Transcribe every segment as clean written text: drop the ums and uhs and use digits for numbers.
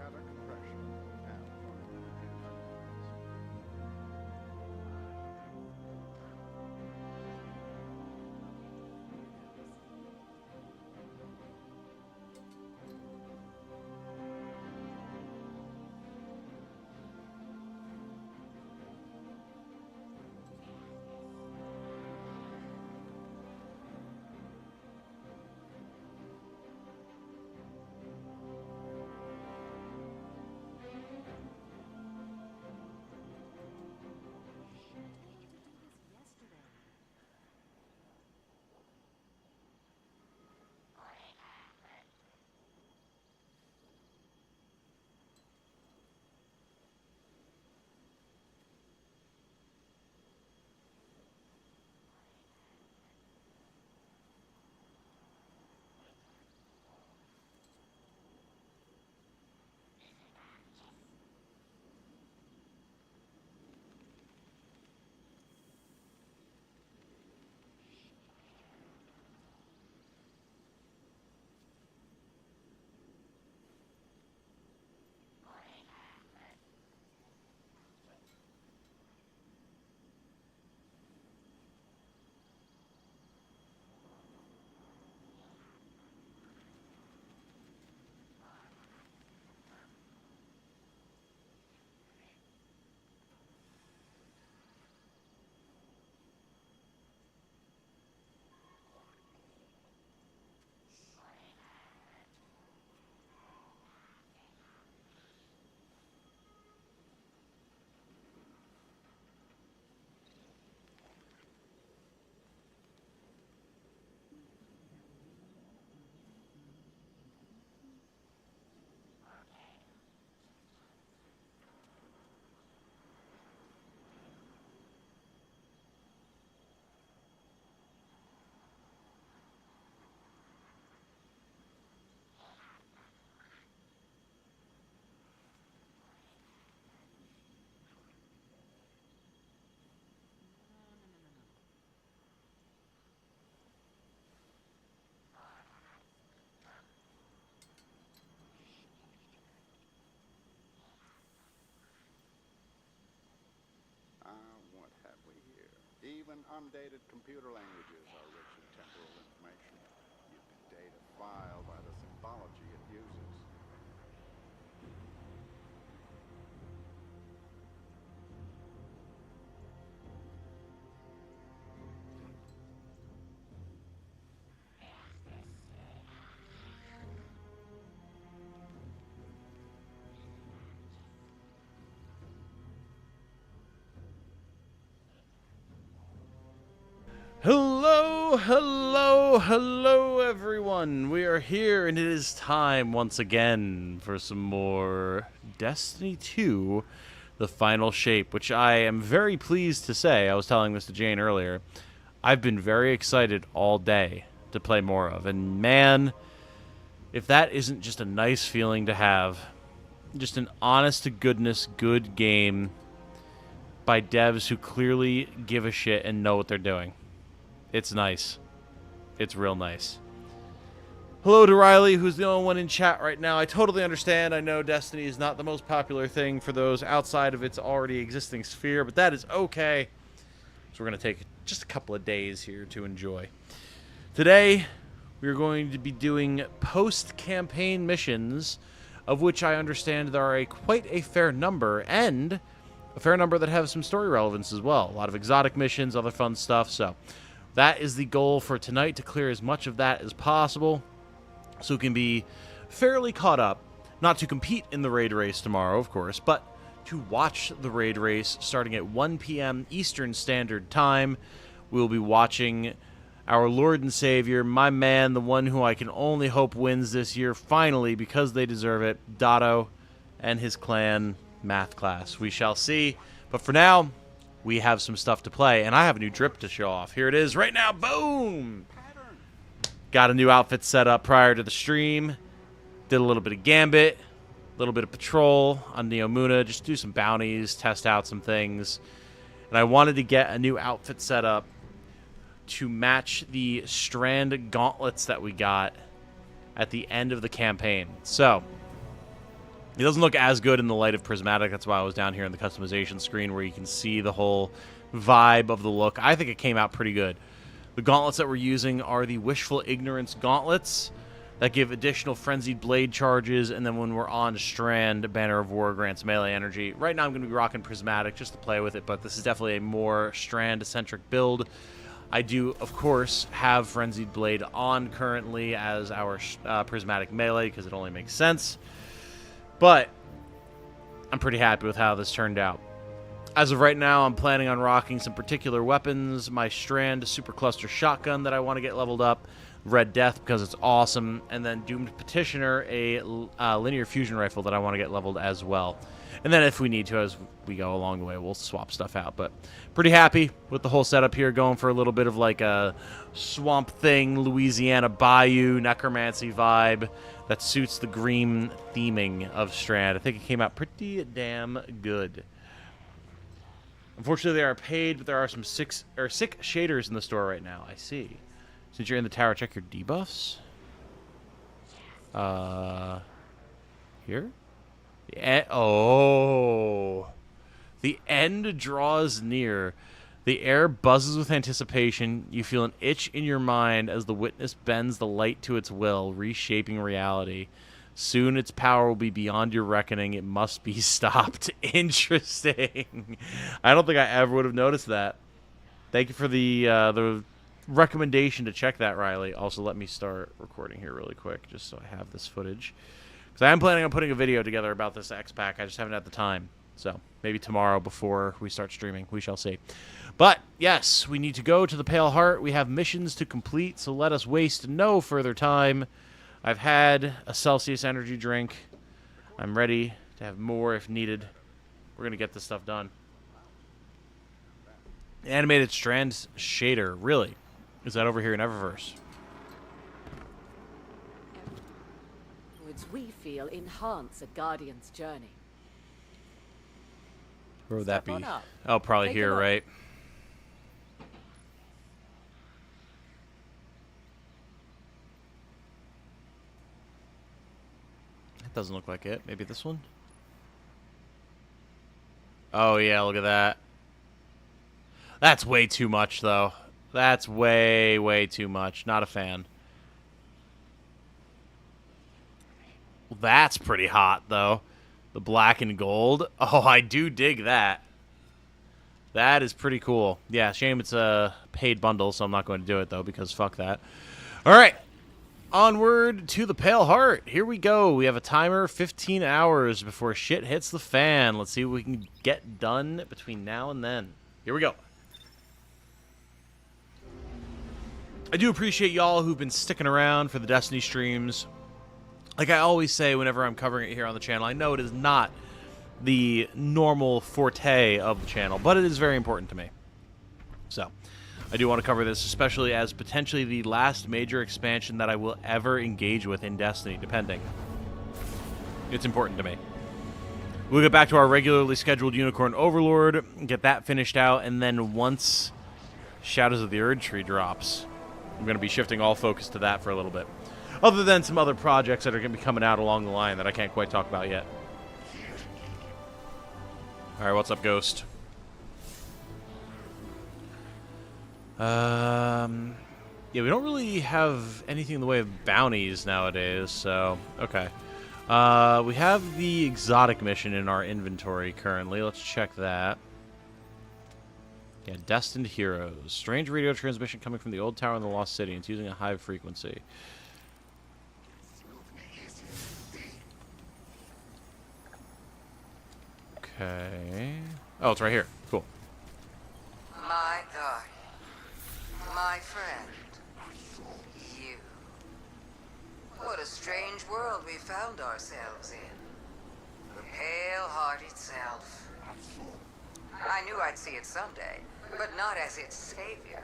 data compression, and what have we here? Even undated computer languages are rich in temporal information. You can date a file by the symbology it uses. Hello, hello, hello, everyone. We are here, and it is time once again for some more Destiny 2, The Final Shape, which I am very pleased to say. I was telling this to Jane earlier. I've been very excited all day to play more of, and man, if that isn't just a nice feeling to have, just an honest-to-goodness good game by devs who clearly give a shit and know what they're doing. It's nice. It's real nice. Hello to Riley, who's the only one in chat right now. I totally understand. I know Destiny is not the most popular thing for those outside of its already existing sphere, but that is okay. So we're going to take just a couple of days here to enjoy. Today, we're going to be doing post-campaign missions, of which I understand there are quite a fair number, and a fair number that have some story relevance as well. A lot of exotic missions, other fun stuff, so that is the goal for tonight, to clear as much of that as possible so we can be fairly caught up. Not to compete in the raid race tomorrow, of course, but to watch the raid race starting at 1 p.m. Eastern Standard Time. We'll be watching our Lord and Savior, my man, the one who I can only hope wins this year, finally, because they deserve it, Dotto and his clan math class. We shall see. But for now, we have some stuff to play, and I have a new drip to show off. Here it is right now. Boom! Got a new outfit set up prior to the stream. Did a little bit of Gambit, a little bit of Patrol on Neomuna, just do some bounties, test out some things. And I wanted to get a new outfit set up to match the Strand gauntlets that we got at the end of the campaign. So, It doesn't look as good in the light of prismatic. That's why I was down here in the customization screen where you can see the whole vibe of the look. I think it came out pretty good. The gauntlets that we're using are the Wishful Ignorance gauntlets that give additional Frenzied Blade charges, and then when we're on Strand, Banner of War grants melee energy. Right now I'm going to be rocking prismatic just to play with it, but this is definitely a more Strand-centric build. I do, of course, have Frenzied Blade on currently as our prismatic melee because it only makes sense. But I'm pretty happy with how this turned out. As of right now, I'm planning on rocking some particular weapons. My Strand Supercluster shotgun that I want to get leveled up. Red Death because it's awesome. And then Doomed Petitioner, a linear fusion rifle that I want to get leveled as well. And then if we need to, as we go along the way, we'll swap stuff out. But pretty happy with the whole setup here. Going for a little bit of like a Swamp Thing, Louisiana Bayou, Necromancy vibe that suits the green theming of Strand. I think it came out pretty damn good. Unfortunately, they are paid, but there are some sick shaders in the store right now. I see. Since you're in the tower, check your debuffs. Here? Oh. The end draws near. The air buzzes with anticipation. You feel an itch in your mind as the witness bends the light to its will, reshaping reality. Soon its power will be beyond your reckoning. It must be stopped. Interesting. I don't think I ever would have noticed that. Thank you for the recommendation to check that, Riley. Also, let me start recording here really quick just so I have this footage. Because I am planning on putting a video together about this X-Pack. I just haven't had the time. So, maybe tomorrow before we start streaming. We shall see. But, yes, we need to go to the Pale Heart. We have missions to complete, so let us waste no further time. I've had a Celsius energy drink. I'm ready to have more if needed. We're going to get this stuff done. Animated Strand shader. Really? Is that over here in Eververse? Woods we feel enhance a Guardian's journey. Where would that Step be? on up. Oh, probably Take a here, look. right? That doesn't look like it. Maybe this one? Oh, yeah, look at that. That's way too much, though. That's way, way too much. Not a fan. Well, that's pretty hot, though. The black and gold. Oh, I do dig that. That is pretty cool. Yeah, shame it's a paid bundle, so I'm not going to do it, though, because fuck that. All right. Onward to the Pale Heart. Here we go. We have a timer, 15 hours before shit hits the fan. Let's see what we can get done between now and then. Here we go. I do appreciate y'all who've been sticking around for the Destiny streams. Like I always say whenever I'm covering it here on the channel, I know it is not the normal forte of the channel, but it is very important to me. So, I do want to cover this, especially as potentially the last major expansion that I will ever engage with in Destiny, depending. It's important to me. We'll get back to our regularly scheduled Unicorn Overlord, get that finished out, and then once Shadows of the Erdtree drops, I'm going to be shifting all focus to that for a little bit. Other than some other projects that are going to be coming out along the line that I can't quite talk about yet. Alright, what's up, Ghost? Yeah, we don't really have anything in the way of bounties nowadays, so, okay. We have the exotic mission in our inventory currently. Let's check that. Yeah, Destined Heroes. Strange radio transmission coming from the old tower in the Lost City. It's using a high frequency. Okay. Oh, it's right here. Cool. My God. My friend. You. What a strange world we found ourselves in. The Pale Heart itself. I knew I'd see it someday, but not as its savior.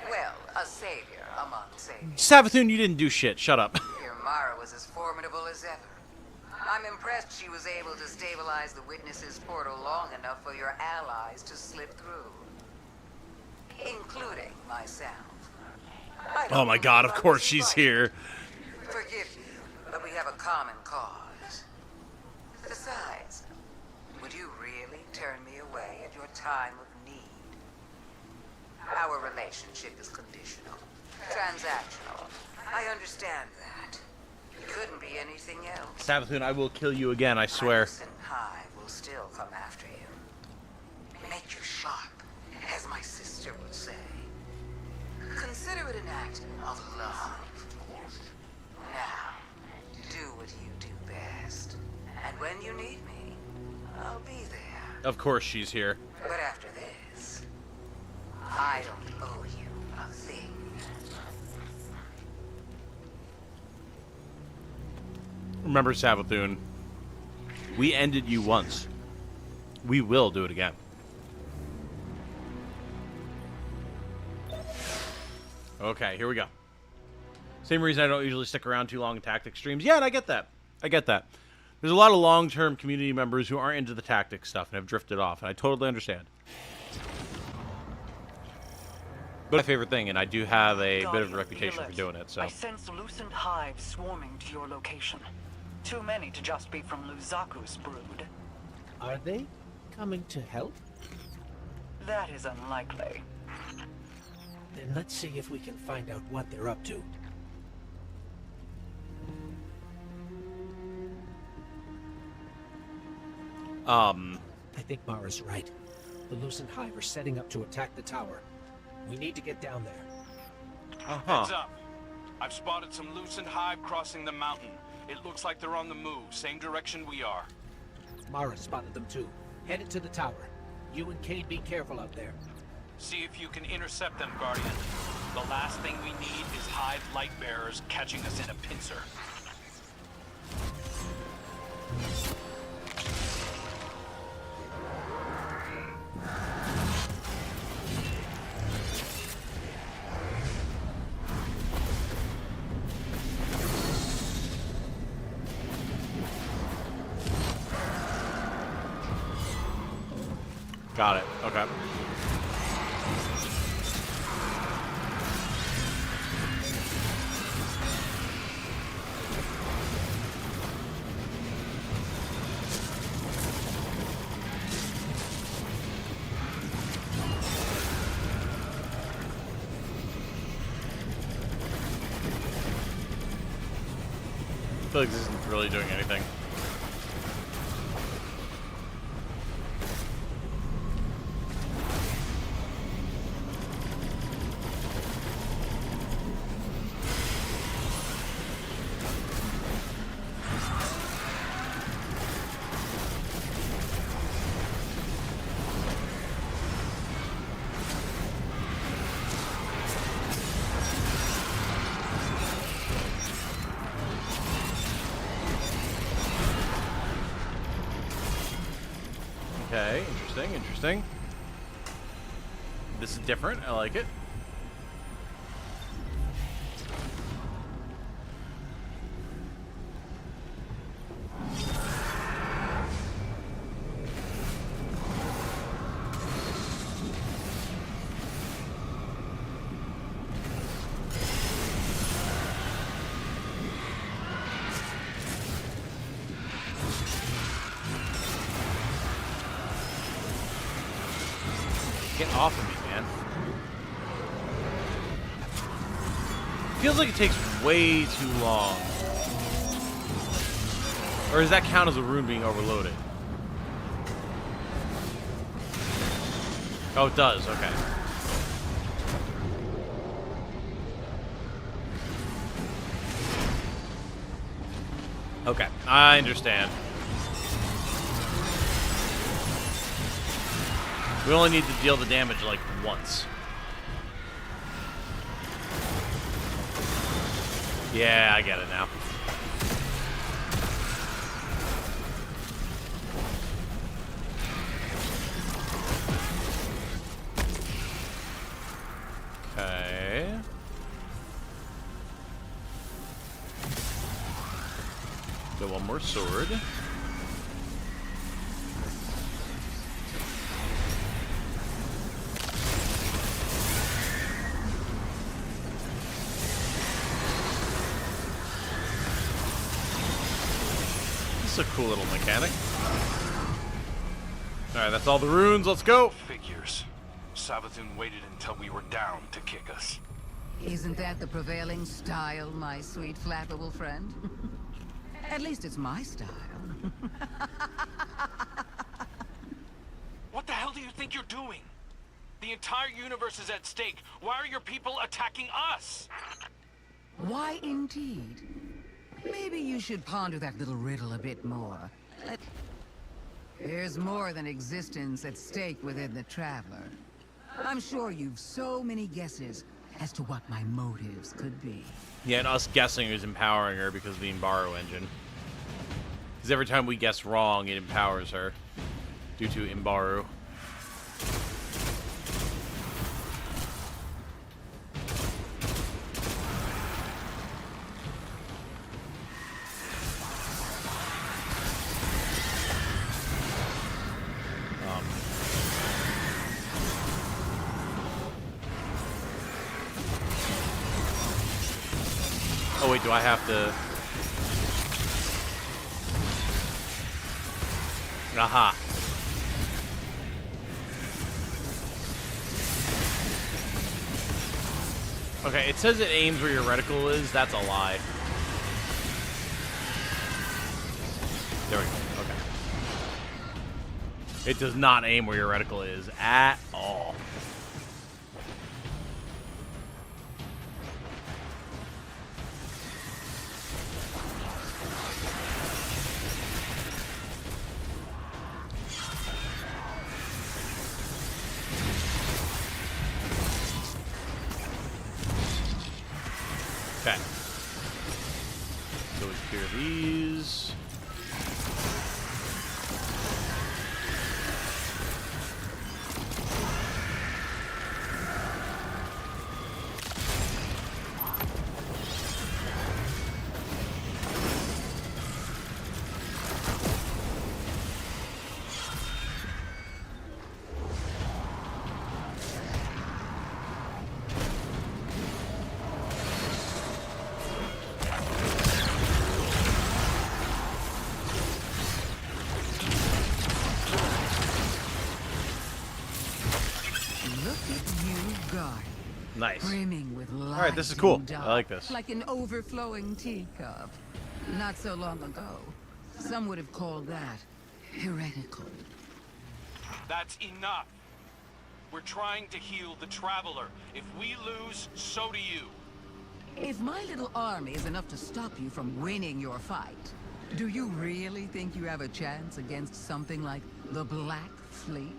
Well, a savior among saviors. Savathun, you didn't do shit. Shut up. Your Mara was as formidable as ever. I'm impressed she was able to stabilize the Witness's portal long enough for your allies to slip through. Including myself. Oh my god, of course she's here. Forgive me, but we have a common cause. Besides, would you really turn me away at your time of need? Our relationship is conditional, transactional. I understand that. It couldn't be anything else. Savathun, I will kill you again, I swear. Anderson Hive will still come after you. Make you sharp, as my sister would say. Consider it an act of love. Now, do what you do best. And when you need me, I'll be there. Of course she's here. But after this, I don't owe you a thing. Remember, Savathun, we ended you once. We will do it again. Okay, here we go. Same reason I don't usually stick around too long in tactics streams. Yeah, and I get that. I get that. There's a lot of long-term community members who aren't into the tactics stuff and have drifted off, and I totally understand. But my favorite thing, and I do have a bit of a reputation for doing it, so. I sense Lucent Hive swarming to your location. Too many to just be from Luzaku's brood. Are they coming to help? That is unlikely. Then let's see if we can find out what they're up to. I think Mara's right. The Lucent Hive are setting up to attack the tower. We need to get down there. Heads up. I've spotted some Lucent Hive crossing the mountain. It looks like they're on the move, same direction we are. Mara spotted them too. Headed to the tower. You and Cade be careful out there. See if you can intercept them, Guardian. The last thing we need is Hive light bearers catching us in a pincer. Got it. Okay. I feel like this isn't really doing anything. Okay, interesting, interesting. This is different. I like it. Get off of me, man. Feels like it takes way too long. Or does that count as a rune being overloaded? Oh, it does. Okay. Okay, I understand. We only need to deal the damage like once. Yeah, I get it now. Okay. Got one more sword. This is a cool little mechanic. Alright, that's all the runes. Let's go. Figures. Savathun waited until we were down to kick us. Isn't that the prevailing style, my sweet flappable friend? At least it's my style. What the hell do you think you're doing? The entire universe is at stake. Why are your people attacking us? Why indeed? Maybe you should ponder that little riddle a bit more. There's more than existence at stake within the Traveler. I'm sure you've so many guesses as to what my motives could be. Yeah, and us guessing is empowering her because of the Imbaru engine. Because every time we guess wrong, it empowers her due to Imbaru. Oh wait, do I have to? Aha. Okay, it says it aims where your reticle is. That's a lie. There we go. Okay. It does not aim where your reticle is at all. Okay. So we clear these. Nice. Brimming with light. All right, this is cool. and I like this. Like an overflowing teacup. Not so long ago, some would have called that heretical. That's enough. We're trying to heal the Traveler. If we lose, so do you. If my little army is enough to stop you from winning your fight, do you really think you have a chance against something like the Black Fleet?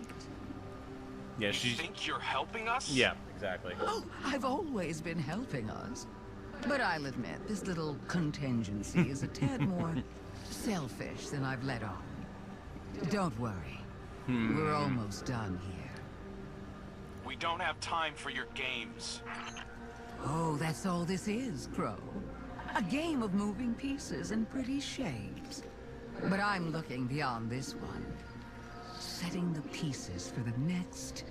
Yeah, You she's. think you're helping us? Yeah, exactly. Oh, I've always been helping us. But I'll admit, this little contingency is a tad more selfish than I've let on. Don't worry. We're almost done here. We don't have time for your games. Oh, that's all this is, Crow. A game of moving pieces and pretty shapes. But I'm looking beyond this one. Setting the pieces for the next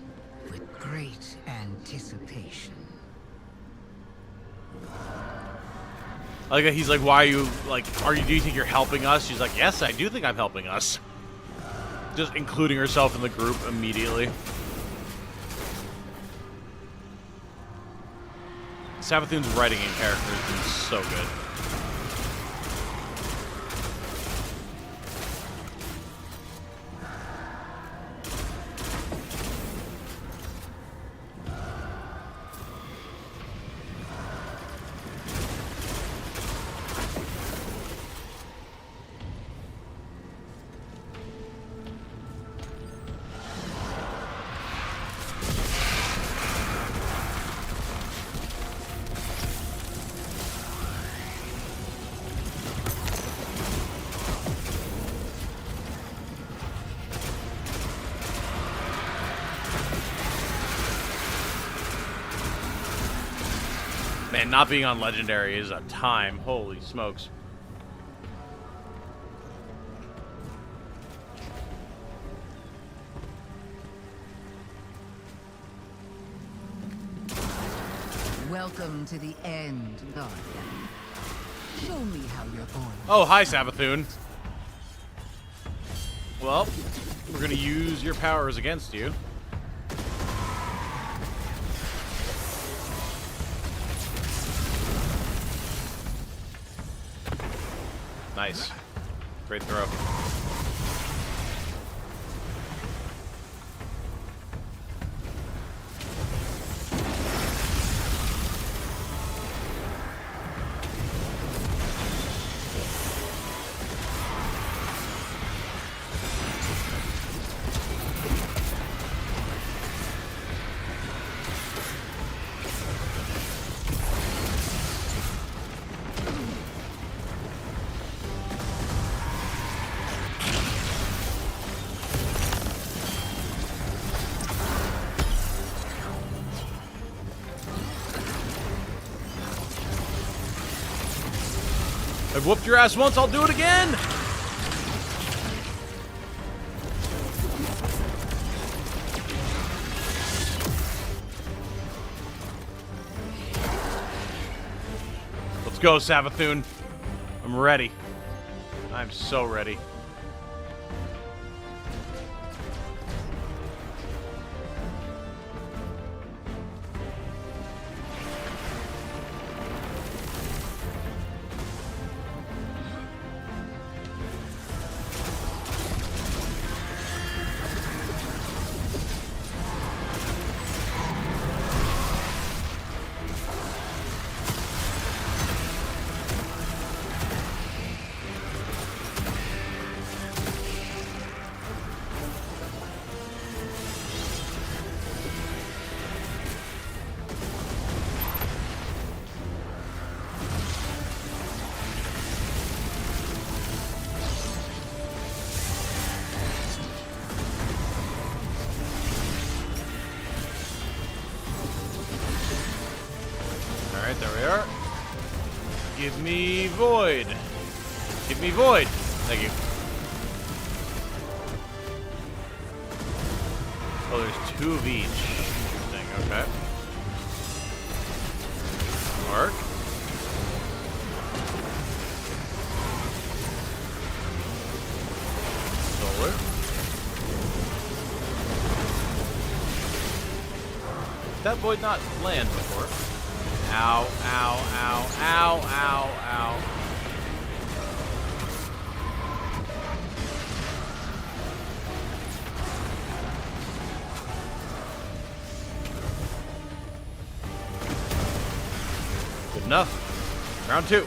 with great anticipation. Like he's like, why are you like? Do you think you're helping us? She's like, yes, I do think I'm helping us. Just including herself in the group immediately. Savathun's writing in character has been so good. Man, not being on Legendary is a time. Holy smokes. Welcome to the end, Guardian. Show me how you're going. Oh, hi, Savathun. Well, we're gonna use your powers against you. Nice. Great throw. I've whooped your ass once, I'll do it again! Let's go, Savathun. I'm ready. I'm so ready. Alright, there we are. Give me void. Give me void. Thank you. Oh, there's two of each. Interesting, okay. Mark. Solar. Did that void not land before? Ow, ow, ow, ow, ow, ow. Good enough. Round two.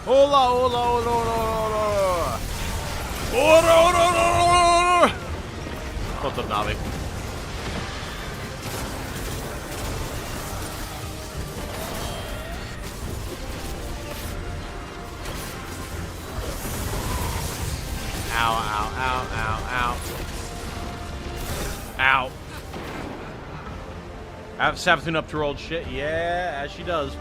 Hola, hola, hola, hola, hola. Hola, hola, hola, hola. What's up, Navi? Ow, ow, ow, ow, ow. Ow. I have Savathun up to her old shit. Yeah, as she does.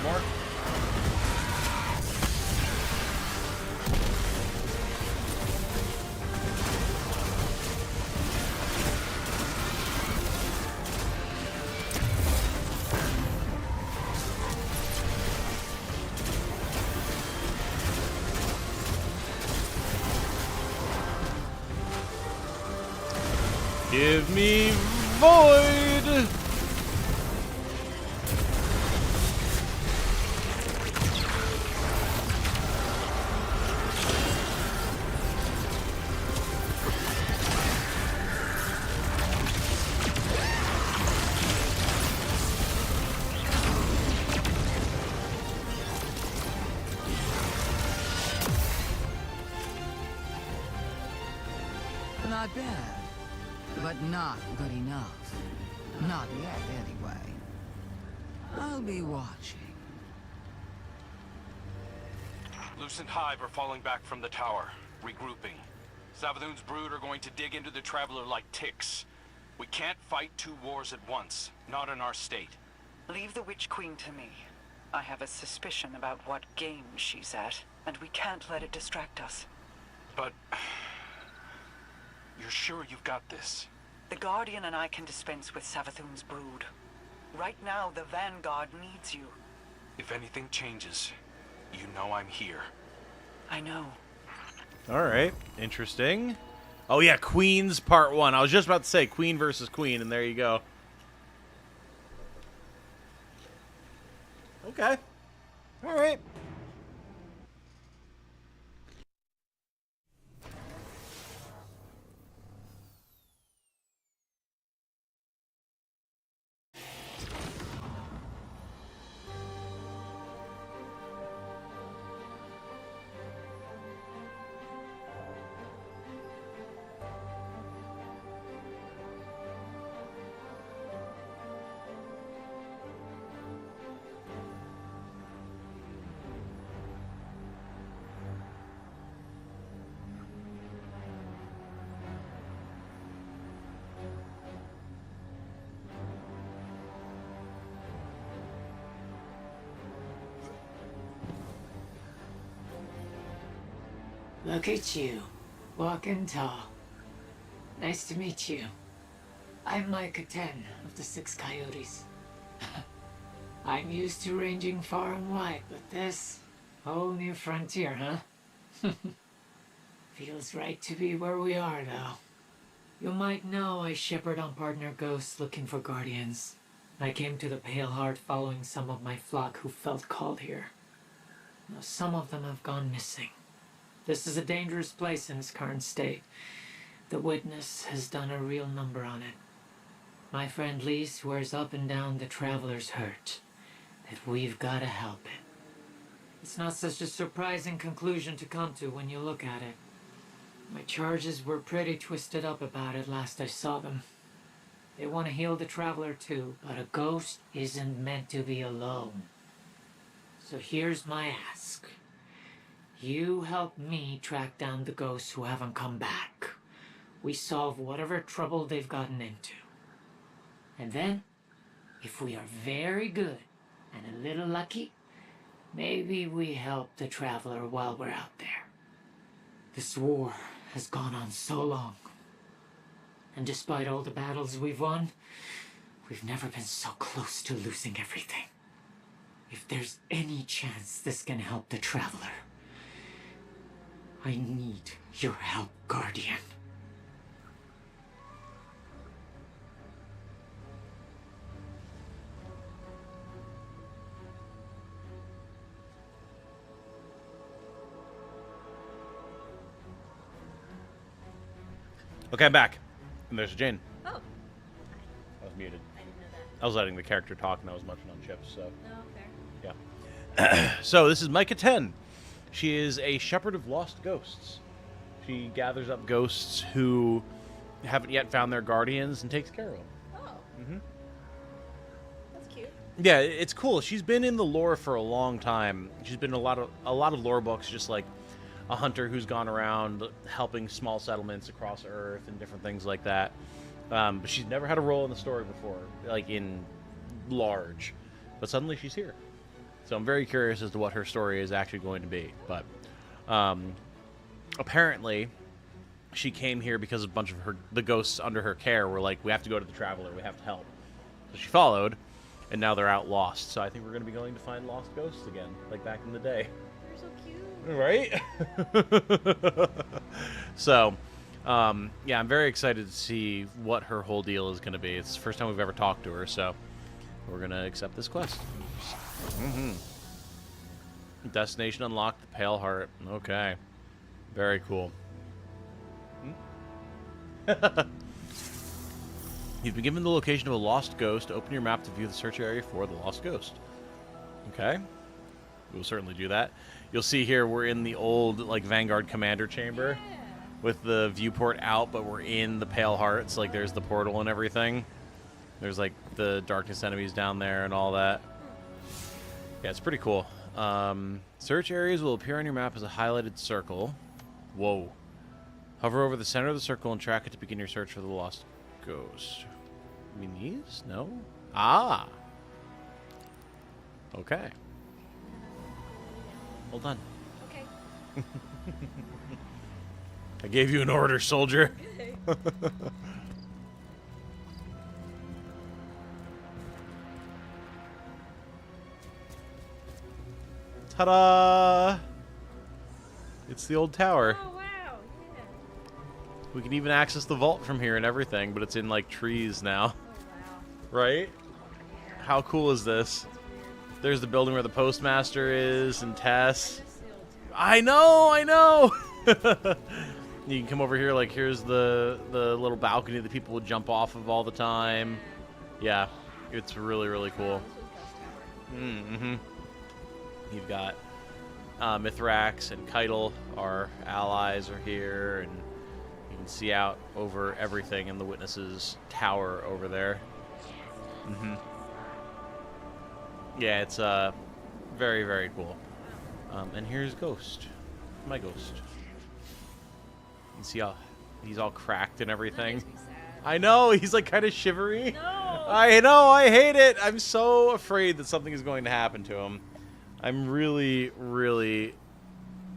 More. Give me void. Not bad, but not good enough. Not yet, anyway. I'll be watching. Lucent Hive are falling back from the tower, regrouping. Savathun's brood are going to dig into the Traveler like ticks. We can't fight two wars at once, not in our state. Leave the Witch Queen to me. I have a suspicion about what game she's at, and we can't let it distract us. But... you're sure you've got this? The Guardian and I can dispense with Savathun's brood. Right now, the Vanguard needs you. If anything changes, you know I'm here. I know. All right, interesting. Oh yeah, Queens Part 1. I was just about to say Queen versus Queen, and there you go. Okay. All right. Look at you, walking tall. Nice to meet you. I'm Micah 10 of the Six Coyotes. I'm used to ranging far and wide, but this, whole new frontier, huh? Feels right to be where we are, though. You might know I shepherd on partner ghosts looking for guardians. I came to the Pale Heart following some of my flock who felt called here. Now, some of them have gone missing. This is a dangerous place in its current state. The Witness has done a real number on it. My friend Lee swears up and down the Traveler's hurt, that we've got to help it. It's not such a surprising conclusion to come to when you look at it. My charges were pretty twisted up about it last I saw them. They want to heal the Traveler too, but a ghost isn't meant to be alone. So here's my ask. You help me track down the ghosts who haven't come back. We solve whatever trouble they've gotten into. And then, if we are very good and a little lucky, maybe we help the Traveler while we're out there. This war has gone on so long. And despite all the battles we've won, we've never been so close to losing everything. If there's any chance this can help the Traveler, I need your help, Guardian. Okay, I'm back. And there's Jane. Oh. I was muted. I didn't know that. I was letting the character talk, and I was munching on chips, so... No, fair. Yeah. So, this is Micah 10. She is a shepherd of lost ghosts. She gathers up ghosts who haven't yet found their guardians and takes care of them. Oh. Mm-hmm. That's cute. Yeah, it's cool. She's been in the lore for a long time. She's been in a lot of lore books, just like a hunter who's gone around helping small settlements across Earth and different things like that. But she's never had a role in the story before, like in large. But suddenly she's here. So I'm very curious as to what her story is actually going to be. But apparently she came here because a bunch of the ghosts under her care were like, we have to go to the Traveler, we have to help. So she followed, and now they're out lost. So I think we're going to be going to find lost ghosts again, like back in the day. They're so cute. Right? So, yeah, I'm very excited to see what her whole deal is going to be. It's the first time we've ever talked to her, so we're going to accept this quest. Mm-hmm. Destination unlocked, the Pale Heart. Okay. Very cool. You've been given the location of a lost ghost. Open your map to view the search area for the lost ghost. Okay. We'll certainly do that. You'll see here we're in the old like Vanguard Commander chamber with the viewport out, but we're in the Pale Hearts. Like there's the portal and everything. There's like the darkness enemies down there and all that. Yeah, it's pretty cool. Search areas will appear on your map as a highlighted circle. Whoa. Hover over the center of the circle and track it to begin your search for the lost ghost. You mean these? No? Ah! Okay. Well done. Okay. I gave you an order, soldier. Okay. Ta-da! It's the old tower. Oh wow. Yeah. We can even access the vault from here and everything, but it's in like trees now. Oh wow. Right? How cool is this? There's the building where the postmaster is and Tess. That's the old tower. I know. You can come over here. Like here's the little balcony that people would jump off of all the time. Yeah, it's really cool. Wow, this was Best Tower. Mm-hmm. You've got Mithrax and Keitel, our allies, are here, and you can see out over everything in the Witnesses' tower over there. Mm-hmm. Yeah, it's very cool. And here's Ghost, my Ghost. You can see how he's all cracked and everything. That makes me sad. I know, he's like kind of shivery. No. I know, I hate it. I'm so afraid that something is going to happen to him. I'm really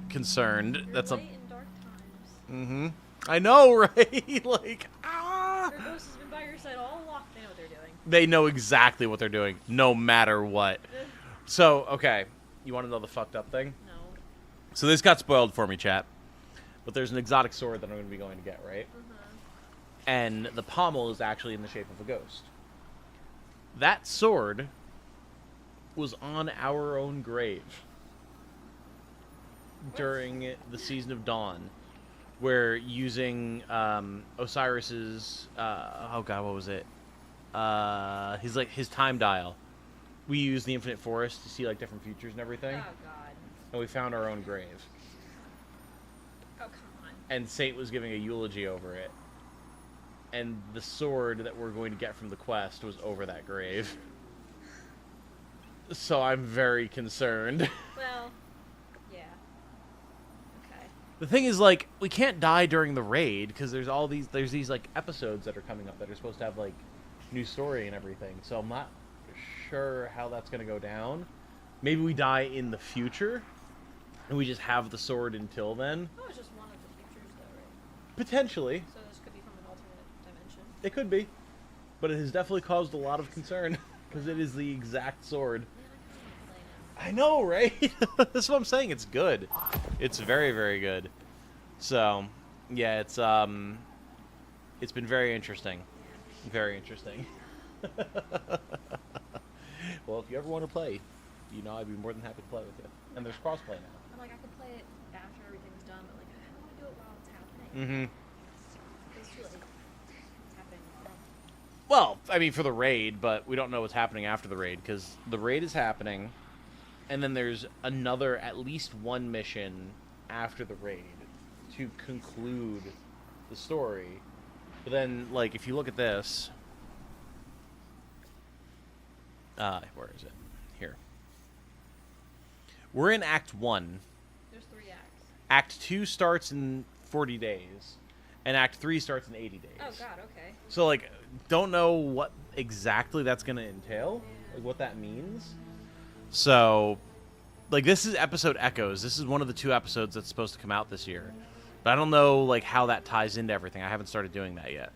concerned. You're That's late in dark times. Mm-hmm. I know, right? Like, Your ghost has been by your side all along. They know what they're doing. They know exactly what they're doing, no matter what. So, okay, you want to know the fucked up thing? No. So this got spoiled for me, chat. But there's an exotic sword that I'm going to be going to get, right? And the pommel is actually in the shape of a ghost. That sword was on our own grave during the Season of Dawn, where using Osiris's oh god, what was it? His time dial. We used the Infinite Forest to see like different futures and everything, Oh god. and we found our own grave. Oh come on. And Saint was giving a eulogy over it, and the sword that we're going to get from the quest was over that grave. So I'm very concerned. Well, yeah. Okay. The thing is, like, we can't die during the raid because there's these like episodes that are coming up that are supposed to have like new story and everything. So I'm not sure how that's gonna go down. Maybe we die in the future, and we just have the sword until then. Oh, it's just one of the futures though, right? Potentially, So this could be from an alternate dimension. it could be, but it has definitely caused a lot of concern because it is the exact sword. I know, right? That's what I'm saying. It's good. It's very good. So, yeah, it's been very interesting. Very interesting. Well, if you ever want to play, you know I'd be more than happy to play with you. And there's crossplay now. I'm like, I could play it after everything's done, but like, I don't want to do it while it's happening. Mm-hmm. It's too late. It's happening now. Well, I mean, for the raid, but we don't know what's happening after the raid, because the raid is happening, and then there's another, at least one mission after the raid to conclude the story. But then, like, if you look at this, where is it? Here. We're in Act 1. There's 3 acts. Act 2 starts in 40 days, and Act 3 starts in 80 days. Oh god, okay. So, like, don't know what exactly that's going to entail, like, what that means. So, like, this is episode Echoes. This is one of the 2 episodes that's supposed to come out this year. But I don't know, like, how that ties into everything. I haven't started doing that yet.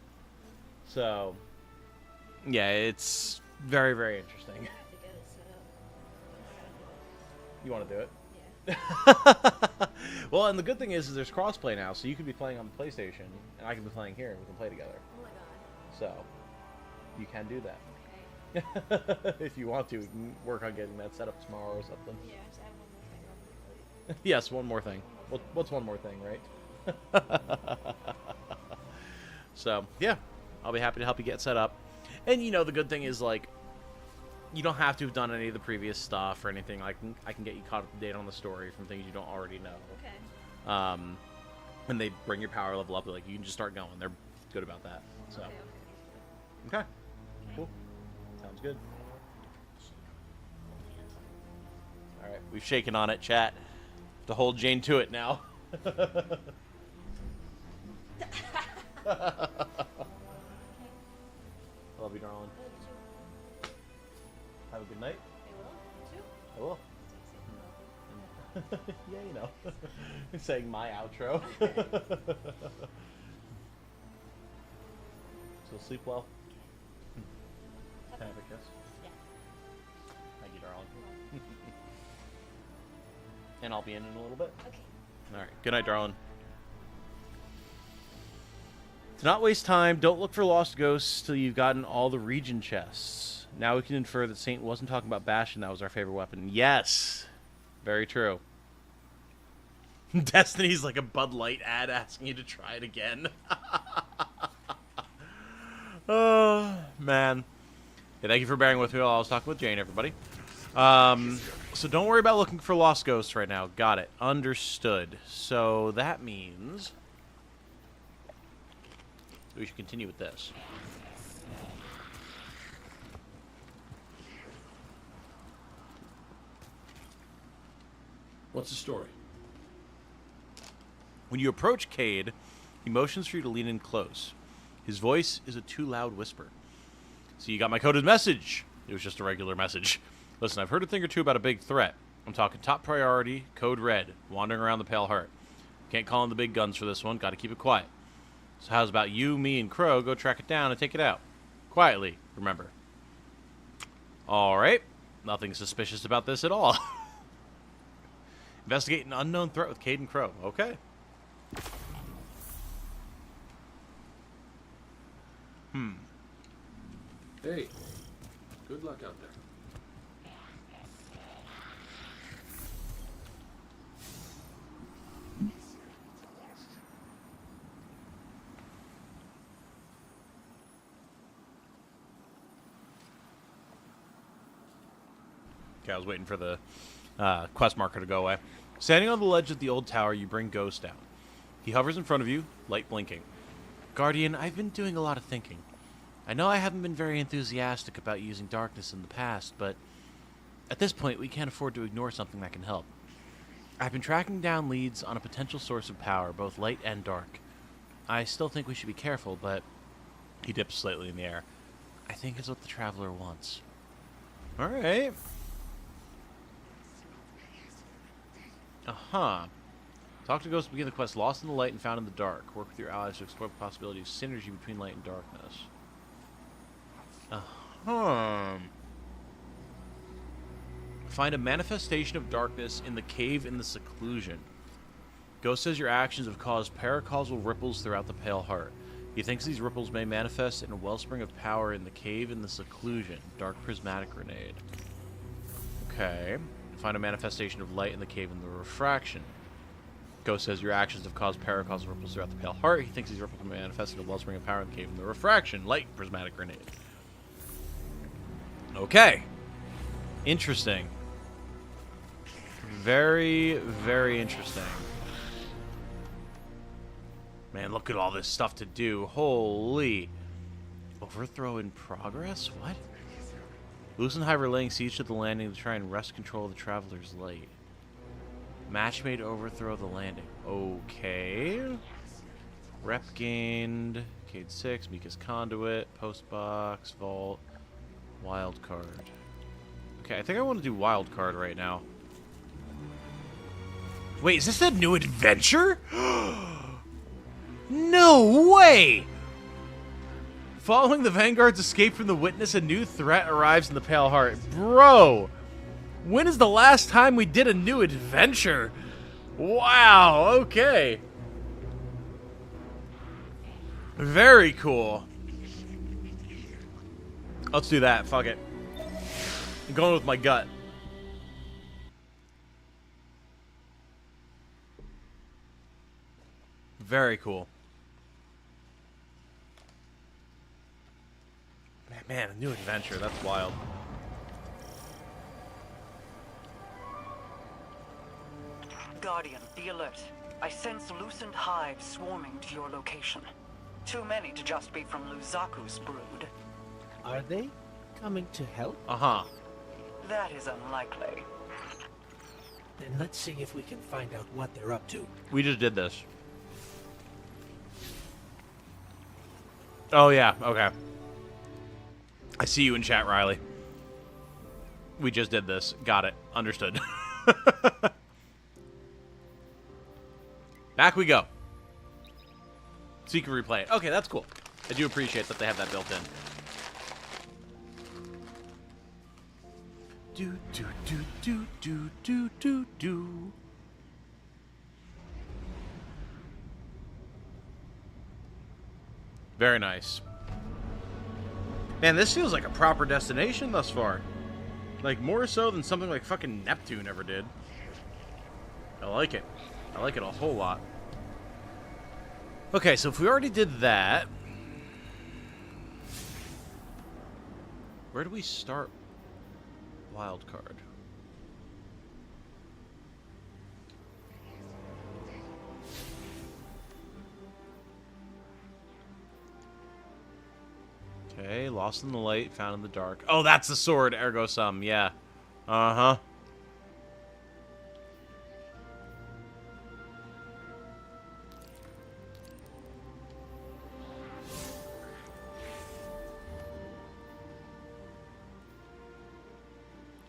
So, yeah, it's very interesting. I have to get it set up. You want to do it? Yeah. Well, and the good thing is there's crossplay now, so you could be playing on the PlayStation, and I could be playing here, and we can play together. Oh my god. So, you can do that. Okay. If you want to, we can work on getting that set up tomorrow or something. Yeah, just add one more thing on the plate. Yes, one more thing. What's one more thing, right? So, yeah, I'll be happy to help you get set up. And, you know, the good thing is, like, you don't have to have done any of the previous stuff or anything. I can get you caught up to date on the story from things you don't already know. Okay. When they bring your power level up, like, you can just start going. They're good about that. So, Okay. okay. Cool. Sounds good. All right, we've shaken on it, chat. To hold Jane to it now. Love you, darling. Have a good night. I will. You too. will. Yeah, you know. Saying my outro. So sleep well. Have a kiss. Yeah. Thank you, darling. And I'll be in a little bit. Okay. Alright, good night, darling. To not waste time, don't look for lost ghosts till you've gotten all the region chests. Now we can infer that Saint wasn't talking about Bastion, that was our favorite weapon. Yes! Very true. Destiny's like a Bud Light ad asking you to try it again. Oh, man. Yeah, thank you for bearing with me while I was talking with Jane, everybody. So don't worry about looking for lost ghosts right now. Got it. Understood. So that means we should continue with this. What's the story? When you approach Cade, he motions for you to lean in close. His voice is a too loud whisper. So you got my coded message. It was just a regular message. Listen, I've heard a thing or two about a big threat. I'm talking top priority, code red, wandering around the Pale Heart. Can't call in the big guns for this one. Got to keep it quiet. So how's about you, me, and Crow go track it down and take it out? Quietly, remember. Alright. Nothing suspicious about this at all. Investigate an unknown threat with Cade and Crow. Okay. Hey, good luck out there. Okay, I was waiting for the quest marker to go away. Standing on the ledge of the old tower, you bring Ghost down. He hovers in front of you, light blinking. Guardian, I've been doing a lot of thinking. I know I haven't been very enthusiastic about using darkness in the past, but at this point, we can't afford to ignore something that can help. I've been tracking down leads on a potential source of power, both light and dark. I still think we should be careful, but he dips slightly in the air. I think it's what the Traveler wants. All right. Uh-huh. Talk to Ghost to begin the quest Lost in the Light and Found in the Dark. Work with your allies to explore the possibility of synergy between light and darkness. Uh-huh. Find a manifestation of darkness in the cave in the seclusion. Ghost says your actions have caused paracausal ripples throughout the Pale Heart. He thinks these ripples may manifest in a wellspring of power in the cave in the seclusion. Dark prismatic grenade. Okay. Find a manifestation of light in the cave in the refraction. Ghost says your actions have caused paracausal ripples throughout the Pale Heart. He thinks these ripples may manifest in a wellspring of power in the cave in the refraction. Light prismatic grenade. Okay. Interesting. Very, very interesting. Man, look at all this stuff to do. Holy. Overthrow in progress? What? Lucenhiver laying siege to the landing to try and wrest control of the Traveler's Light. Match made to overthrow the landing. Okay. Rep gained. Cade 6, Mika's Conduit, Post Box, Vault, Wild Card. Okay, I think I want to do Wild Card right now. Wait, is this a new adventure? No way! Following the Vanguard's escape from the Witness, a new threat arrives in the Pale Heart. Bro! When is the last time we did a new adventure? Wow, okay. Very cool. Let's do that, fuck it. I'm going with my gut. Very cool. Man, a new adventure. That's wild. Guardian, be alert. I sense loosened hives swarming to your location. Too many to just be from Luzaku's brood. Are they coming to help? Uh-huh. That is unlikely. Then let's see if we can find out what they're up to. We just did this. Oh, yeah. Okay. I see you in chat, Riley. We just did this. Got it. Understood. Back we go. So you can replay it. Okay, that's cool. I do appreciate that they have that built in. Do do do do do do do do. Very nice. Man, this feels like a proper destination thus far. Like, more so than something like fucking Neptune ever did. I like it. I like it a whole lot. Okay, so if we already did that... Where do we start Wildcard? Okay, lost in the light, found in the dark. Oh, that's the sword, ergo sum, yeah. Uh-huh.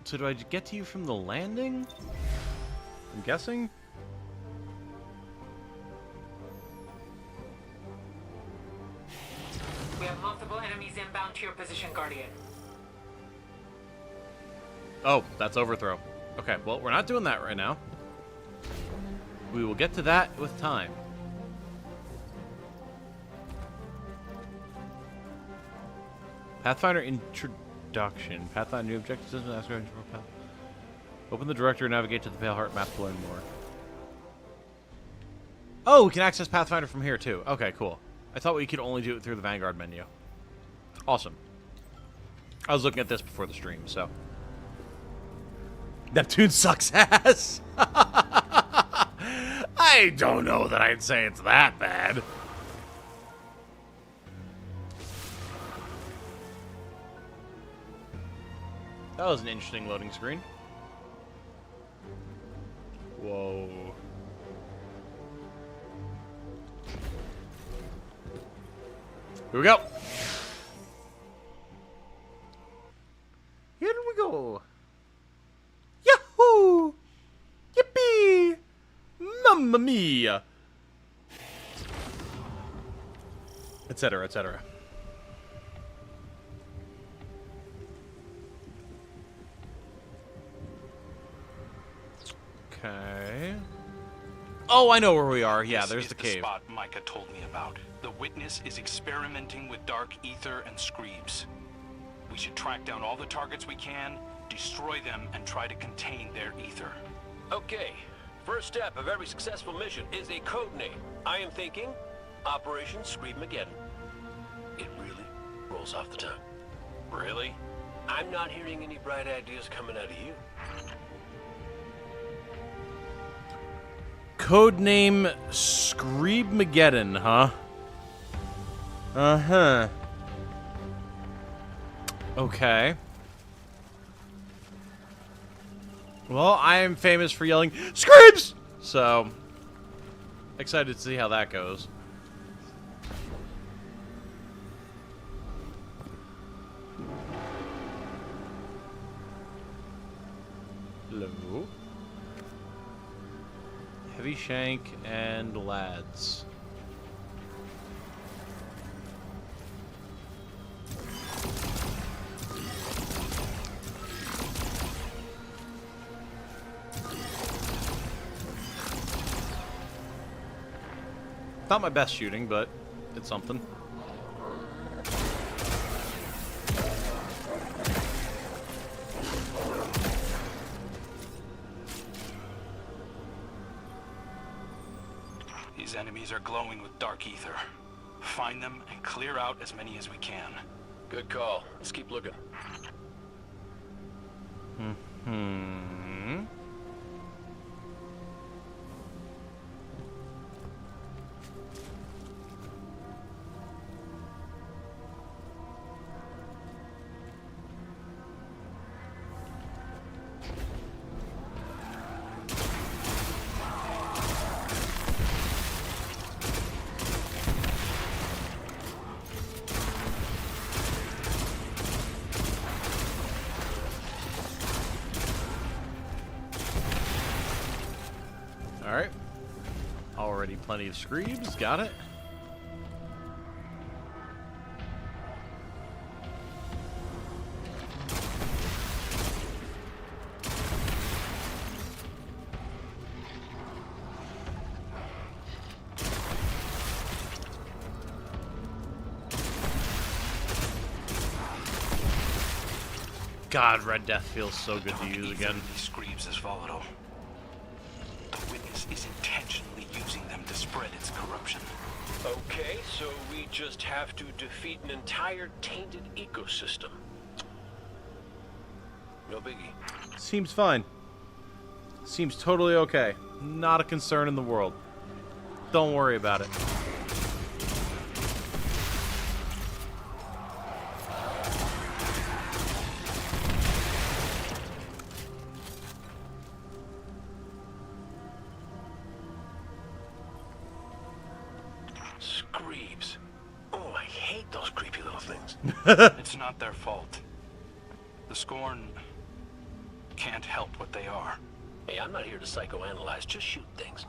So do I get to you from the landing? I'm guessing? We have multiple enemies inbound to your position, Guardian. Oh, that's overthrow. Okay, well, we're not doing that right now. We will get to that with time. Pathfinder introduction. Pathfinder new objectives. Open the directory and navigate to the Pale Heart map to learn more. Oh, we can access Pathfinder from here too. Okay, cool. I thought we could only do it through the Vanguard menu. Awesome. I was looking at this before the stream, so. Neptune sucks ass. I don't know that I'd say it's that bad. That was an interesting loading screen. Whoa. Here we go. Here we go. Yahoo! Yippee! Mamma mia! Etc., etc. Okay. Oh, I know where we are. Yeah, there's the cave. Spot Micah told me about. The Witness is experimenting with dark ether and screebs. We should track down all the targets we can, destroy them, and try to contain their ether. Okay. First step of every successful mission is a code name. I am thinking Operation Screebmageddon. It really rolls off the tongue. Really? I'm not hearing any bright ideas coming out of you. Codename Screebmageddon, huh? Uh-huh. Okay. Well, I am famous for yelling, Screebs! So, excited to see how that goes. Hello? Heavy Shank and Lads. Not my best shooting, but it's something. These enemies are glowing with dark ether. Find them and clear out as many as we can. Good call. Let's keep looking. Hmm. Already plenty of screebs. Got it. God, Red Death feels so good to use again. These screebs is volatile. The witness is intentionally using them to spread its corruption. Okay, so we just have to defeat an entire tainted ecosystem. No biggie. Seems fine. Seems totally okay. Not a concern in the world. Don't worry about it. Screebs. Oh, I hate those creepy little things. It's not their fault. The Scorn can't help what they are. Hey, I'm not here to psychoanalyze, just shoot things.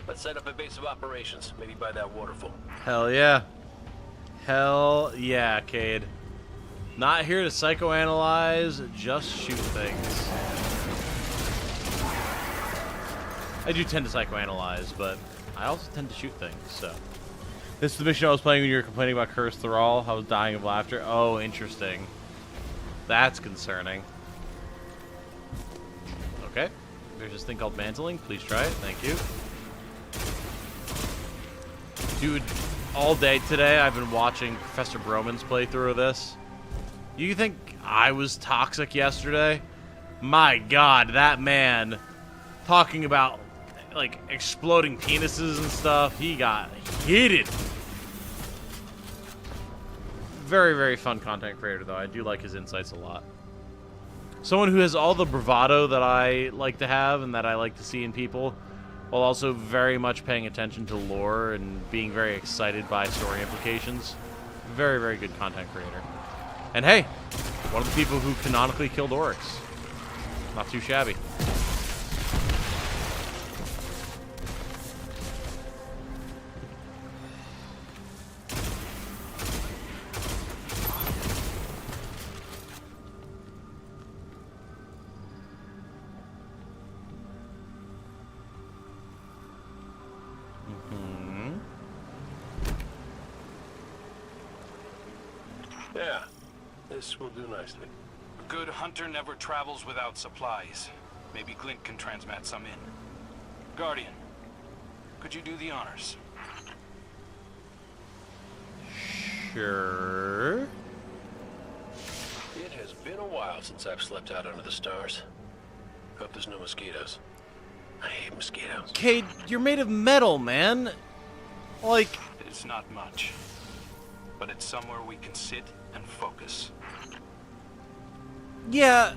Let's set up a base of operations, maybe by that waterfall. Hell yeah. Hell yeah, Cade. Not here to psychoanalyze, just shoot things. I do tend to psychoanalyze, but I also tend to shoot things, so. This is the mission I was playing when you were complaining about Cursed Thrall. I was dying of laughter. Oh, interesting. That's concerning. Okay. There's this thing called mantling. Please try it. Thank you. Dude, all day today I've been watching Professor Broman's playthrough of this. You think I was toxic yesterday? My God, that man talking about like exploding penises and stuff. He got heated. Very, very fun content creator, though. I do like his insights a lot. Someone who has all the bravado that I like to have and that I like to see in people, while also very much paying attention to lore and being very excited by story implications. Very, very good content creator. And hey, one of the people who canonically killed Oryx. Not too shabby. Yeah, this will do nicely. A good hunter never travels without supplies. Maybe Glint can transmat some in. Guardian, could you do the honors? Sure. It has been a while since I've slept out under the stars. Hope there's no mosquitoes. I hate mosquitoes. Cade, you're made of metal, man. Like... It's not much. But it's somewhere we can sit and focus. Yeah,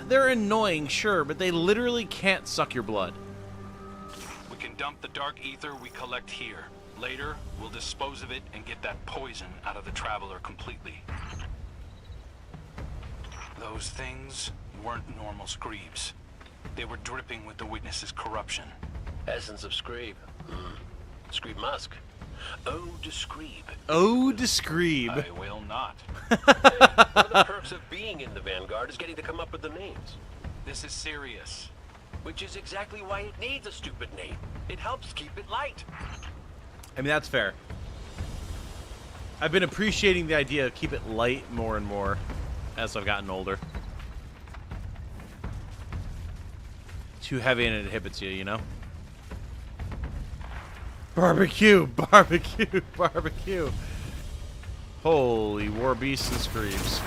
they're annoying, sure, but they literally can't suck your blood. We can dump the dark ether we collect here. Later, we'll dispose of it and get that poison out of the Traveler completely. Those things weren't normal screebs. They were dripping with the Witness's corruption. Essence of Screeb. Screeb Musk. Ode to Screeb. Ode to Screeb. I will not. Hey, one of the perks of being in the Vanguard is getting to come up with the names. This is serious. Which is exactly why it needs a stupid name. It helps keep it light. I mean, that's fair. I've been appreciating the idea of keep it light more and more as I've gotten older. Too heavy and it inhibits you, you know? Barbecue! Barbecue! Barbecue! Holy war beasts and screams.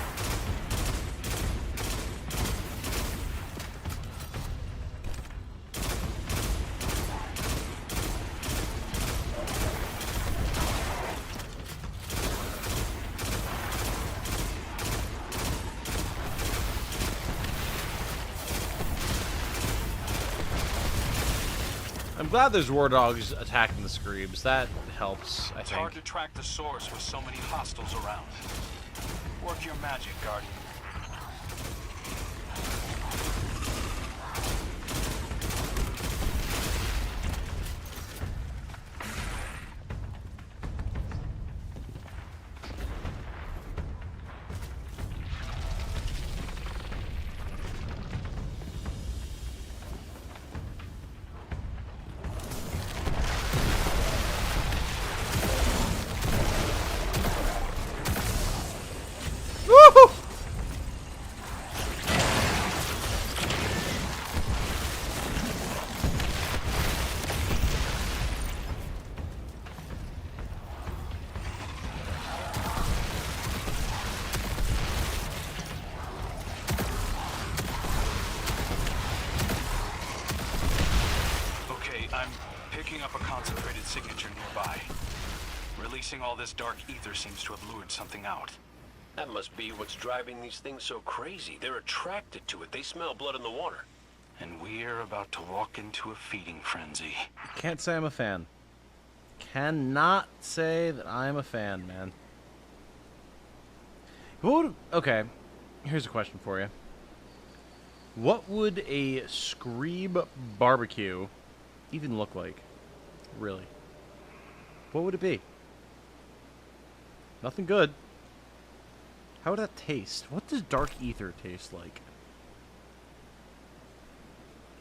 I'm glad there's war dogs attacking the screebs. That helps, I It's think. hard to track the source with so many hostiles around. Work your magic, Guardian. up a concentrated signature nearby. Releasing all this dark ether seems to have lured something out. That must be what's driving these things so crazy. They're attracted to it. They smell blood in the water. And we're about to walk into a feeding frenzy. Can't say I'm a fan. Cannot say that I'm a fan, man. Okay, here's a question for you. What would a Screeb barbecue even look like? Really? What would it be? Nothing good. How would that taste? What does dark ether taste like?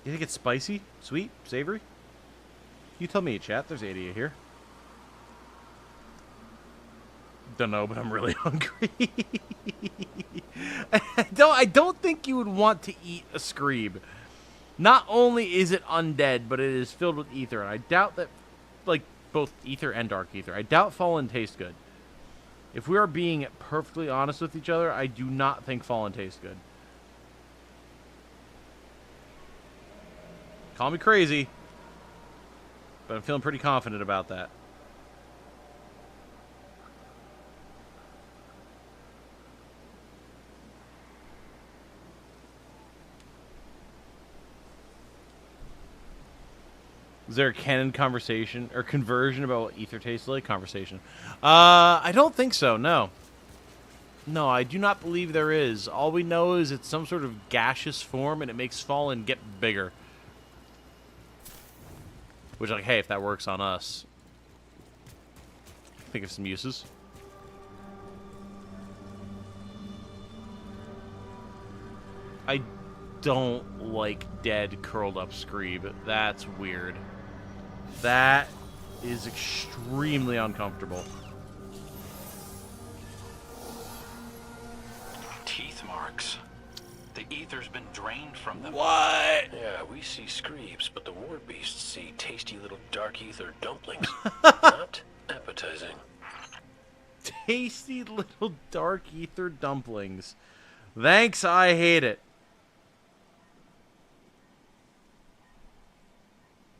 You think it's spicy? Sweet? Savory? You tell me, chat. There's 80 of here. Don't know, but I'm really hungry. I don't think you would want to eat a Screeb. Not only is it undead, but it is filled with ether, and I doubt that, like, both ether and dark ether. I doubt Fallen tastes good. If we are being perfectly honest with each other, I do not think Fallen tastes good. Call me crazy, but I'm feeling pretty confident about that. Is there a canon conversation or conversion about what ether tastes like? Conversation. I don't think so, no. No, I do not believe there is. All we know is it's some sort of gaseous form and it makes Fallen get bigger. Which, like, hey, if that works on us. Think of some uses. I don't like dead, curled up Screeb. That's weird. That is extremely uncomfortable. Teeth marks. The ether's been drained from them. What? Yeah, we see Screebs, but the war beasts see tasty little dark ether dumplings. Not appetizing. Tasty little dark ether dumplings. Thanks, I hate it.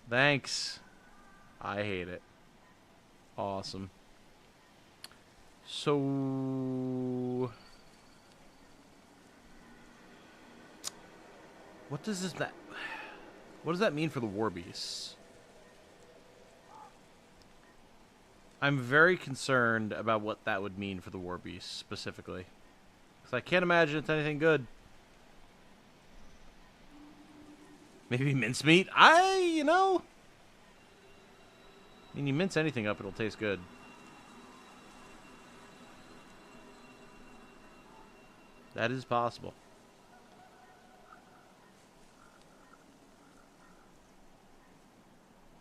Thanks. I hate it. Awesome. So... what does that mean for the war beasts? I'm very concerned about what that would mean for the war beasts specifically. Because I can't imagine it's anything good. Maybe mincemeat? You know... I mean, you mince anything up, it'll taste good. That is possible.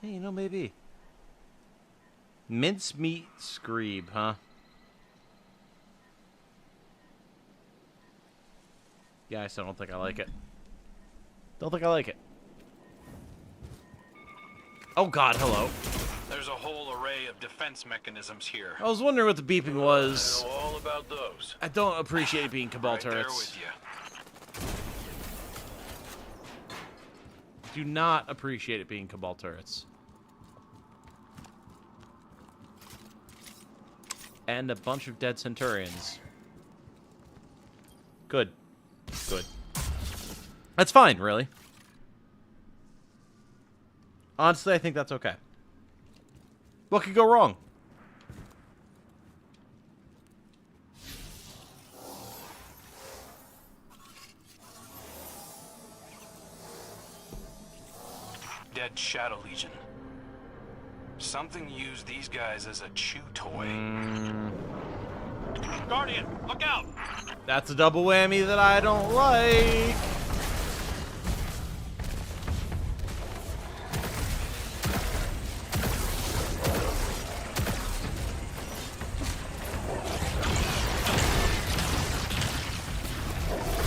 Hey, you know, maybe. Mincemeat Screeb, huh? Yeah, I still don't think I like it. Don't think I like it. Oh god, hello. There's a whole array of defense mechanisms here. I was wondering what the beeping was. I know all about those. I don't appreciate being Cabal Right there turrets. with you. Do not appreciate it being Cabal turrets. And a bunch of dead Centurions. Good. Good. That's fine, really. Honestly, I think that's okay. What could go wrong? Dead Shadow Legion. Something used these guys as a chew toy. Guardian, look out! That's a double whammy that I don't like.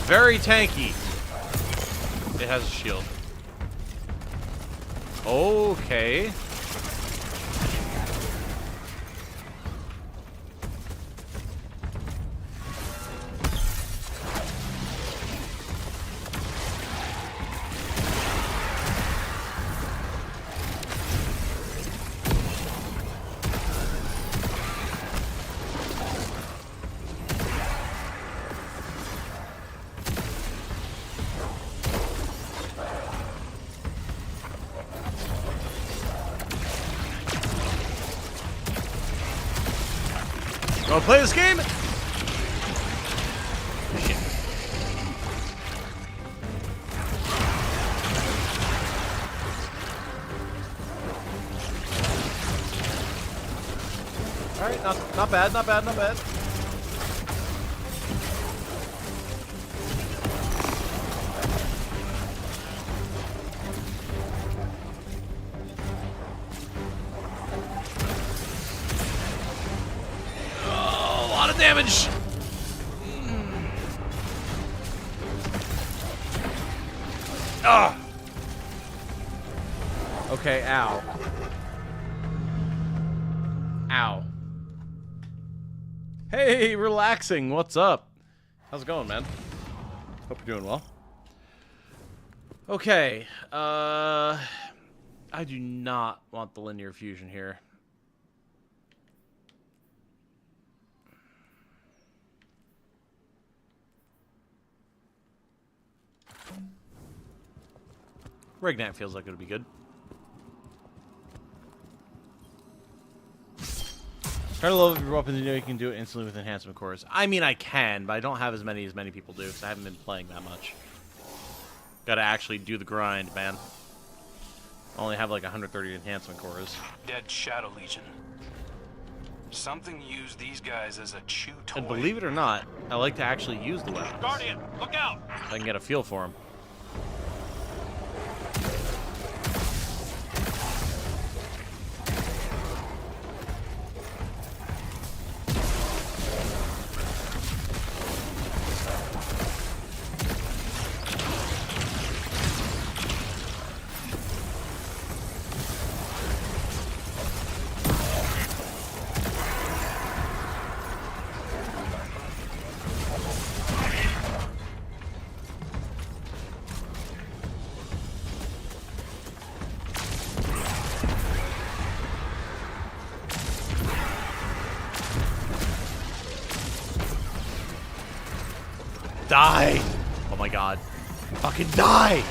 Very tanky. It has a shield. Okay. Wanna play this game? Shit. Alright, not bad, not bad, not bad. Oh, a lot of damage. Ah. Okay, ow. Ow. Hey, relaxing. What's up? How's it going, man? Hope you're doing well. Okay. I do not want the linear fusion here. Regnat feels like it would be good. Try to level up your weapons, you know you can do it instantly with enhancement cores. I mean, I can, but I don't have as many people do, because I haven't been playing that much. Gotta actually do the grind, man. I only have like 130 enhancement cores. Dead Shadow Legion. Something used these guys as a chew toy. And believe it or not, I like to actually use the weapons. Guardian, look out! So I can get a feel for them. Die! Oh my god. Fucking die!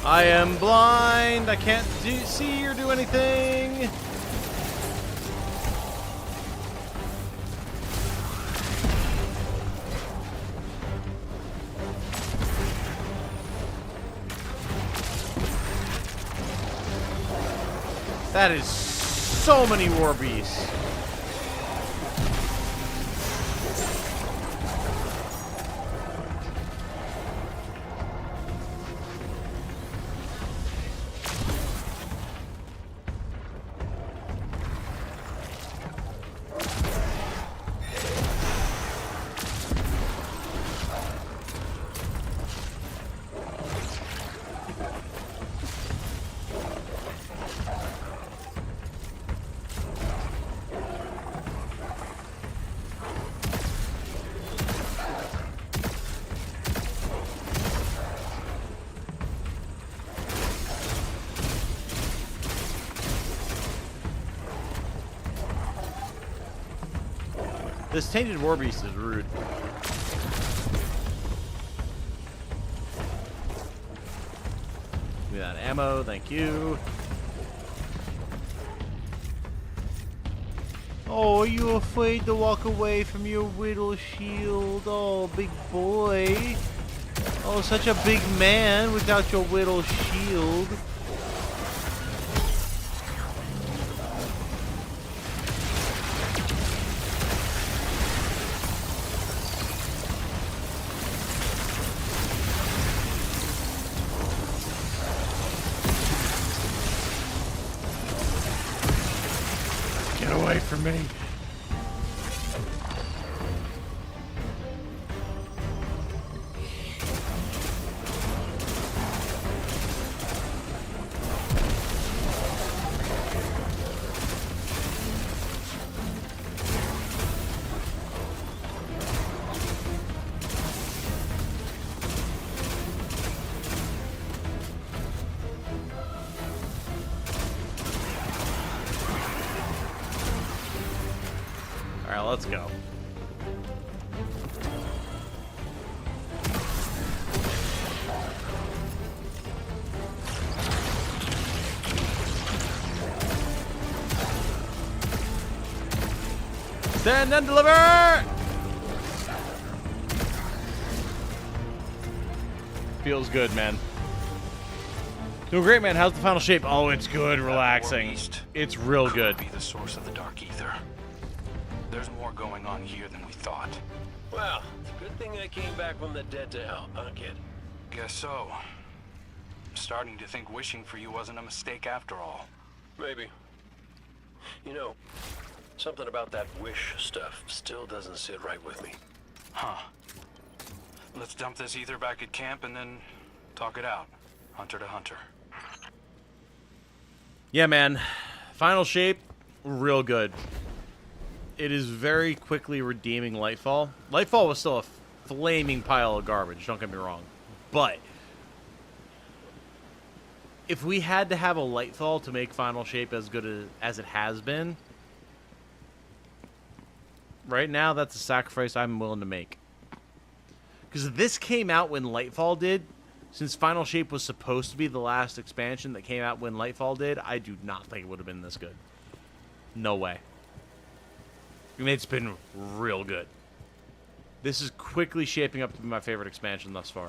I am blind. I can't see or do anything. That is so many war beasts. This tainted war beast is rude. Give me that ammo, thank you. Oh, are you afraid to walk away from your whittle shield? Oh, big boy. Oh, such a big man without your whittle shield. Get away from me. Alright, let's go. Stand and deliver! Feels good, man. Doing great, man. How's the final shape? Oh, it's good, relaxing. It's real good. Could be the source of the dark ether. There's more going on here than we thought. Well, it's a good thing I came back from the dead to help, huh, kid? Guess so. I'm starting to think wishing for you wasn't a mistake after all. Maybe. You know, something about that wish stuff still doesn't sit right with me. Huh. Let's dump this ether back at camp and then talk it out. Hunter to hunter. Yeah, man. Final shape, real good. It is very quickly redeeming Lightfall. Lightfall was still a flaming pile of garbage, don't get me wrong. But if we had to have a Lightfall to make Final Shape as good as it has been, right now that's a sacrifice I'm willing to make. Because this came out when Lightfall did. Since Final Shape was supposed to be the last expansion that came out when Lightfall did, I do not think it would have been this good. No way. I mean, it's been real good. This is quickly shaping up to be my favorite expansion thus far.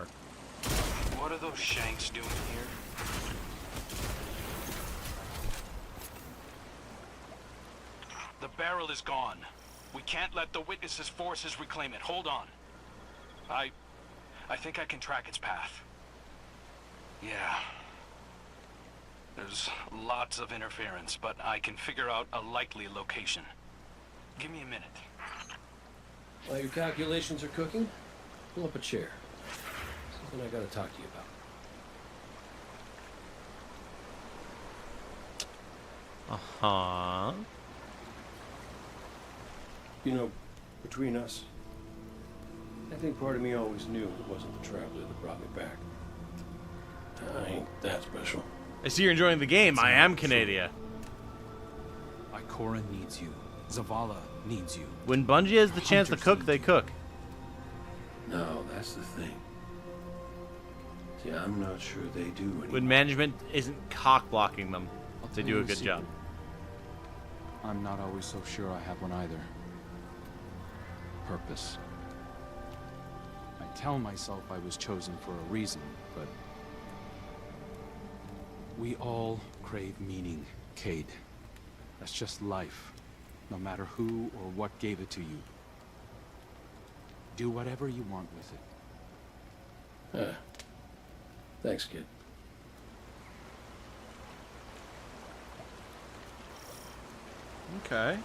What are those shanks doing here? The barrel is gone. We can't let the Witness's forces reclaim it. Hold on. I think I can track its path. Yeah. There's lots of interference, but I can figure out a likely location. Give me a minute. While your calculations are cooking, pull up a chair. Something I gotta talk to you about. Uh-huh. You know, between us, I think part of me always knew it wasn't the traveler that brought me back. I ain't that special. I see you're enjoying the game. I am Canada. Ikora needs you. Zavala needs you. When Bungie has the chance to cook, they cook. No, that's the thing. See, I'm not sure they do anymore. When management isn't cock-blocking them, they do a good job. I'm not always so sure I have one either. Purpose. I tell myself I was chosen for a reason, but we all crave meaning, Cade. That's just life, no matter who or what gave it to you. Do whatever you want with it. Thanks, kid. Okay.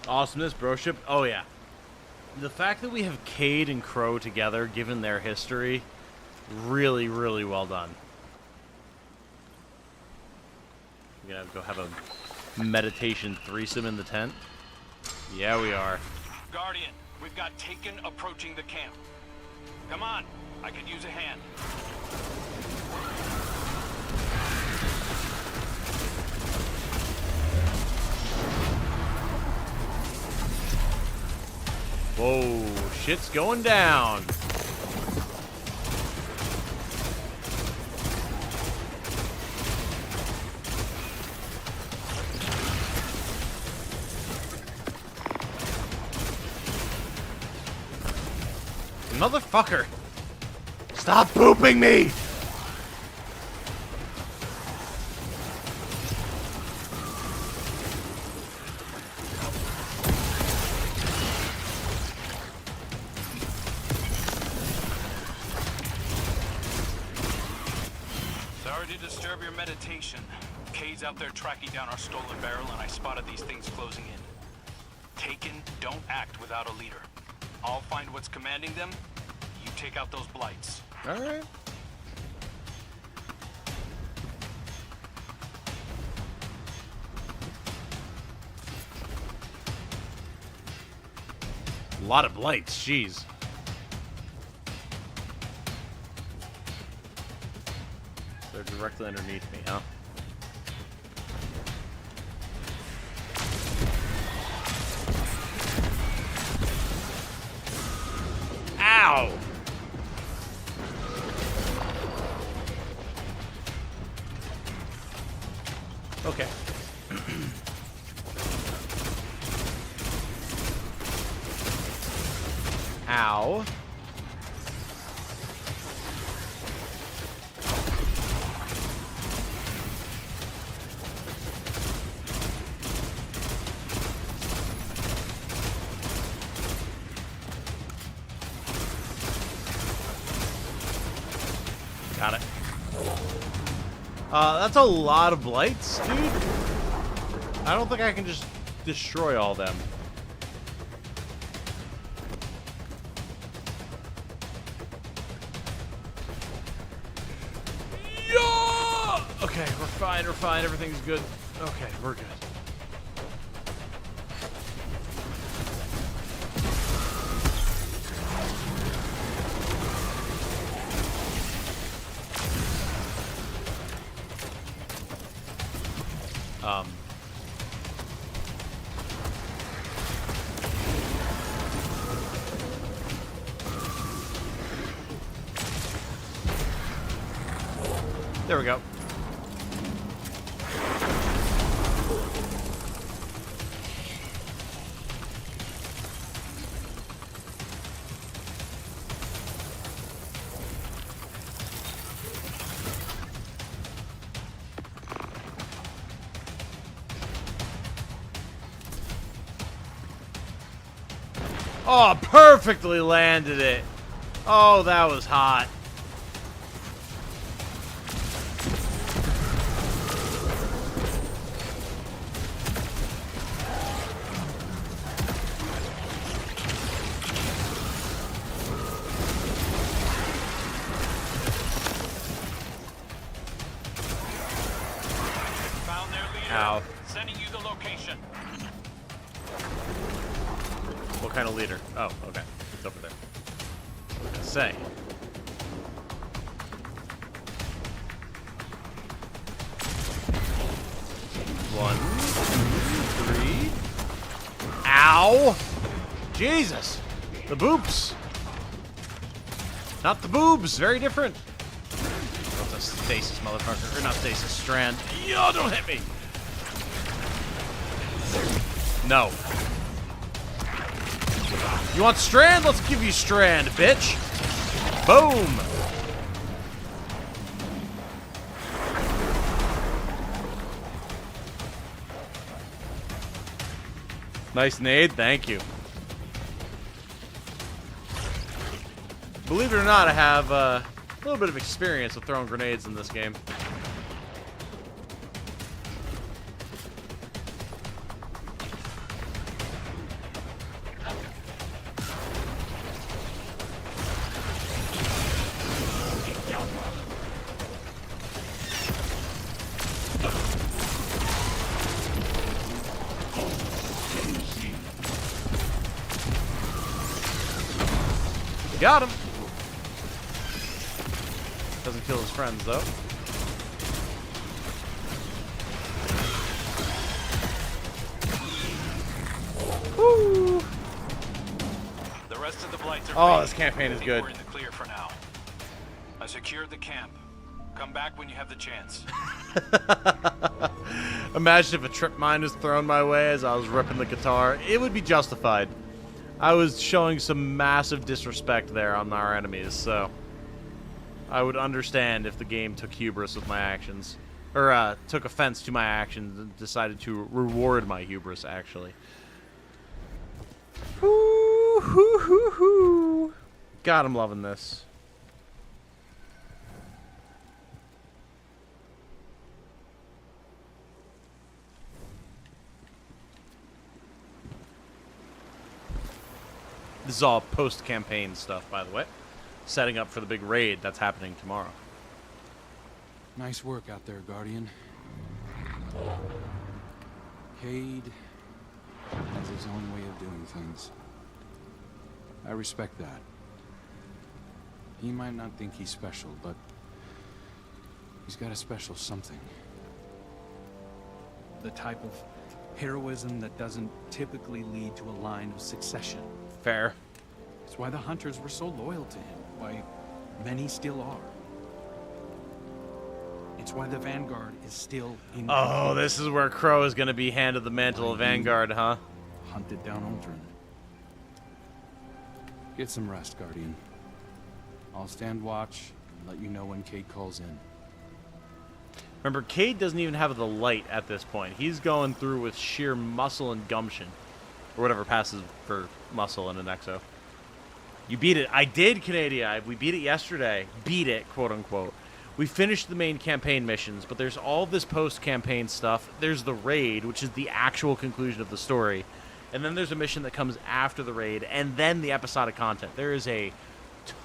Awesomeness, broship. Oh, yeah. The fact that we have Cade and Crow together, given their history, really, really well done. We're gonna go have a meditation threesome in the tent. Yeah, we are. Guardian, we've got Taken approaching the camp. Come on, I could use a hand. Whoa, shit's going down. Motherfucker! Stop pooping me! Sorry to disturb your meditation. Cade's out there tracking down our stolen barrel, and I spotted these things closing in. Taken don't act without a leader. I'll find what's commanding them. You take out those blights. All right. A lot of blights, jeez. They're directly underneath me, huh? Ow! Okay. Ow. Got it. That's a lot of blights, dude. I don't think I can just destroy all them. Yeah! Okay, we're fine, everything's good. Okay, we're good. There we go. Oh, perfectly landed it. Oh, that was hot. Found their leader. Ow. Sending you the location. What kind of leader? Oh, okay. It's over there. I was gonna say. One, two, three. Ow! Jesus! The boobs! Not the boobs! Very different! What's a stasis, motherfucker? Or not stasis, strand. Yo, don't hit me! No. You want strand? Let's give you strand, bitch! Boom! Nice nade, thank you. Believe it or not, I have a little bit of experience with throwing grenades in this game. Got him! Doesn't kill his friends, though. Woo! The rest of the blights are Oh, this campaign is good. We're in the clear for now. I secured the camp. Come back when you have the chance. Imagine if a trip mine was thrown my way as I was ripping the guitar. It would be justified. I was showing some massive disrespect there on our enemies, so I would understand if the game took hubris with my actions. Or, took offense to my actions and decided to reward my hubris, actually. Hoo, hoo, hoo, hoo. God, I'm loving this. This is all post-campaign stuff, by the way. Setting up for the big raid that's happening tomorrow. Nice work out there, Guardian. Cade has his own way of doing things. I respect that. He might not think he's special, but he's got a special something. The type of heroism that doesn't typically lead to a line of succession. Fair. It's why the Hunters were so loyal to him, why many still are. It's why the Vanguard is still in Oh, this is where Crow is going to be handed the mantle of Vanguard, huh? hunted down Ultron. Get some rest, Guardian. I'll stand watch and let you know when Cade calls in. Remember, Cade doesn't even have the light at this point. He's going through with sheer muscle and gumption. Or whatever passes for muscle in an exo. You beat it. I did, Canada. We beat it yesterday. Beat it, quote unquote. We finished the main campaign missions, but there's all this post-campaign stuff. There's the raid, which is the actual conclusion of the story. And then there's a mission that comes after the raid, and then the episodic content. There is a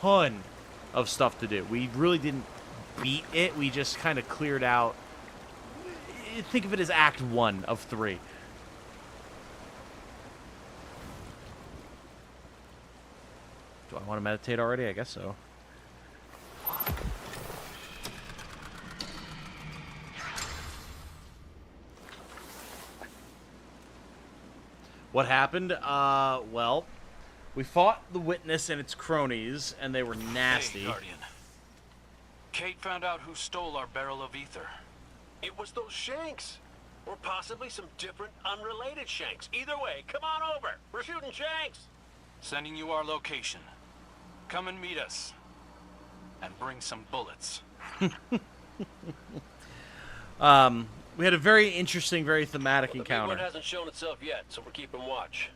ton of stuff to do. We really didn't beat it. We just kind of cleared out. Think of it as Act 1 of 3. Do I want to meditate already? I guess so. What happened? Well, we fought the Witness and its cronies, and they were nasty. Hey, Guardian. Cade found out who stole our barrel of ether. It was those Shanks. Or possibly some different, unrelated Shanks. Either way, come on over. We're shooting Shanks. Sending you our location. Come and meet us. And bring some bullets. We had a very interesting, very thematic The big encounter. one hasn't shown itself yet, so we're keeping watch.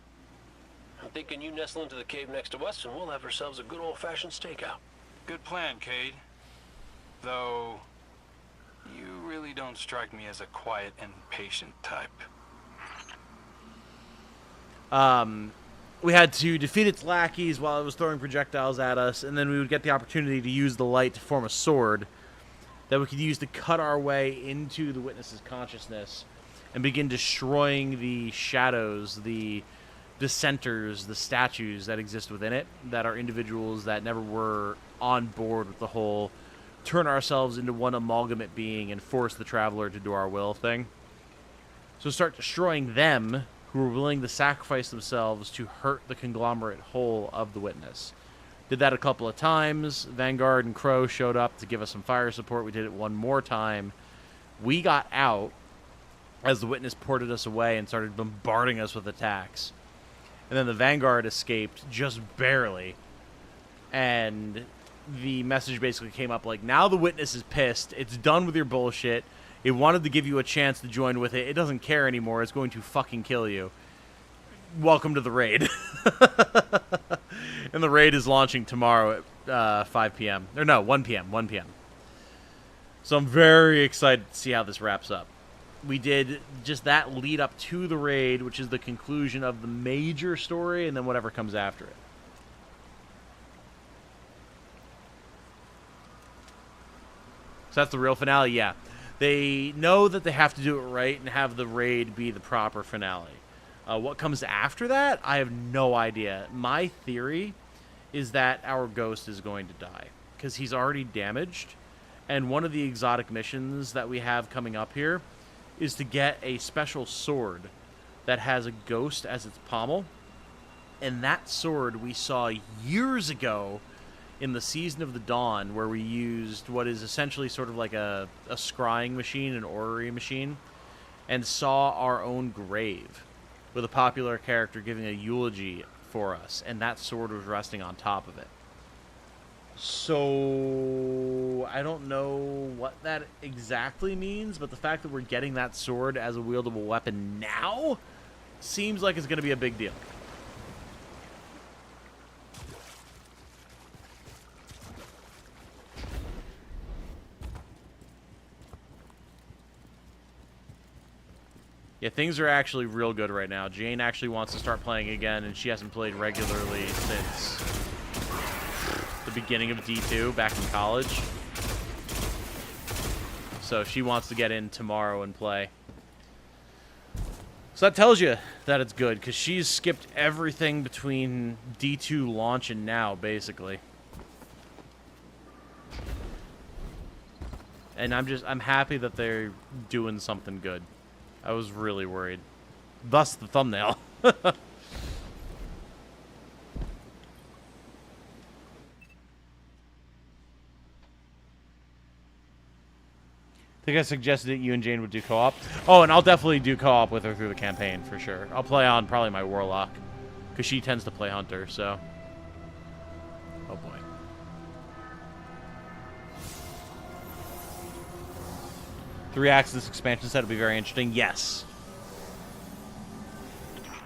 I'm thinking you nestle into the cave next to us, and we'll have ourselves a good old-fashioned stakeout. Good plan, Cade. Though, you really don't strike me as a quiet and patient type. We had to defeat its lackeys while it was throwing projectiles at us, and then we would get the opportunity to use the light to form a sword that we could use to cut our way into the Witness's consciousness and begin destroying the shadows, the dissenters, the statues that exist within it, that are individuals that never were on board with the whole turn ourselves into one amalgamate being and force the Traveler to do our will thing. So start destroying them who were willing to sacrifice themselves to hurt the conglomerate whole of the Witness. Did that a couple of times. Vanguard and Crow showed up to give us some fire support. We did it one more time. We got out as the Witness ported us away and started bombarding us with attacks. And then the Vanguard escaped just barely. And the message basically came up like, now the Witness is pissed. It's done with your bullshit. It wanted to give you a chance to join with it. It doesn't care anymore. It's going to fucking kill you. Welcome to the raid. And the raid is launching tomorrow at 5 p.m. Or no, 1 p.m. 1 p.m. So I'm very excited to see how this wraps up. We did just that lead up to the raid, which is the conclusion of the major story, and then whatever comes after it. So that's the real finale? Yeah. They know that they have to do it right and have the raid be the proper finale. What comes after that, I have no idea. My theory is that our Ghost is going to die because he's already damaged. And one of the exotic missions that we have coming up here is to get a special sword that has a Ghost as its pommel. And that sword we saw years ago in the Season of the Dawn, where we used what is essentially sort of like a scrying machine, an orrery machine, and saw our own grave with a popular character giving a eulogy for us, and that sword was resting on top of it. So I don't know what that exactly means, but the fact that we're getting that sword as a wieldable weapon now seems like it's going to be a big deal. Yeah, things are actually real good right now. Jane actually wants to start playing again, and she hasn't played regularly since the beginning of D2 back in college. So she wants to get in tomorrow and play. So that tells you that it's good, because she's skipped everything between D2 launch and now, basically. And I'm happy that they're doing something good. I was really worried. Thus the thumbnail. I think I suggested that you and Jane would do co-op. Oh, and I'll definitely do co-op with her through the campaign, for sure. I'll play on probably my Warlock, because she tends to play Hunter, so... Oh, boy. The reacts to this expansion set will be very interesting. Yes.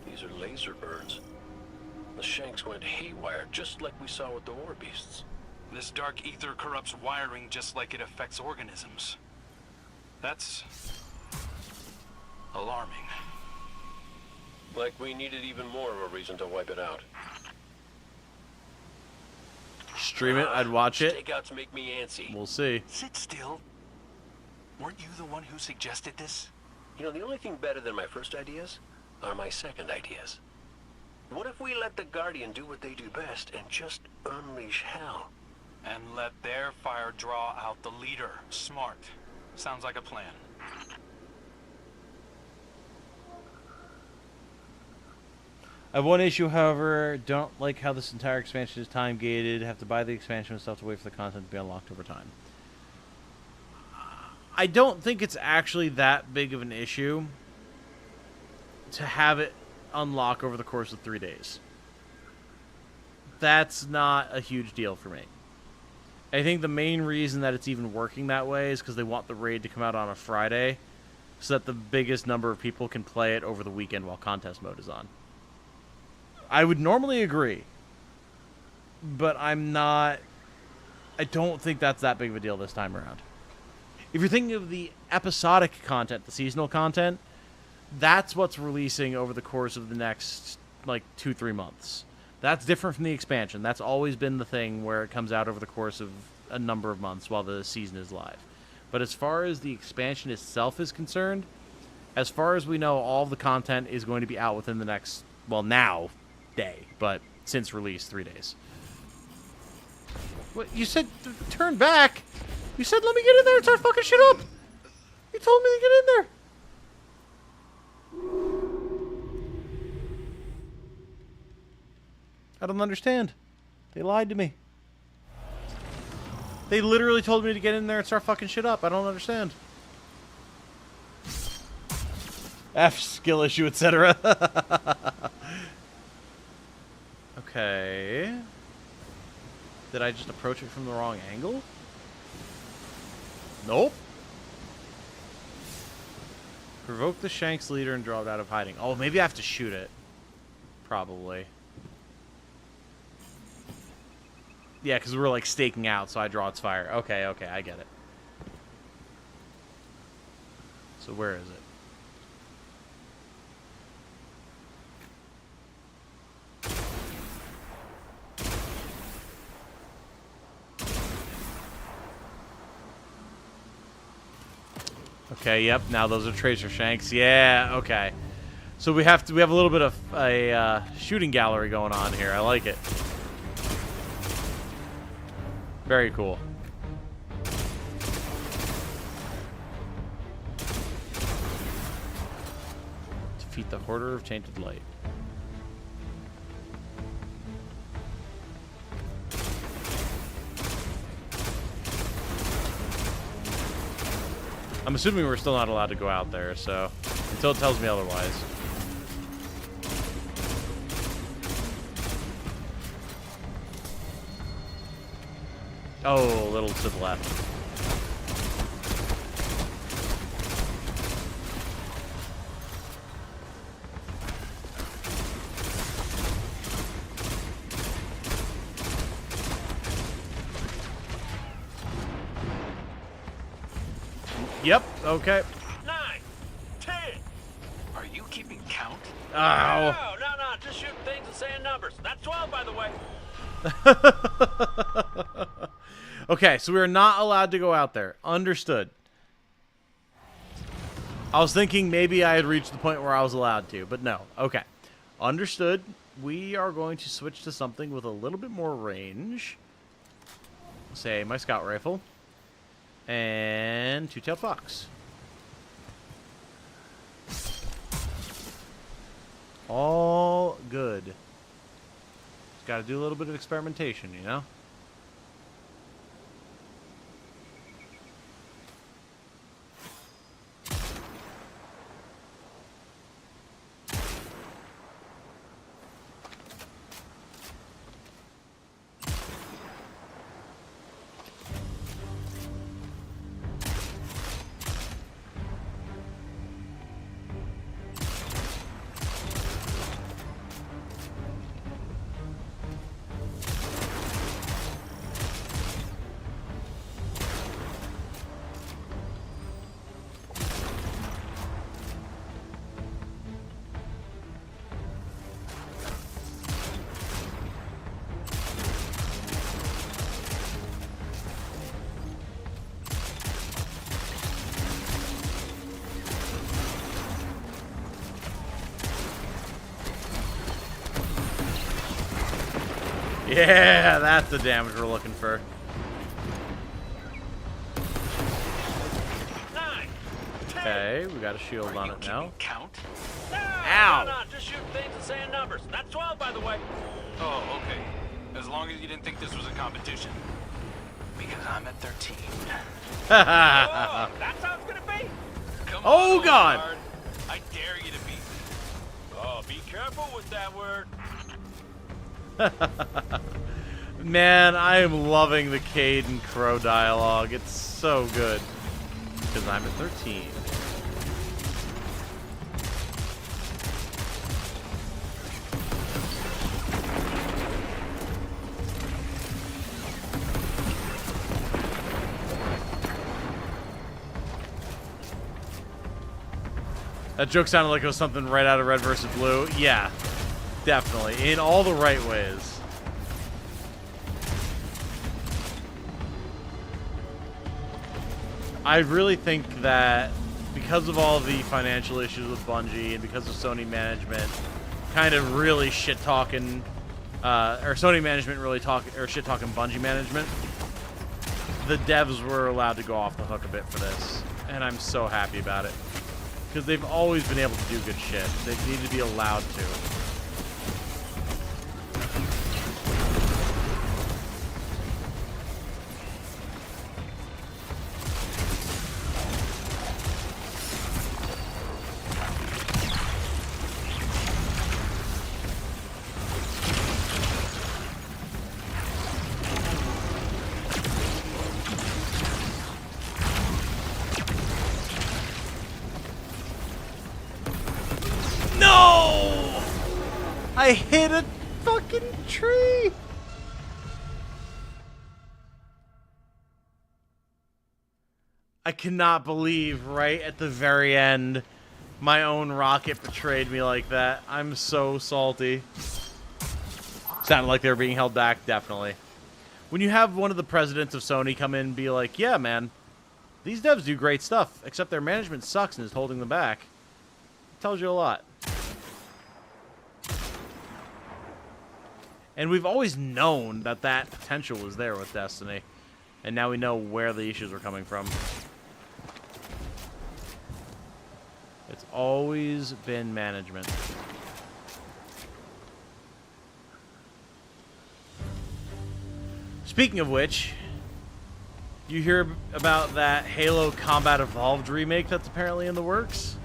These are laser birds. The shanks went haywire, just like we saw with the war beasts. This dark ether corrupts wiring just like it affects organisms. That's alarming. Like we needed even more of a reason to wipe it out. Stream it, I'd watch it. Stakeouts make me antsy. We'll see. Sit still. Weren't you the one who suggested this? You know, the only thing better than my first ideas are my second ideas. What if we let the Guardian do what they do best and just unleash hell? And let their fire draw out the leader. Smart. Sounds like a plan. I have one issue, however. Don't like how this entire expansion is time-gated. Have to buy the expansion and stuff to wait for the content to be unlocked over time. I don't think it's actually that big of an issue to have it unlock over the course of 3 days. That's not a huge deal for me. I think the main reason that it's even working that way is because they want the raid to come out on a Friday so that the biggest number of people can play it over the weekend while contest mode is on. I would normally agree, but I don't think that's that big of a deal this time around. If you're thinking of the episodic content, the seasonal content, that's what's releasing over the course of the next, 2-3 months. That's different from the expansion. That's always been the thing where it comes out over the course of a number of months while the season is live. But as far as the expansion itself is concerned, as far as we know, all of the content is going to be out within the next, now, day. But since release, 3 days. What? You said turn back? You said let me get in there and start fucking shit up! You told me to get in there! I don't understand. They lied to me. They literally told me to get in there and start fucking shit up. I don't understand. F, skill issue, etc. Okay. Did I just approach it from the wrong angle? Nope. Provoke the Shanks leader and draw it out of hiding. Oh, maybe I have to shoot it. Probably. Yeah, because we're staking out, so I draw its fire. Okay, I get it. So where is it? Okay, yep, now those are tracer shanks. Yeah, okay. So we have a little bit of a shooting gallery going on here. I like it. Very cool. Defeat the Hoarder of Tainted Light. I'm assuming we're still not allowed to go out there, so until it tells me otherwise. Oh, a little to the left. Yep, okay. 9, 10, No, just shooting things and saying numbers. That's 12, by the way. Okay, so we're not allowed to go out there. Understood. I was thinking maybe I had reached the point where I was allowed to, but no. Okay. Understood. We are going to switch to something with a little bit more range. Say my scout rifle. And two-tailed fox. All good. Got to do a little bit of experimentation, you know? Yeah, that's the damage we're looking for. Okay, we got a shield on it now. Count? Ow! No, just shooting things and saying numbers. That's 12, by the way. Oh, okay. As long as you didn't think this was a competition. Because I'm at 13. Oh, that's how it's gonna be. Come Oh, on, God. Lord. I dare you to beat me. Oh, be careful with that word. Man, I am loving the Cade and Crow dialogue. It's so good. Because I'm at 13. That joke sounded like it was something right out of Red vs. Blue. Yeah, definitely. In all the right ways. I really think that because of all the financial issues with Bungie and because of Sony management kind of really shit-talking, or Sony management really shit-talking Bungie management, the devs were allowed to go off the hook a bit for this. And I'm so happy about it. Because they've always been able to do good shit. They need to be allowed to. I hit a fucking tree! I cannot believe right at the very end my own rocket betrayed me like that. I'm so salty. Sounded like they were being held back, definitely. When you have one of the presidents of Sony come in and be like, yeah, man, these devs do great stuff, except their management sucks and is holding them back. It tells you a lot. And we've always known that that potential was there with Destiny. And now we know where the issues were coming from. It's always been management. Speaking of which, you hear about that Halo Combat Evolved remake that's apparently in the works?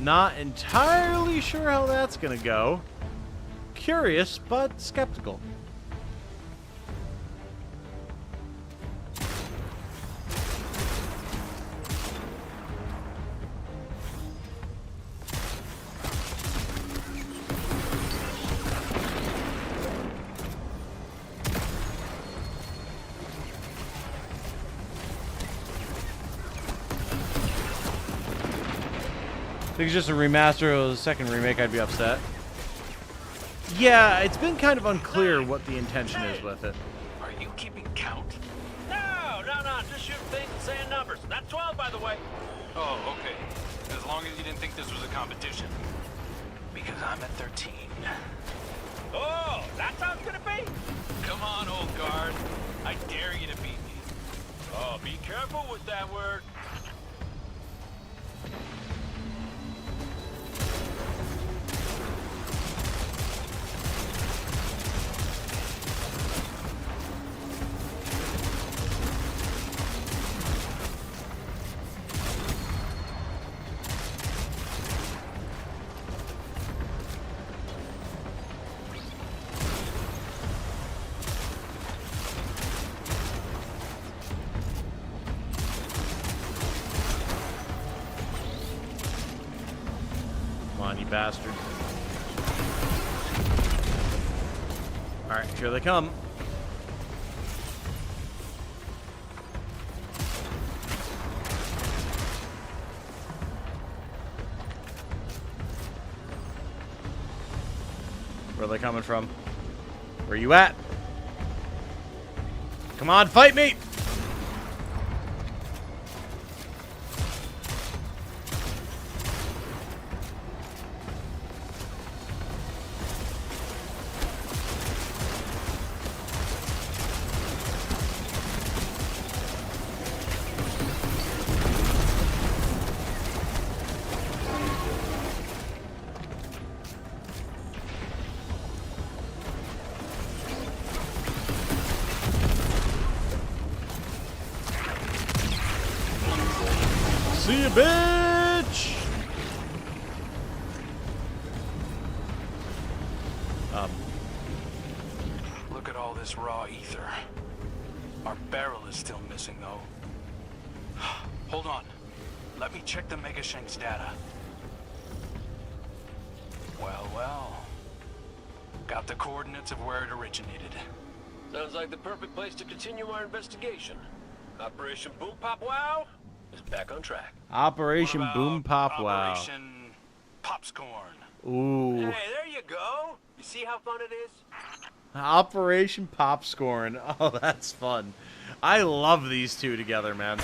Not entirely sure how that's gonna go. Curious, but skeptical. If it's just a remaster or a second remake, I'd be upset. Yeah, it's been kind of unclear what the intention is with it. Are you keeping count? No. Just shooting things and saying numbers. That's 12, by the way. Oh, okay. As long as you didn't think this was a competition. Because I'm at 13. Oh, that's how it's gonna be. Come on, old guard. I dare you to beat me. Oh, be careful with that word. Come on, you bastard. Alright, here they come. Where are they coming from? Where you at? Come on, fight me! See ya, bitch! Look at all this raw ether. Our barrel is still missing, though. Hold on. Let me check the Megashank's data. Well. Got the coordinates of where it originated. Sounds like the perfect place to continue our investigation. Operation Boom Pop Wow is back on track. Operation What about Boom Pop Wow. Operation Popscorn. Ooh. Hey, there you go. You see how fun it is? Operation Popscorn. Oh, that's fun. I love these two together, man.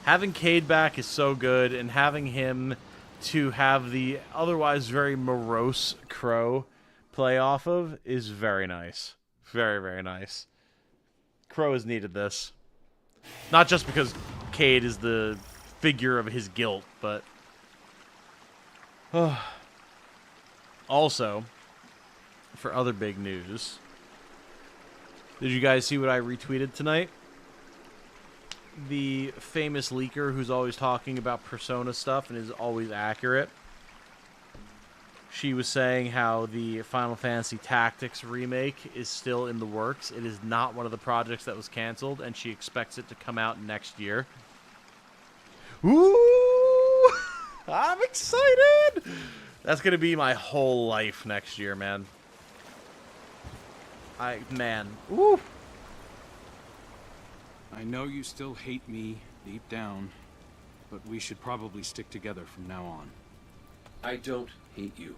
Having Cade back is so good, and having him to have the otherwise very morose Crow play off of is very nice. Very, very nice. Crow has needed this. Not just because Cade is the figure of his guilt, but... Also, for other big news, did you guys see what I retweeted tonight? The famous leaker who's always talking about Persona stuff and is always accurate. She was saying how the Final Fantasy Tactics remake is still in the works. It is not one of the projects that was canceled, and she expects it to come out next year. Ooh! I'm excited! That's going to be my whole life next year, man. Ooh! I know you still hate me deep down, but we should probably stick together from now on. I don't hate you.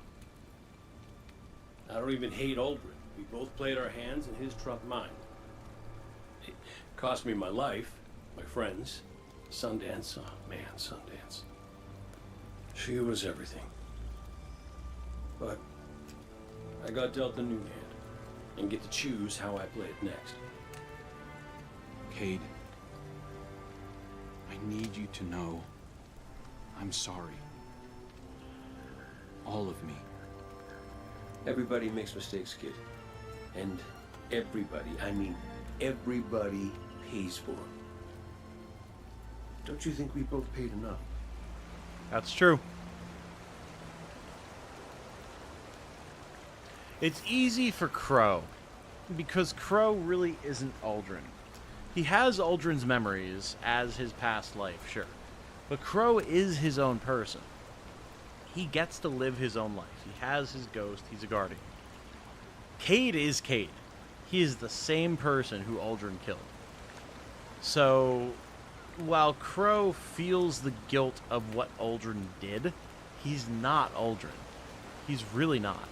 I don't even hate Aldrin. We both played our hands and his trumped mine. It cost me my life, my friends, Sundance. Oh man, Sundance. She was everything. But I got dealt a new hand and get to choose how I play it next. Cade, I need you to know I'm sorry. All of me. Everybody makes mistakes, kid. And everybody, I mean everybody, pays for them. Don't you think we both paid enough? That's true. It's easy for Crow, because Crow really isn't Aldrin. He has Aldrin's memories as his past life, sure. But Crow is his own person. He gets to live his own life. He has his ghost. He's a guardian. Cade is Cade. He is the same person who Aldrin killed. So, while Crow feels the guilt of what Aldrin did, he's not Aldrin. He's really not.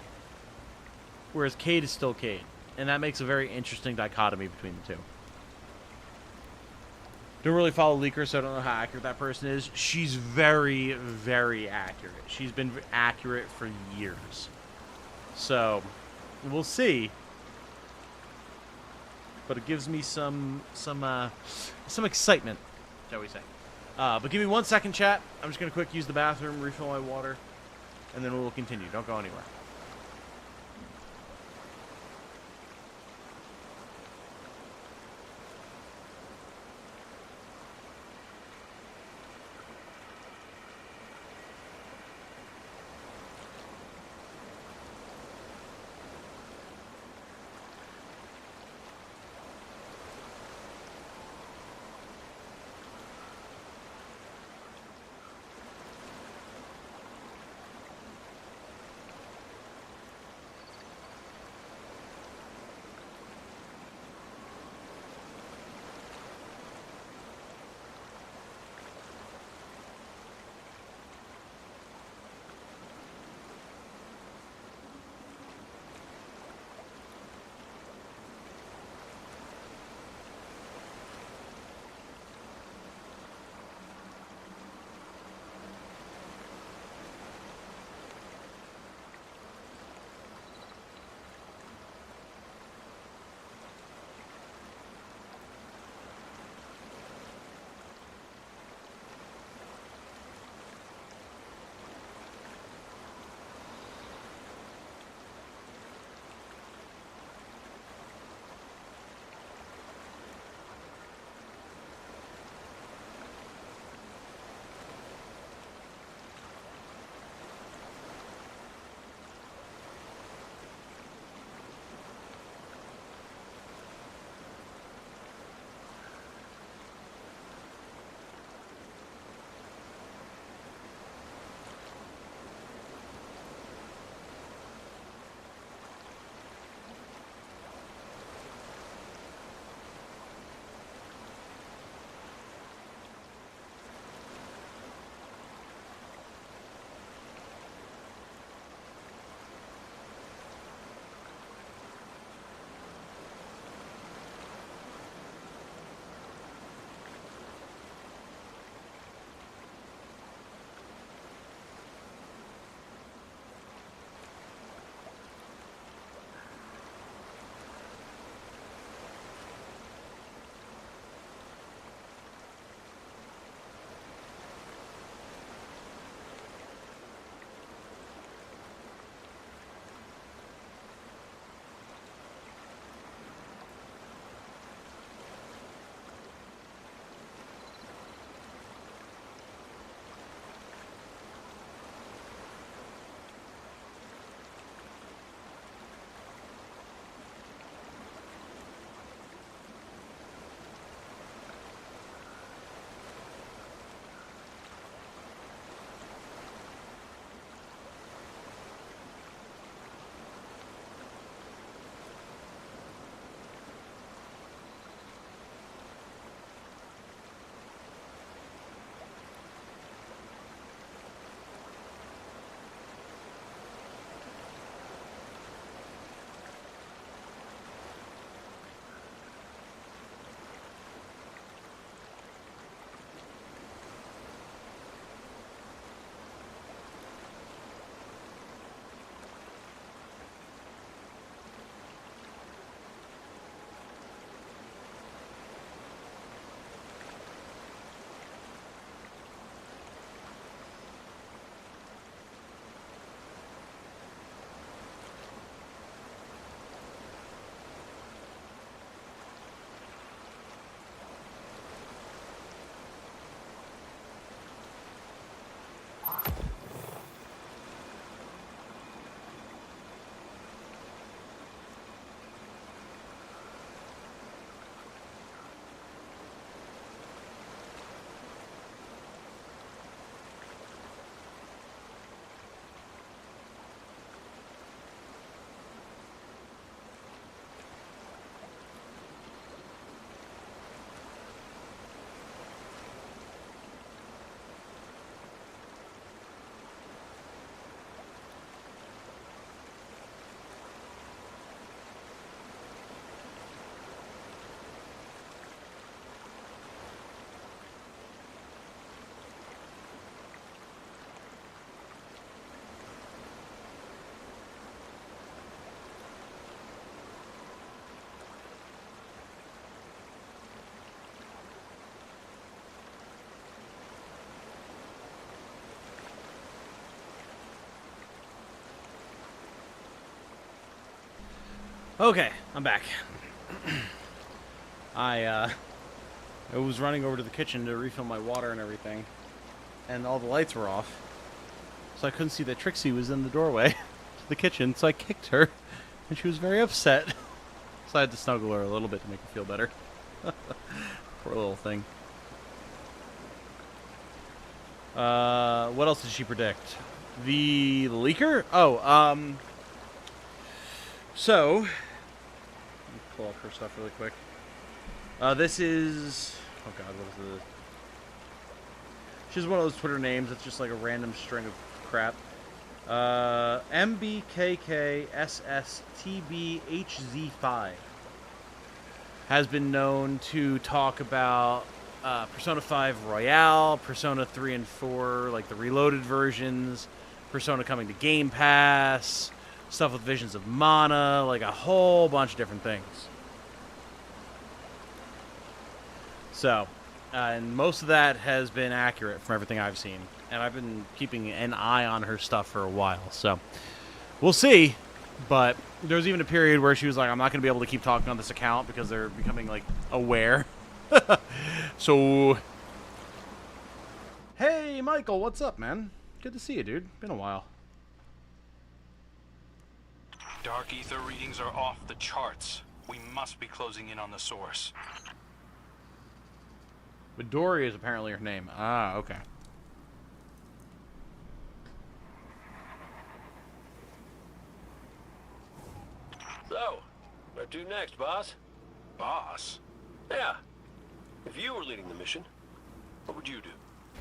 Whereas Cade is still Cade. And that makes a very interesting dichotomy between the two. Don't really follow Leaker, so I don't know how accurate that person is. She's very, very accurate. She's been accurate for years. So, we'll see. But it gives me some excitement, shall we say. But give me 1 second, chat. I'm just going to quick use the bathroom, refill my water, and then we'll continue. Don't go anywhere. Okay, I'm back. I was running over to the kitchen to refill my water and everything, and all the lights were off, so I couldn't see that Trixie was in the doorway to the kitchen, so I kicked her, and she was very upset. So I had to snuggle her a little bit to make her feel better. Poor little thing. What else did she predict? The leaker? Oh, so, let me pull up her stuff really quick. This is, oh god, what is this? She's one of those Twitter names. It's just like a random string of crap. MBKKSSTBHZ5 has been known to talk about Persona 5 Royale, Persona 3 and 4, like the reloaded versions, Persona coming to Game Pass, stuff with Visions of Mana, like a whole bunch of different things. So, and most of that has been accurate from everything I've seen. And I've been keeping an eye on her stuff for a while. So, we'll see. But there was even a period where she was like, I'm not going to be able to keep talking on this account because they're becoming, like, aware. So, hey, Michael, what's up, man? Good to see you, dude. Been a while. Dark ether readings are off the charts. We must be closing in on the source. Midori is apparently her name. Ah, okay. So, where to next, boss? Boss? Yeah. If you were leading the mission, what would you do?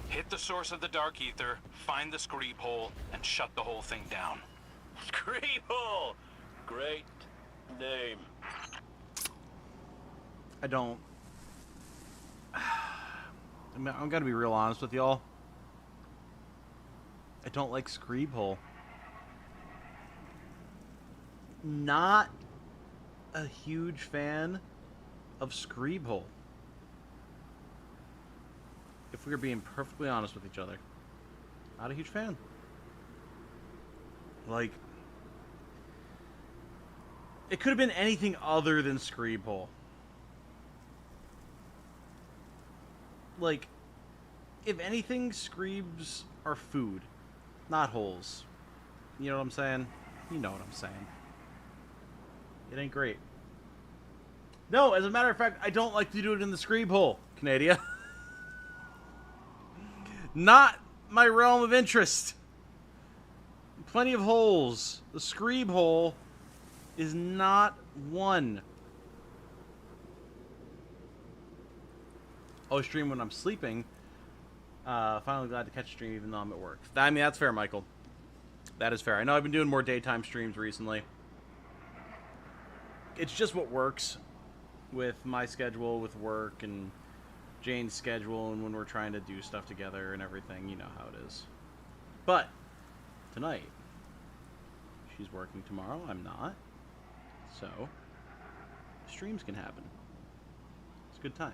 Hit the source of the dark ether, find the screeb hole, and shut the whole thing down. Screeb hole! Great name. I don't... I'm gonna be real honest with y'all. I don't like Screeb Hole. Not a huge fan of Screeb Hole. If we are being perfectly honest with each other. Not a huge fan. Like, it could have been anything other than Screeb Hole. Like, if anything, Screebs are food, not holes. You know what I'm saying? You know what I'm saying. It ain't great. No, as a matter of fact, I don't like to do it in the Screeb hole, Canadia. Not my realm of interest. Plenty of holes. The Screeb hole is not one. Oh, stream when I'm sleeping. Finally glad to catch a stream even though I'm at work. I mean, that's fair, Michael. That is fair. I know I've been doing more daytime streams recently. It's just what works with my schedule, with work, and Jane's schedule, and when we're trying to do stuff together and everything. You know how it is. But, tonight, she's working tomorrow. I'm not. So, streams can happen. It's a good time.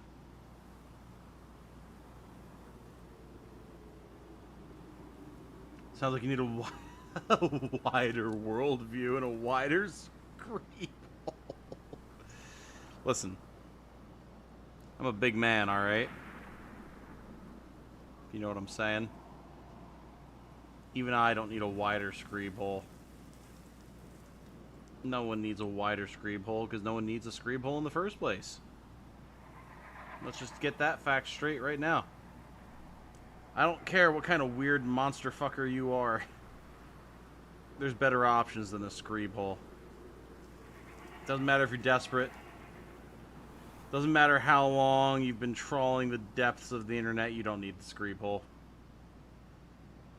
Sounds like you need a wider worldview and a wider screen. Listen, I'm a big man, alright? You know what I'm saying? Even I don't need a wider screeb hole. No one needs a wider screeb hole because no one needs a screeb hole in the first place. Let's just get that fact straight right now. I don't care what kind of weird monster fucker you are. There's better options than a screeb hole. Doesn't matter if you're desperate. Doesn't matter how long you've been trawling the depths of the internet, you don't need the screeb hole.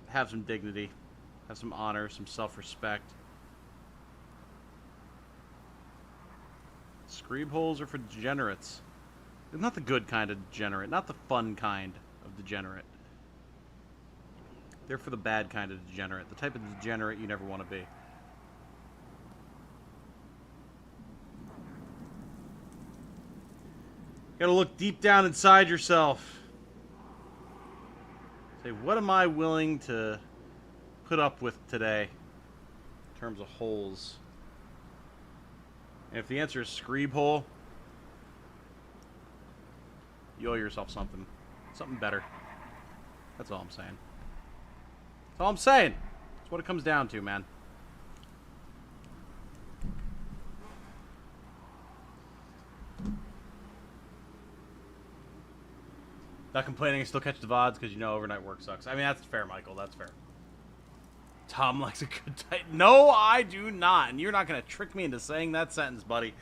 Have some dignity. Have some honor, some self-respect. Screeb holes are for degenerates. Not the good kind of degenerate, not the fun kind of degenerate. They're for the bad kind of degenerate, the type of degenerate you never want to be. You gotta look deep down inside yourself. Say, what am I willing to put up with today in terms of holes? And if the answer is Screeb Hole, you owe yourself something. Something better. That's all I'm saying. That's all I'm saying. That's what it comes down to, man. Not complaining, I still catch the VODs because you know overnight work sucks. I mean, that's fair, Michael. That's fair. Tom likes a good tight. No, I do not. And you're not going to trick me into saying that sentence, buddy.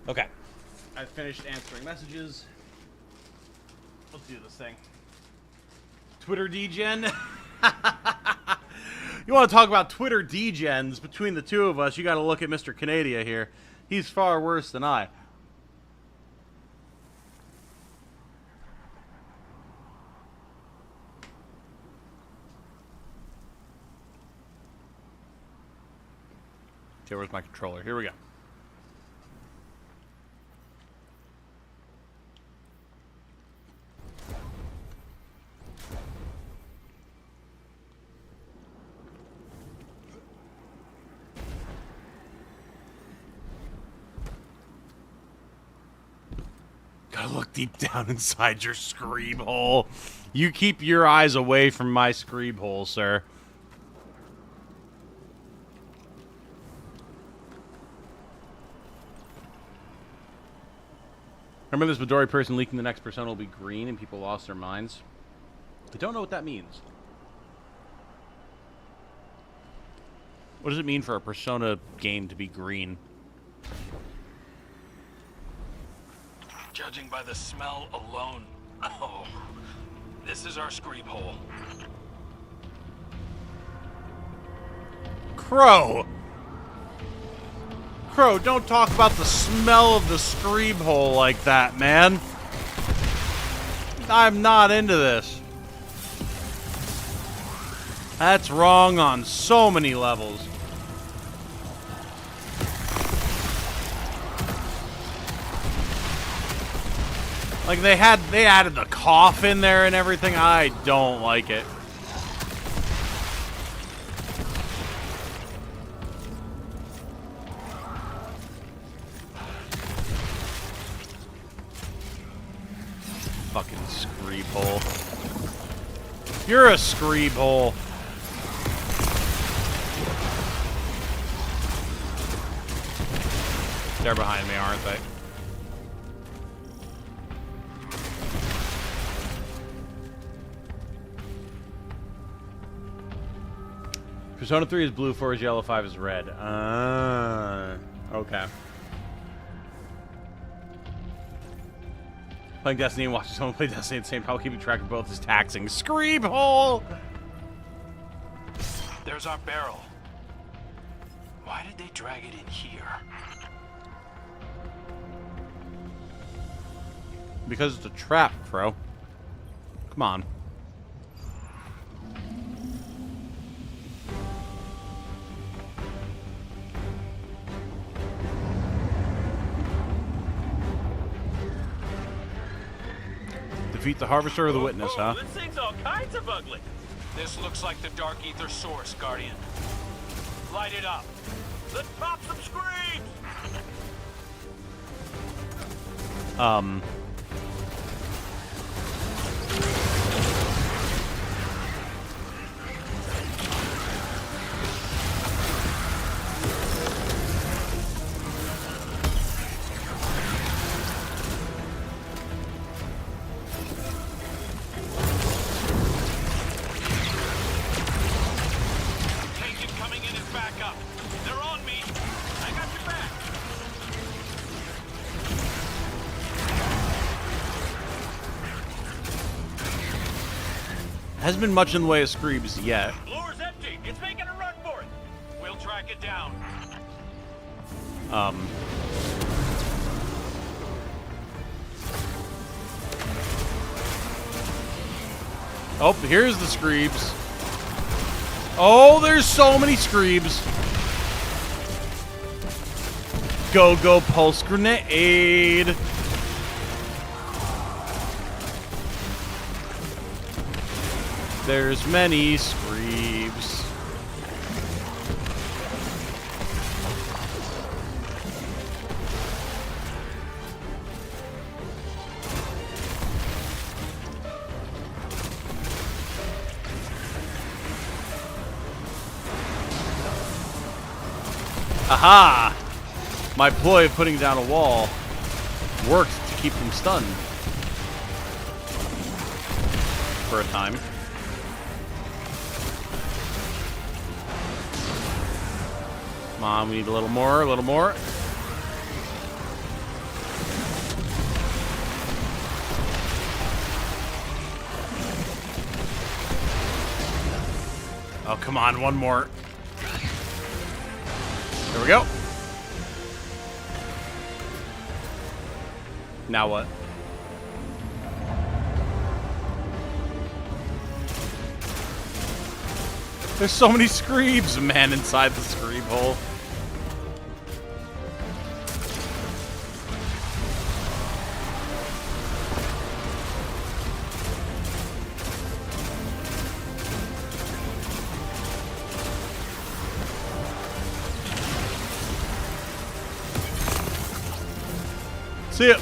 Okay. I finished answering messages. Let's do this thing. Twitter degen. You want to talk about Twitter degens? Between the two of us, you got to look at Mr. Canada here. He's far worse than I. Okay, where's my controller? Here we go. Gotta look deep down inside your Screeb hole. You keep your eyes away from my Screeb hole, sir. Remember this Midori person leaking the next persona will be green and people lost their minds? I don't know what that means. What does it mean for a Persona game to be green? Judging by the smell alone, oh, this is our Screeb hole. Crow! Crow, don't talk about the smell of the Screeb hole like that, man. I'm not into this. That's wrong on so many levels. Like they added the cough in there and everything. I don't like it. Fucking Screeb hole. You're a Screeb hole. They're behind me, aren't they? Persona 3 is blue, 4 is yellow, 5 is red. Okay. Playing Destiny and watching someone play Destiny at the same time, keeping track of both is taxing. Screeb hole! There's our barrel. Why did they drag it in here? Because it's a trap, Crow. Come on. Defeat the Harvester or the Witness, huh? This thing's all kinds of ugly. This looks like the Dark Ether source, Guardian. Light it up. Let's pop some screams! Agent coming in as backup. They're on me. I got your back. Hasn't been much in the way of Screebs yet. Floor's empty. It's making a run for it. We'll track it down. Oh, here's the Screebs. Oh, there's so many Screebs. Go, go, pulse grenade. There's many Screebs. Aha! My ploy of putting down a wall worked to keep them stunned. For a time. Come on, we need a little more, a little more. Oh, come on, one more. There we go. Now what? There's so many Screebs, man, inside the Screeb hole. See ya.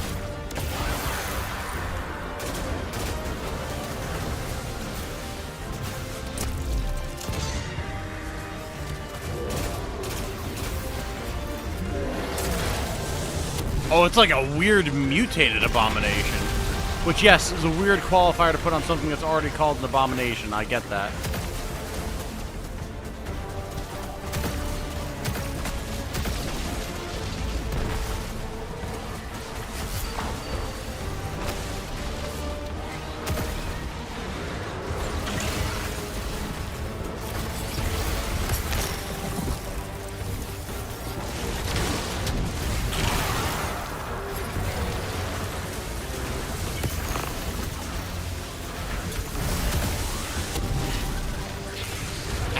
Oh, it's like a weird mutated abomination. Which, yes, is a weird qualifier to put on something that's already called an abomination. I get that.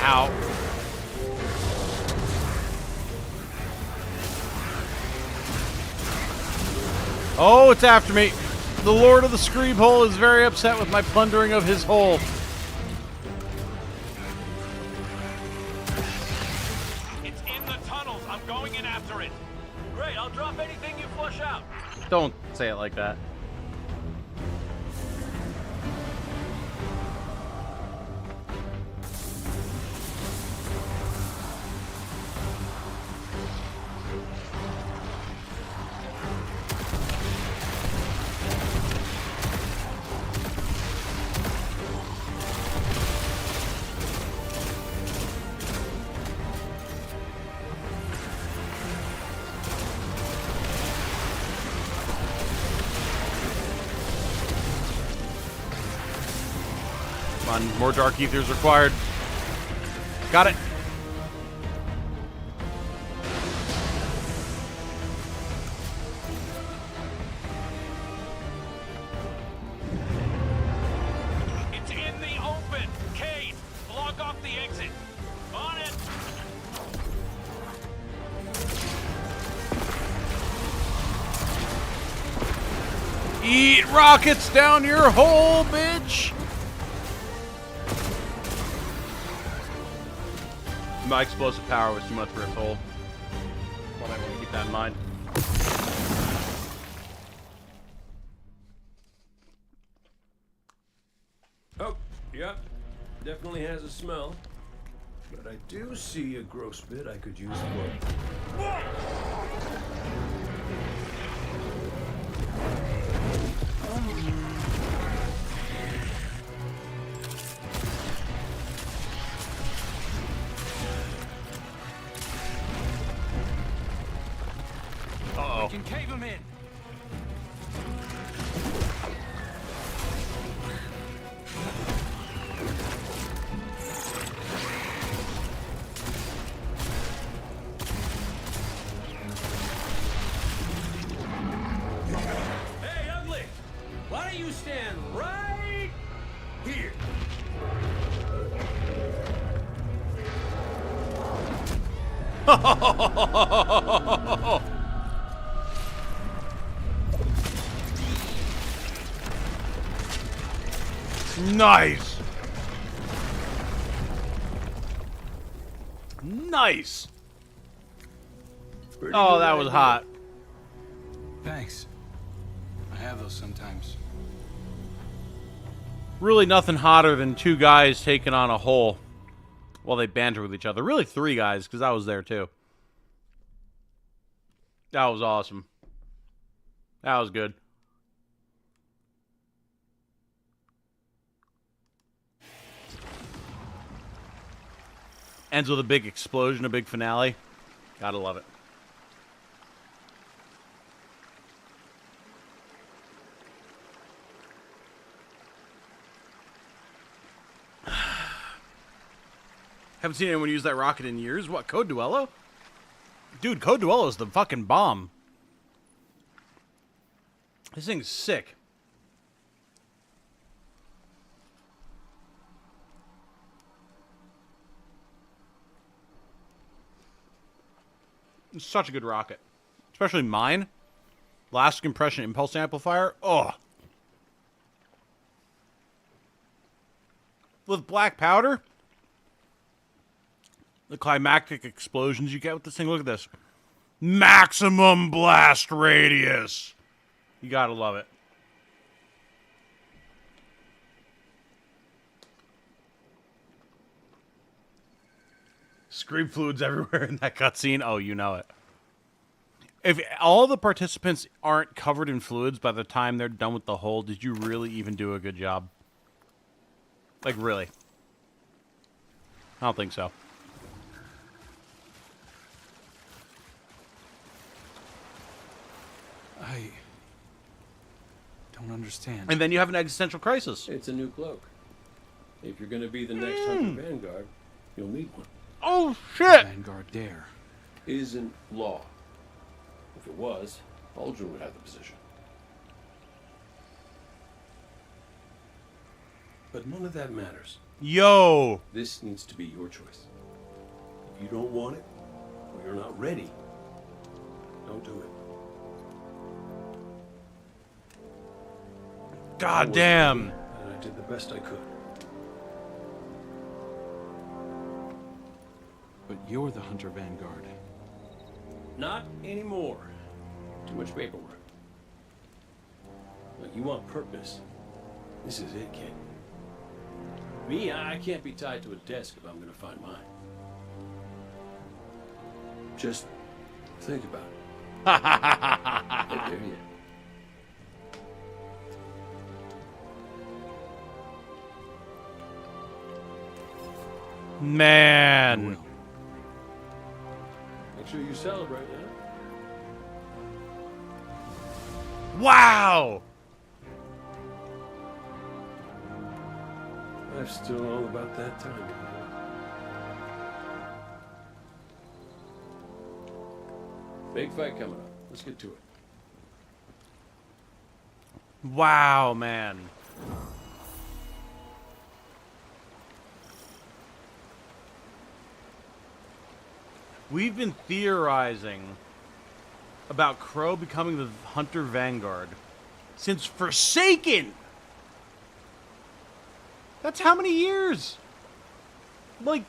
Ow. Oh, it's after me. The Lord of the Screeb Hole is very upset with my plundering of his hole. It's in the tunnels. I'm going in after it. Great, I'll drop anything you flush out. Don't say it like that. Come on, more Dark Ethers required. Got it. It's in the open. Cade, block off the exit. On it. Eat rockets down your hole, bitch! My explosive power was too much for its hole. Well, I want to keep that in mind. Oh, yep. Definitely has a smell. But I do see a gross bit I could use for. Uh-oh. We can cave him in. Hey, ugly! Why don't you stand right here? Nice. Nice. Oh, that was hot. Thanks. I have those sometimes. Really nothing hotter than two guys taking on a hole while they banter with each other. Really three guys, because I was there too. That was awesome. That was good. Ends with a big explosion, a big finale. Gotta love it. Haven't seen anyone use that rocket in years. What, Code Duello? Dude, Code Duello is the fucking bomb. This thing's sick. It's such a good rocket. Especially mine. Last compression impulse amplifier. Oh. With black powder. The climactic explosions you get with this thing. Look at this. Maximum blast radius. You gotta love it. Scream fluids everywhere in that cutscene. Oh, you know it. If all the participants aren't covered in fluids by the time they're done with the hole, did you really even do a good job? Like, really? I don't think so. I don't understand. And then you have an existential crisis. It's a new cloak. If you're going to be the next Hunter Vanguard, you'll need one. Oh, shit! Vanguard Dare. Isn't law. If it was, Aldrin would have the position. But none of that matters. Yo! This needs to be your choice. If you don't want it, or you're not ready, don't do it. God damn! And I did the best I could. But you're the Hunter Vanguard. Not anymore. Too much paperwork. Look, you want purpose. This is it, kid. Me, I can't be tied to a desk if I'm gonna find mine. Just think about it. I dare you. Man. Make sure you celebrate, huh? Wow! Life's still all about that time. Big fight coming up. Let's get to it. Wow, man. We've been theorizing about Crow becoming the Hunter Vanguard since Forsaken. That's how many years? Like,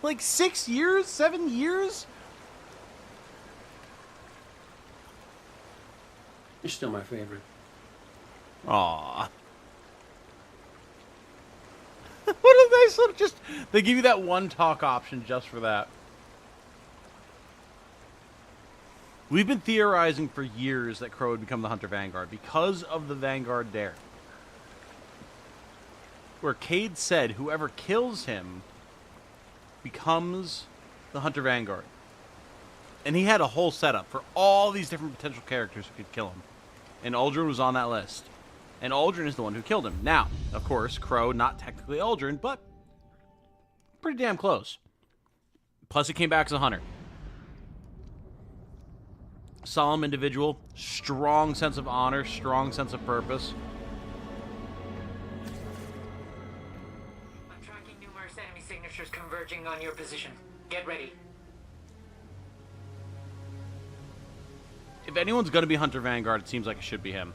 like 6 years? 7 years? You're still my favorite. Aww. What if they sort of just... They give you that one talk option just for that. We've been theorizing for years that Crow would become the Hunter Vanguard because of the Vanguard Dare. Where Cade said whoever kills him becomes the Hunter Vanguard. And he had a whole setup for all these different potential characters who could kill him. And Aldrin was on that list. And Aldrin is the one who killed him. Now, of course, Crow, not technically Aldrin, but pretty damn close. Plus, he came back as a hunter. Solemn individual, strong sense of honor, strong sense of purpose. I'm tracking numerous enemy signatures converging on your position. Get ready. If anyone's going to be Hunter Vanguard, it seems like it should be him.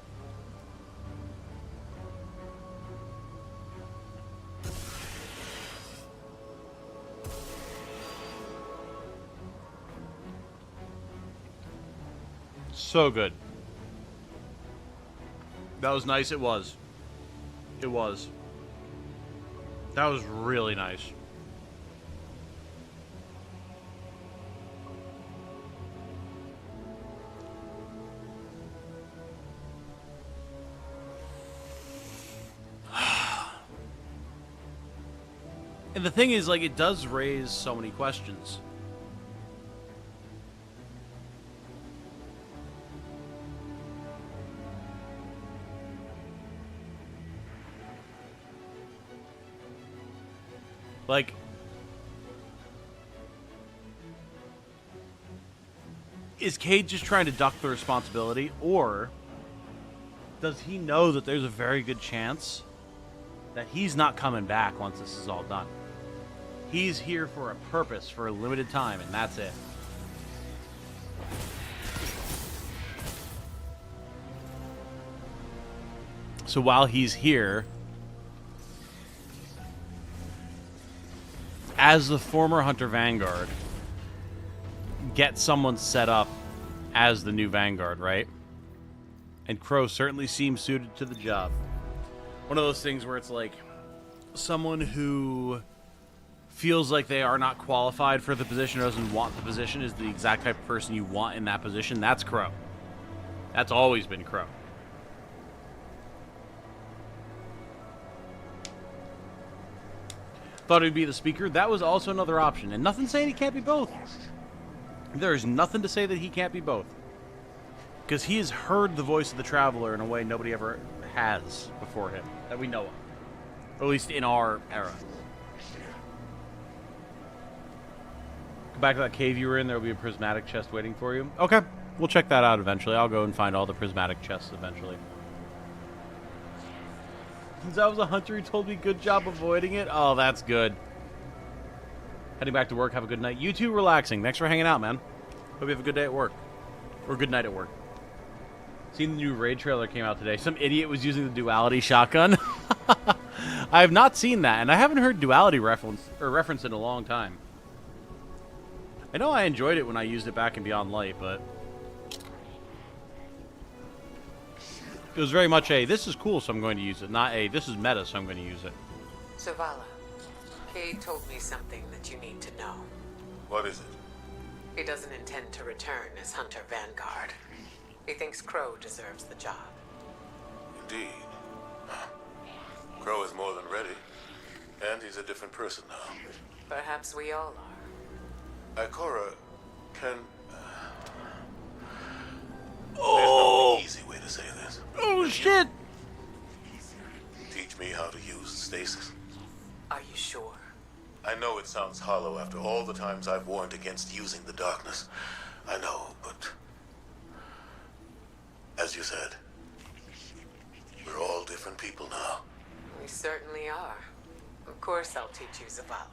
So good. That was nice. It was. It was. That was really nice. And the thing is, like, it does raise so many questions. Like, is Cade just trying to duck the responsibility, or does he know that there's a very good chance that he's not coming back once this is all done? He's here for a purpose, for a limited time, and that's it. So while he's here, as the former Hunter Vanguard, get someone set up as the new Vanguard, right? And Crow certainly seems suited to the job. One of those things where it's like, someone who feels like they are not qualified for the position or doesn't want the position is the exact type of person you want in that position. That's Crow. That's always been Crow. Thought he'd be the speaker. That was also another option. And nothing saying he can't be both. There is nothing to say that he can't be both. Because he has heard the voice of the Traveler in a way nobody ever has before him. That we know of. Or at least in our era. Go back to that cave you were in. There will be a prismatic chest waiting for you. Okay. We'll check that out eventually. I'll go and find all the prismatic chests eventually. Since I was a hunter, he told me good job avoiding it. Oh, that's good. Heading back to work. Have a good night. You too, relaxing. Thanks for hanging out, man. Hope you have a good day at work. Or good night at work. Seen the new Raid trailer came out today. Some idiot was using the Duality shotgun. I have not seen that, and I haven't heard Duality reference in a long time. I know I enjoyed it when I used it back in Beyond Light, but it was very much a, this is cool, so I'm going to use it, not a, this is meta, so I'm going to use it. Zavala, Cade told me something that you need to know. What is it? He doesn't intend to return as Hunter Vanguard. He thinks Crow deserves the job. Indeed. Crow is more than ready, and he's a different person now. Perhaps we all are. Ikora can... Oh! There's no easy way to say this. Oh, shit! Teach me how to use stasis. Are you sure? I know it sounds hollow after all the times I've warned against using the darkness. I know, but... as you said, we're all different people now. We certainly are. Of course I'll teach you Zavala.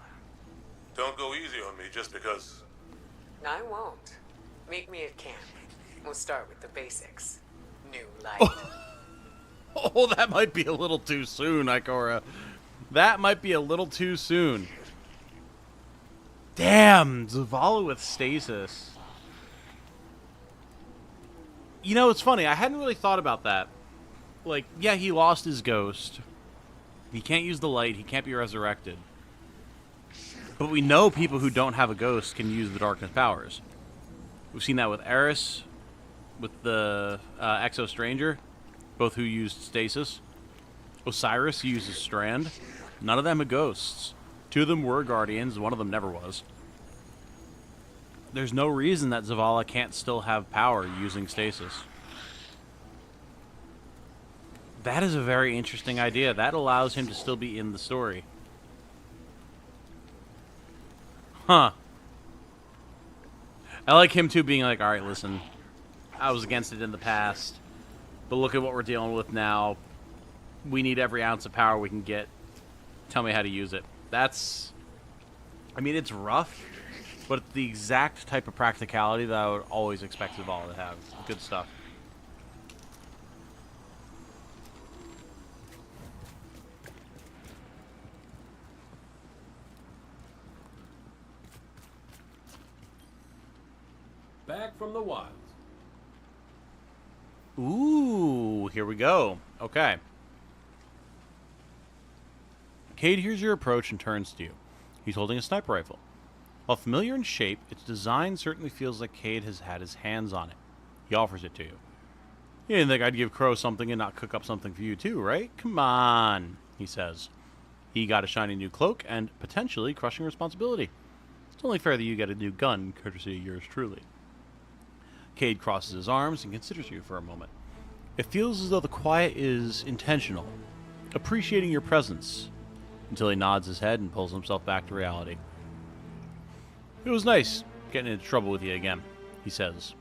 Don't go easy on me just because... I won't. Meet me at camp. We'll start with the basics. New light. Oh, that might be a little too soon, Ikora. That might be a little too soon. Damn, Zavala with stasis. You know, it's funny. I hadn't really thought about that. Like, yeah, he lost his ghost. He can't use the light. He can't be resurrected. But we know people who don't have a ghost can use the darkness powers. We've seen that with Eris, with the Exo Stranger, both who used stasis. Osiris uses Strand. None of them are ghosts. Two of them were Guardians. One of them never was. There's no reason that Zavala can't still have power using stasis. That is a very interesting idea. That allows him to still be in the story. Huh. I like him too being like, alright, listen, I was against it in the past, but look at what we're dealing with now. We need every ounce of power we can get. Tell me how to use it. That's... I mean, it's rough, but it's the exact type of practicality that I would always expect Zavala to have. Good stuff. Back from the wilds. Ooh, here we go. Okay. Cade hears your approach and turns to you. He's holding a sniper rifle. While familiar in shape, its design certainly feels like Cade has had his hands on it. He offers it to you. You didn't think I'd give Crow something and not cook up something for you too, right? Come on, he says. He got a shiny new cloak and potentially crushing responsibility. It's only fair that you get a new gun, courtesy of yours truly. Cade crosses his arms and considers you for a moment. It feels as though the quiet is intentional, appreciating your presence, until he nods his head and pulls himself back to reality. It was nice getting into trouble with you again, he says,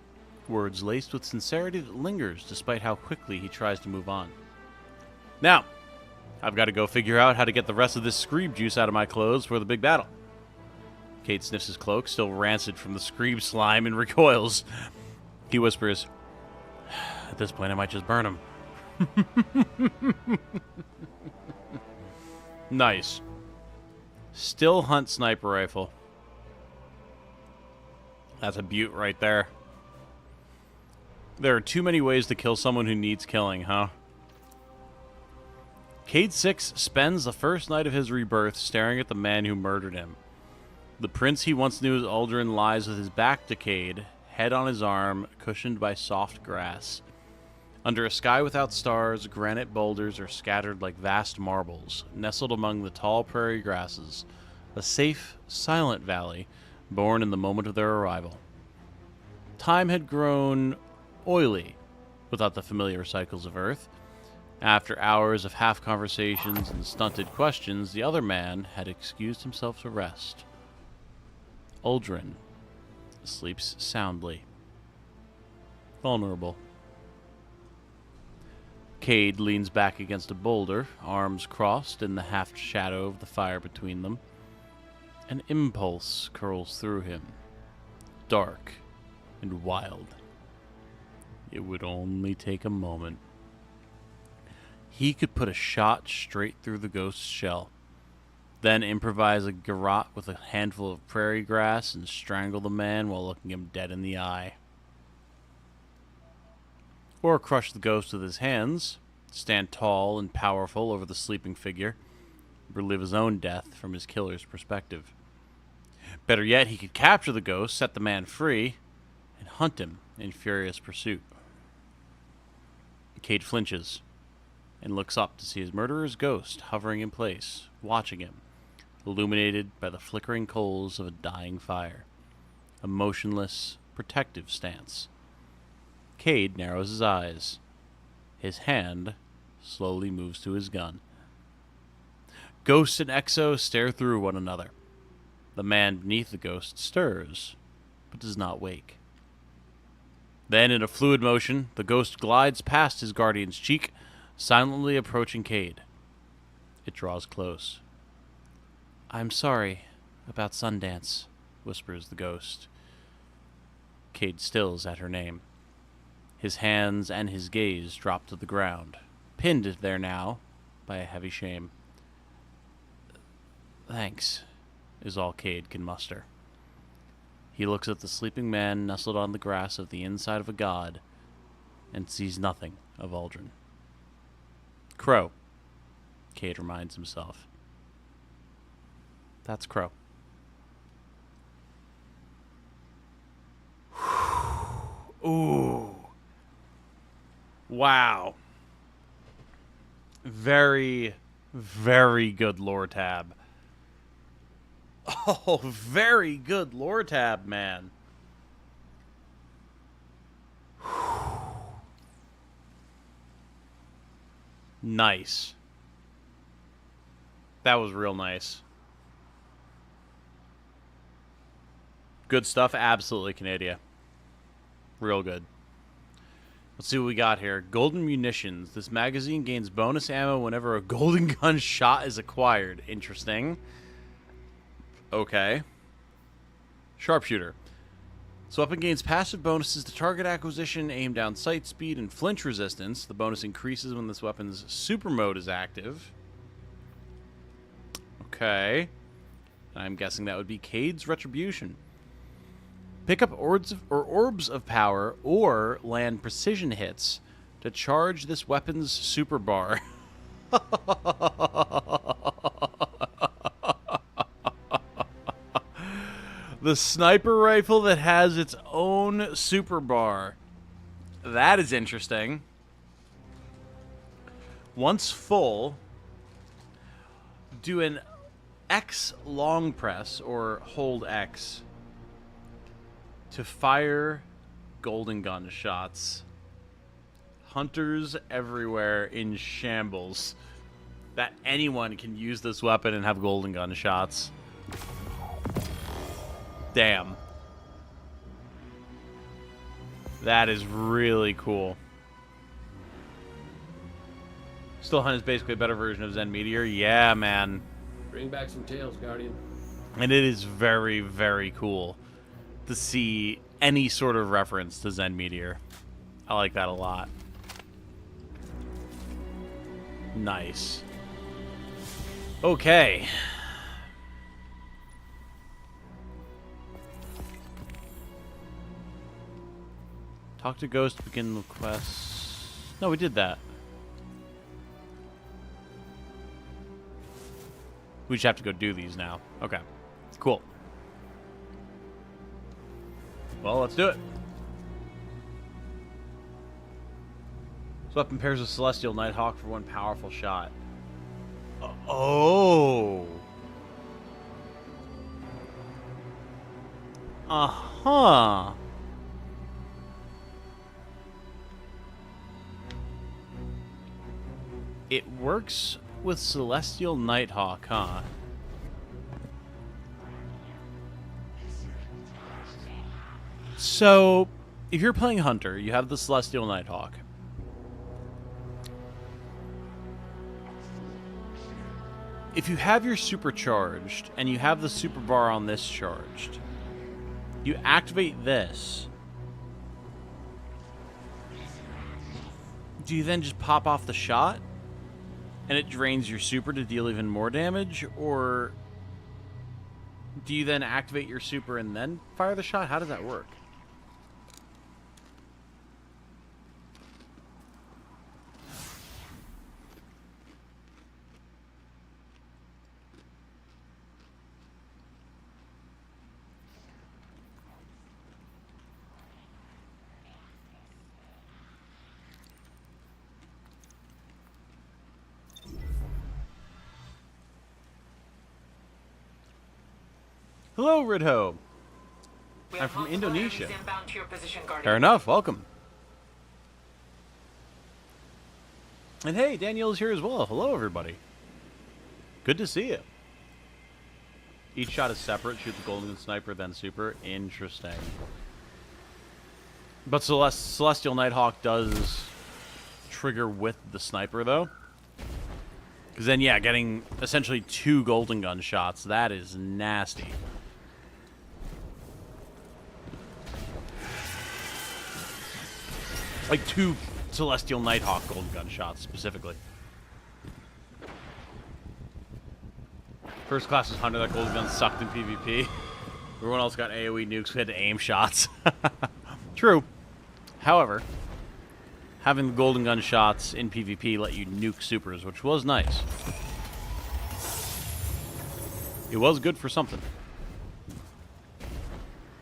words laced with sincerity that lingers despite how quickly he tries to move on. Now, I've got to go figure out how to get the rest of this screeb juice out of my clothes for the big battle. Cade sniffs his cloak, still rancid from the screeb slime, and recoils. He whispers, at this point I might just burn him. Nice. Still hunt sniper rifle. That's a beaut right there. There are too many ways to kill someone who needs killing, huh? Cade 6 spends the first night of his rebirth staring at the man who murdered him. The prince he once knew as Uldren lies with his back to Cade, head on his arm, cushioned by soft grass. Under a sky without stars, granite boulders are scattered like vast marbles, nestled among the tall prairie grasses, a safe, silent valley, born in the moment of their arrival. Time had grown oily without the familiar cycles of Earth. After hours of half conversations and stunted questions, the other man had excused himself to rest. Uldren sleeps soundly. Vulnerable. Cade leans back against a boulder, arms crossed in the half shadow of the fire between them. An impulse curls through him, dark and wild. It would only take a moment. He could put a shot straight through the ghost's shell, then improvise a garrote with a handful of prairie grass and strangle the man while looking him dead in the eye. Or crush the ghost with his hands, stand tall and powerful over the sleeping figure, relive his own death from his killer's perspective. Better yet, he could capture the ghost, set the man free, and hunt him in furious pursuit. Cade flinches and looks up to see his murderer's ghost hovering in place, watching him, illuminated by the flickering coals of a dying fire. A motionless, protective stance. Cade narrows his eyes. His hand slowly moves to his gun. Ghost and Exo stare through one another. The man beneath the ghost stirs, but does not wake. Then, in a fluid motion, the ghost glides past his guardian's cheek, silently approaching Cade. It draws close. I'm sorry about Sundance, whispers the ghost. Cade stills at her name. His hands and his gaze drop to the ground, pinned there now by a heavy shame. Thanks, is all Cade can muster. He looks at the sleeping man nestled on the grass of the inside of a god and sees nothing of Uldren. Crow, Cade reminds himself. That's Crow. Ooh. Wow. Very, very good lore tab. Oh, very good lore tab, man. Nice. That was real nice. Good stuff, absolutely, Canada. Real good. Let's see what we got here. Golden munitions. This magazine gains bonus ammo whenever a golden gun shot is acquired. Interesting. Okay. Sharpshooter. This weapon gains passive bonuses to target acquisition, aim down sight speed, and flinch resistance. The bonus increases when this weapon's super mode is active. Okay. I'm guessing that would be Cade's Retribution. Pick up orbs of power or land precision hits to charge this weapon's super bar. The sniper rifle that has its own super bar. That is interesting. Once full, do an X long press, or hold X, to fire golden gun shots. Hunters everywhere in shambles. That anyone can use this weapon and have golden gun shots. Damn. That is really cool. Still Hunt is basically a better version of Zen Meteor. Yeah, man. Bring back some tails, Guardian. And it is very, very cool to see any sort of reference to Zen Meteor. I like that a lot. Nice. Okay. Talk to Ghost to begin the quest. No, we did that. We just have to go do these now. Okay. Cool. Well, let's do it. This weapon pairs with Celestial Nighthawk for one powerful shot. Oh. Uh-huh. It works with Celestial Nighthawk, huh? So, if you're playing Hunter, you have the Celestial Nighthawk. If you have your super charged, and you have the super bar on this charged, you activate this. Do you then just pop off the shot? And it drains your super to deal even more damage? Or do you then activate your super and then fire the shot? How does that work? Hello, Ridho. I'm from Indonesia. Fair enough. Welcome. And hey, Danielle's here as well. Hello, everybody. Good to see you. Each shot is separate. Shoot the golden sniper, then super. Interesting. But Celestial Nighthawk does trigger with the sniper, though. Because then, yeah, getting essentially 2 golden gun shots, that is nasty. Like 2 Celestial Nighthawk golden gun shots, specifically. First class is Hunter. That golden gun sucked in PvP. Everyone else got AoE nukes. We had to aim shots. True. However, having the golden gun shots in PvP let you nuke supers, which was nice. It was good for something.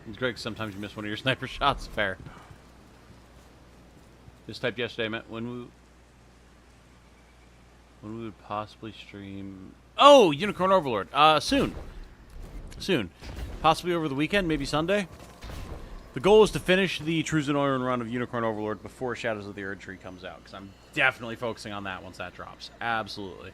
It's great 'cause sometimes you miss one of your sniper shots. Fair. Just typed yesterday, Matt. When we would possibly stream... Oh, Unicorn Overlord. Soon. Soon. Possibly over the weekend, maybe Sunday. The goal is to finish the Trues and Iron run of Unicorn Overlord before Shadows of the Erd Tree comes out, because I'm definitely focusing on that once that drops. Absolutely.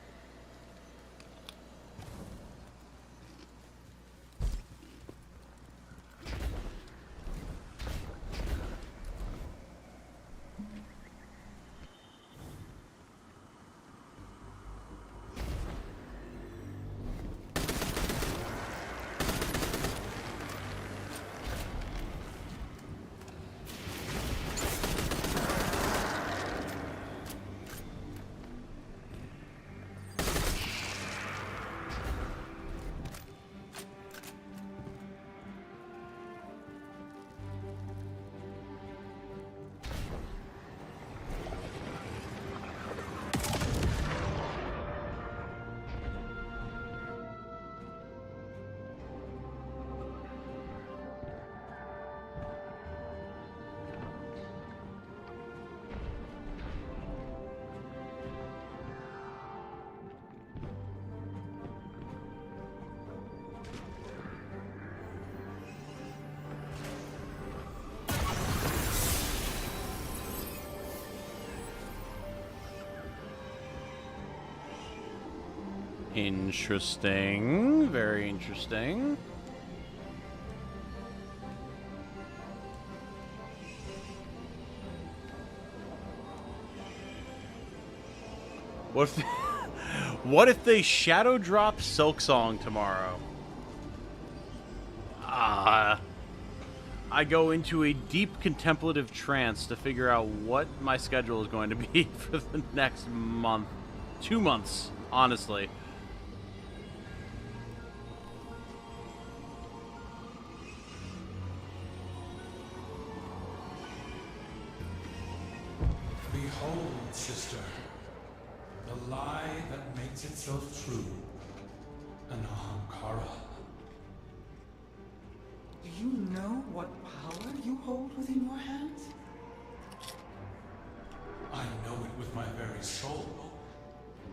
Interesting. Very interesting. What if, what if they shadow drop Silk Song tomorrow? I go into a deep contemplative trance to figure out what my schedule is going to be for the next month. 2 months, honestly. Behold, sister, the lie that makes itself true. An Ahamkara. Do you know what power you hold within your hands? I know it with my very soul.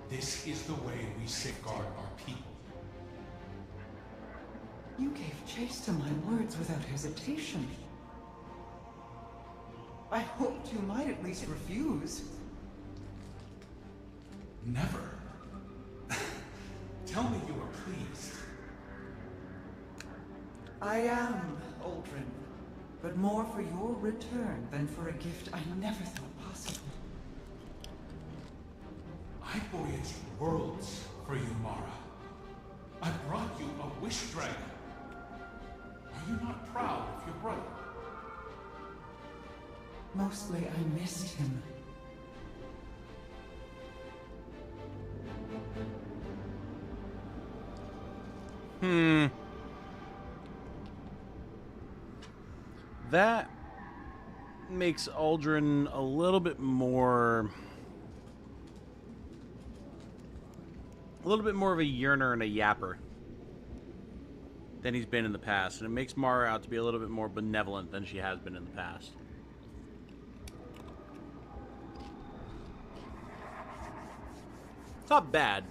This is the way we safeguard our people. You gave chase to my words without hesitation. I hoped you might at least refuse. Never. Tell me you are pleased. I am, Aldrin, but more for your return than for a gift I never thought possible. I voyaged worlds for you, Mara. I brought you a wish dragon. Are you not proud of your brother? Mostly I missed him. That makes Aldrin a little bit more of a yearner and a yapper than he's been in the past, and it makes Mara out to be a little bit more benevolent than she has been in the past. It's not bad.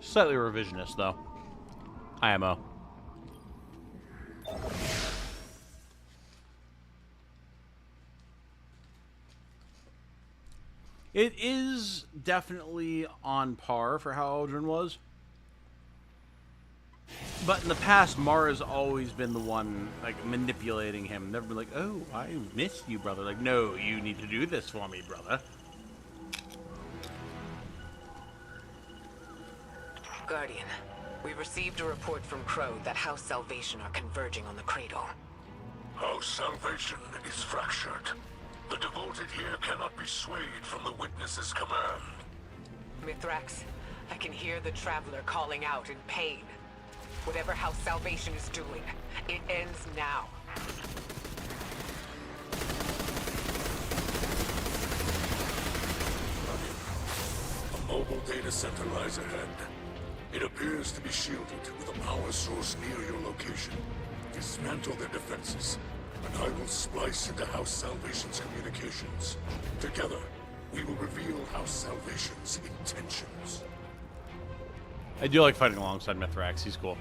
Slightly revisionist, though. IMO. It is definitely on par for how Aldrin was. But in the past, Mara's always been the one, like, manipulating him. Never been like, oh, I missed you, brother. Like, no, you need to do this for me, brother. Guardian, we received a report from Crow that House Salvation are converging on the Cradle. House Salvation is fractured. The devoted here cannot be swayed from the Witness's command. Mithrax, I can hear the Traveler calling out in pain. Whatever House Salvation is doing, it ends now. A mobile data center lies ahead. It appears to be shielded with a power source near your location. Dismantle their defenses, and I will splice into House Salvation's communications. Together, we will reveal House Salvation's intentions. I do like fighting alongside Mithrax. He's cool.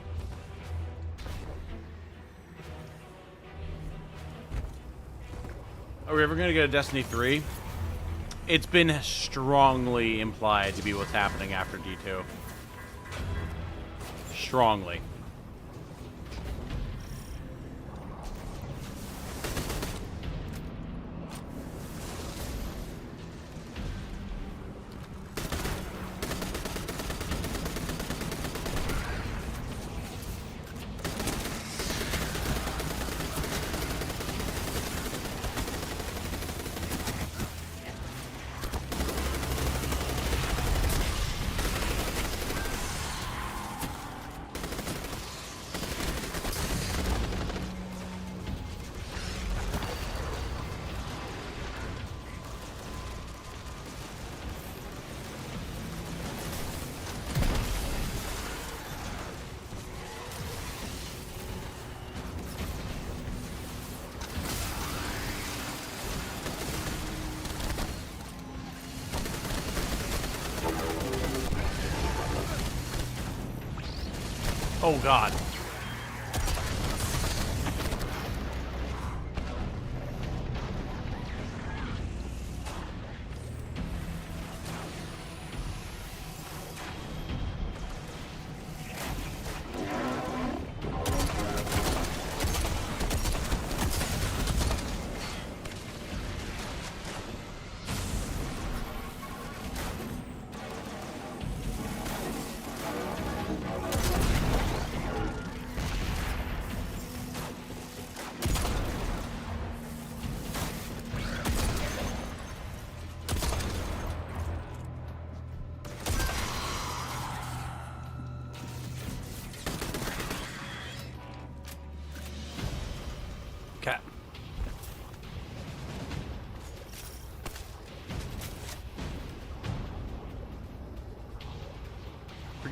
Are we ever going to get a Destiny 3? It's been strongly implied to be what's happening after D2. Strongly. Oh, God.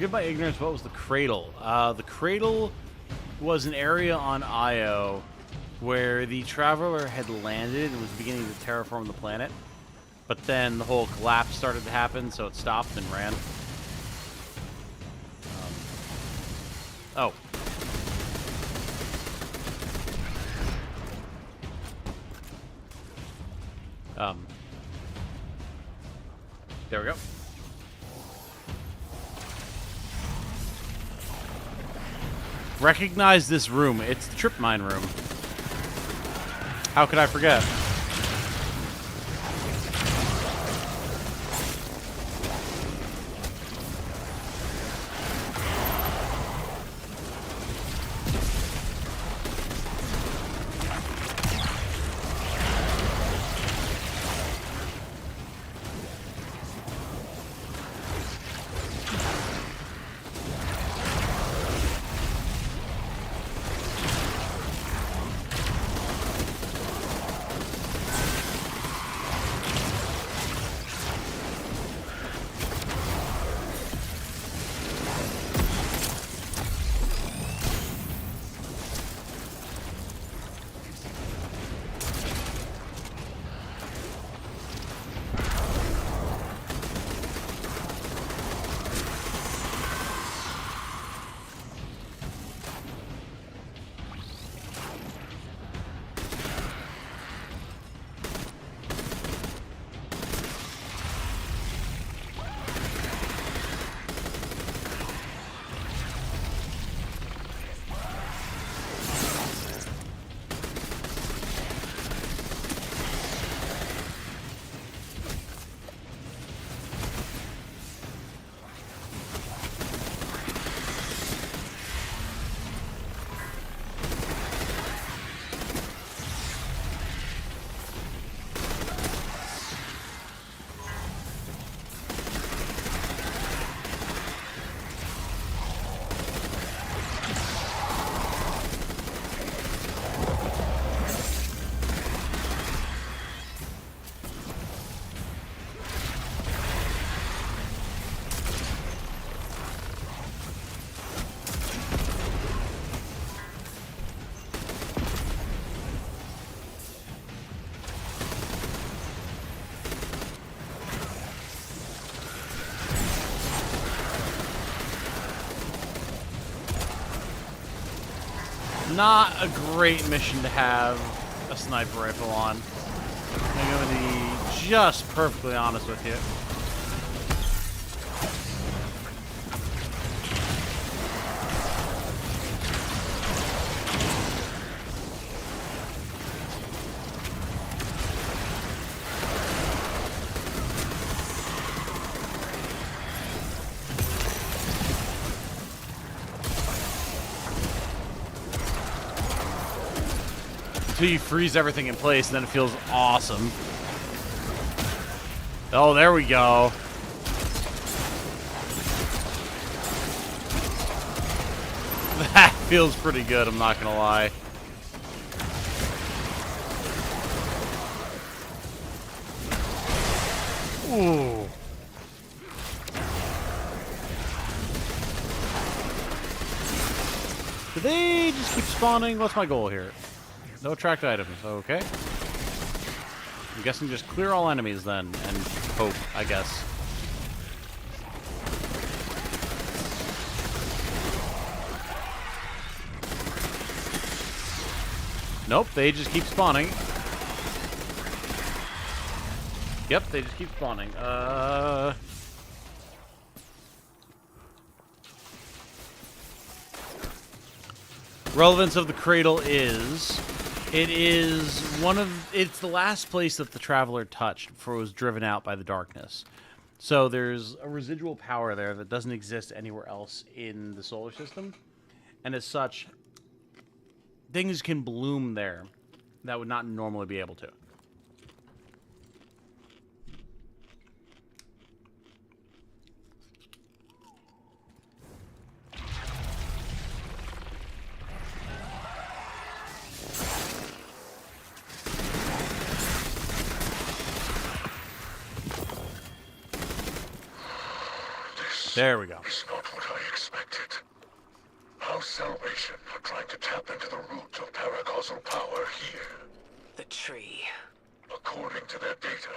Forgive my ignorance, what was the Cradle? The Cradle was an area on Io where the Traveler had landed and was beginning to terraform the planet. But then the whole collapse started to happen, so it stopped and ran. Oh. There we go. Recognize this room. It's the trip mine room. How could I forget? Not a great mission to have a sniper rifle on. I'm going to be just perfectly honest with you. You freeze everything in place, and then it feels awesome. Oh, there we go. That feels pretty good, I'm not gonna lie. Ooh. Do they just keep spawning? What's my goal here? No tracked items, okay. I'm guessing just clear all enemies then, and hope, I guess. Nope, they just keep spawning. Yep, they just keep spawning. Relevance of the Cradle is... It's the last place that the Traveler touched before it was driven out by the darkness. So there's a residual power there that doesn't exist anywhere else in the solar system. And as such, things can bloom there that would not normally be able to. There we go. It's not what I tap into the root of paracausal power here. The tree. According to their data,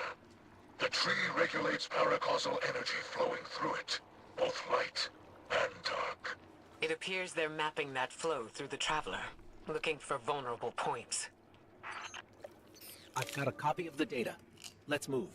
the tree regulates paracausal energy flowing through it, both light and dark. It appears they're mapping that flow through the Traveler, looking for vulnerable points. I've got a copy of the data. Let's move.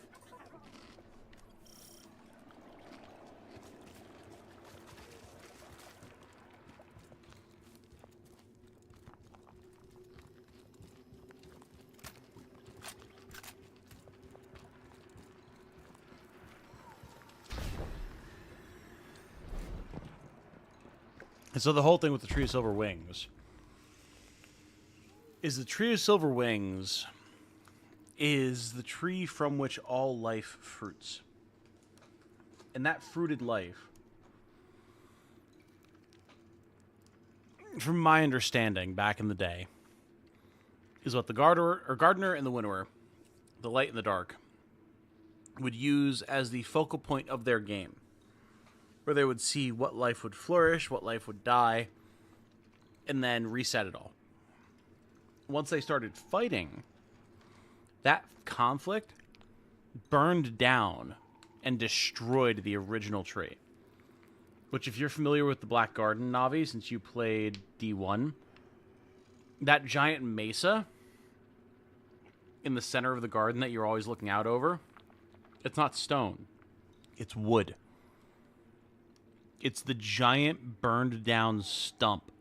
And so the whole thing with the Tree of Silver Wings is the Tree of Silver Wings is the tree from which all life fruits. And that fruited life, from my understanding back in the day, is what the gardener and the winnower, the light and the dark, would use as the focal point of their game, where they would see what life would flourish, what life would die, and then reset it all. Once they started fighting, that conflict burned down and destroyed the original tree. Which, if you're familiar with the Black Garden, Navi, since you played D1, that giant mesa in the center of the garden that you're always looking out over, it's not stone. It's wood. It's the giant burned down stump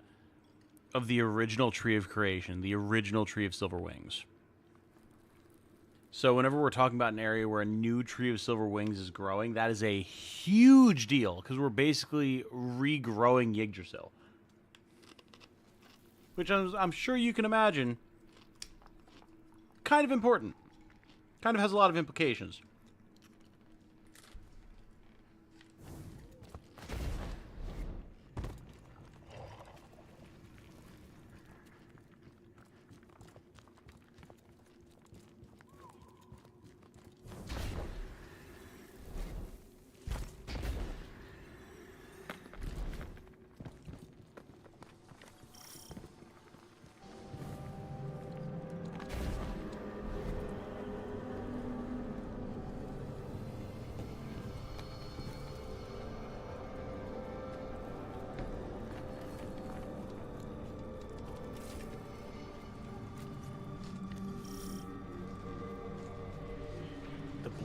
of the original Tree of Creation, the original Tree of Silver Wings. So whenever we're talking about an area where a new Tree of Silver Wings is growing, that is a huge deal, because we're basically regrowing Yggdrasil. Which I'm sure you can imagine, kind of important. Kind of has a lot of implications.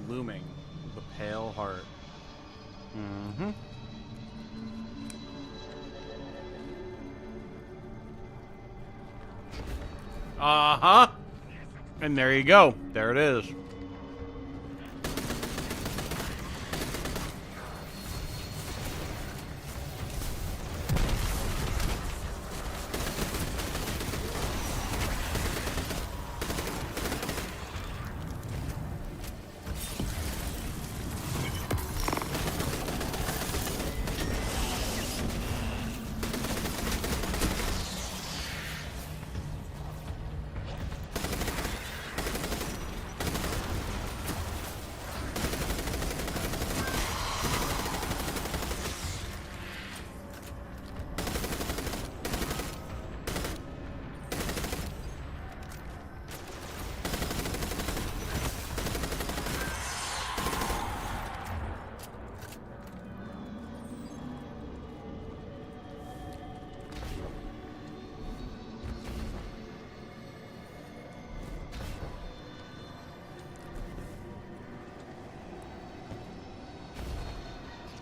Blooming, the pale heart. Mm-hmm. Uh-huh. And there you go. There it is.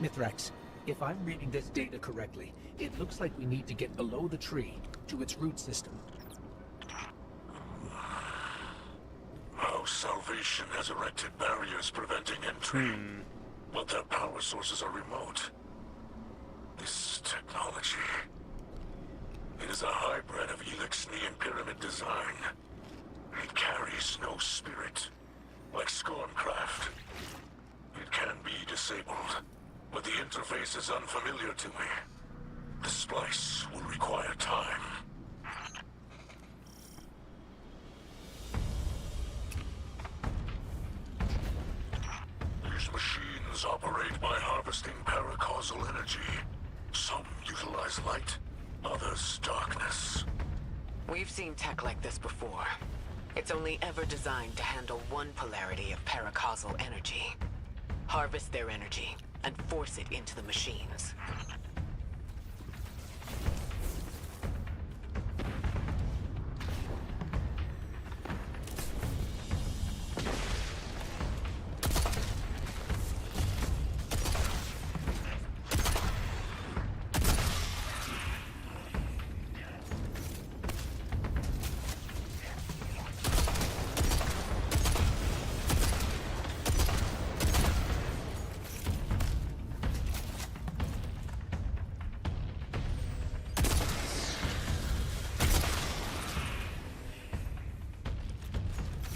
Mithrax, if I'm reading this data correctly, it looks like we need to get below the tree, to its root system. Our Salvation has erected barriers preventing entry, but their power sources are remote. This technology, it is a hybrid of Elixni and Pyramid design. It carries no spirit, like Scorncraft. It can be disabled, but the interface is unfamiliar to me. The splice will require time. These machines operate by harvesting paracausal energy. Some utilize light, others darkness. We've seen tech like this before. It's only ever designed to handle one polarity of paracausal energy. Harvest their energy and force it into the machines.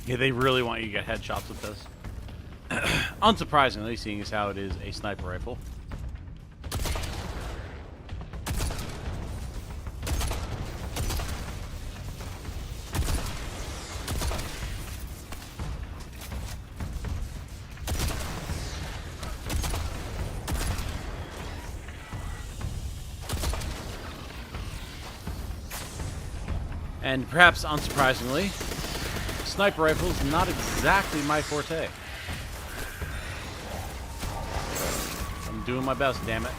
Yeah, they really want you to get headshots with this. Unsurprisingly, seeing as how it is a sniper rifle. And perhaps unsurprisingly, sniper rifles not exactly my forte. I'm doing my best, damn it.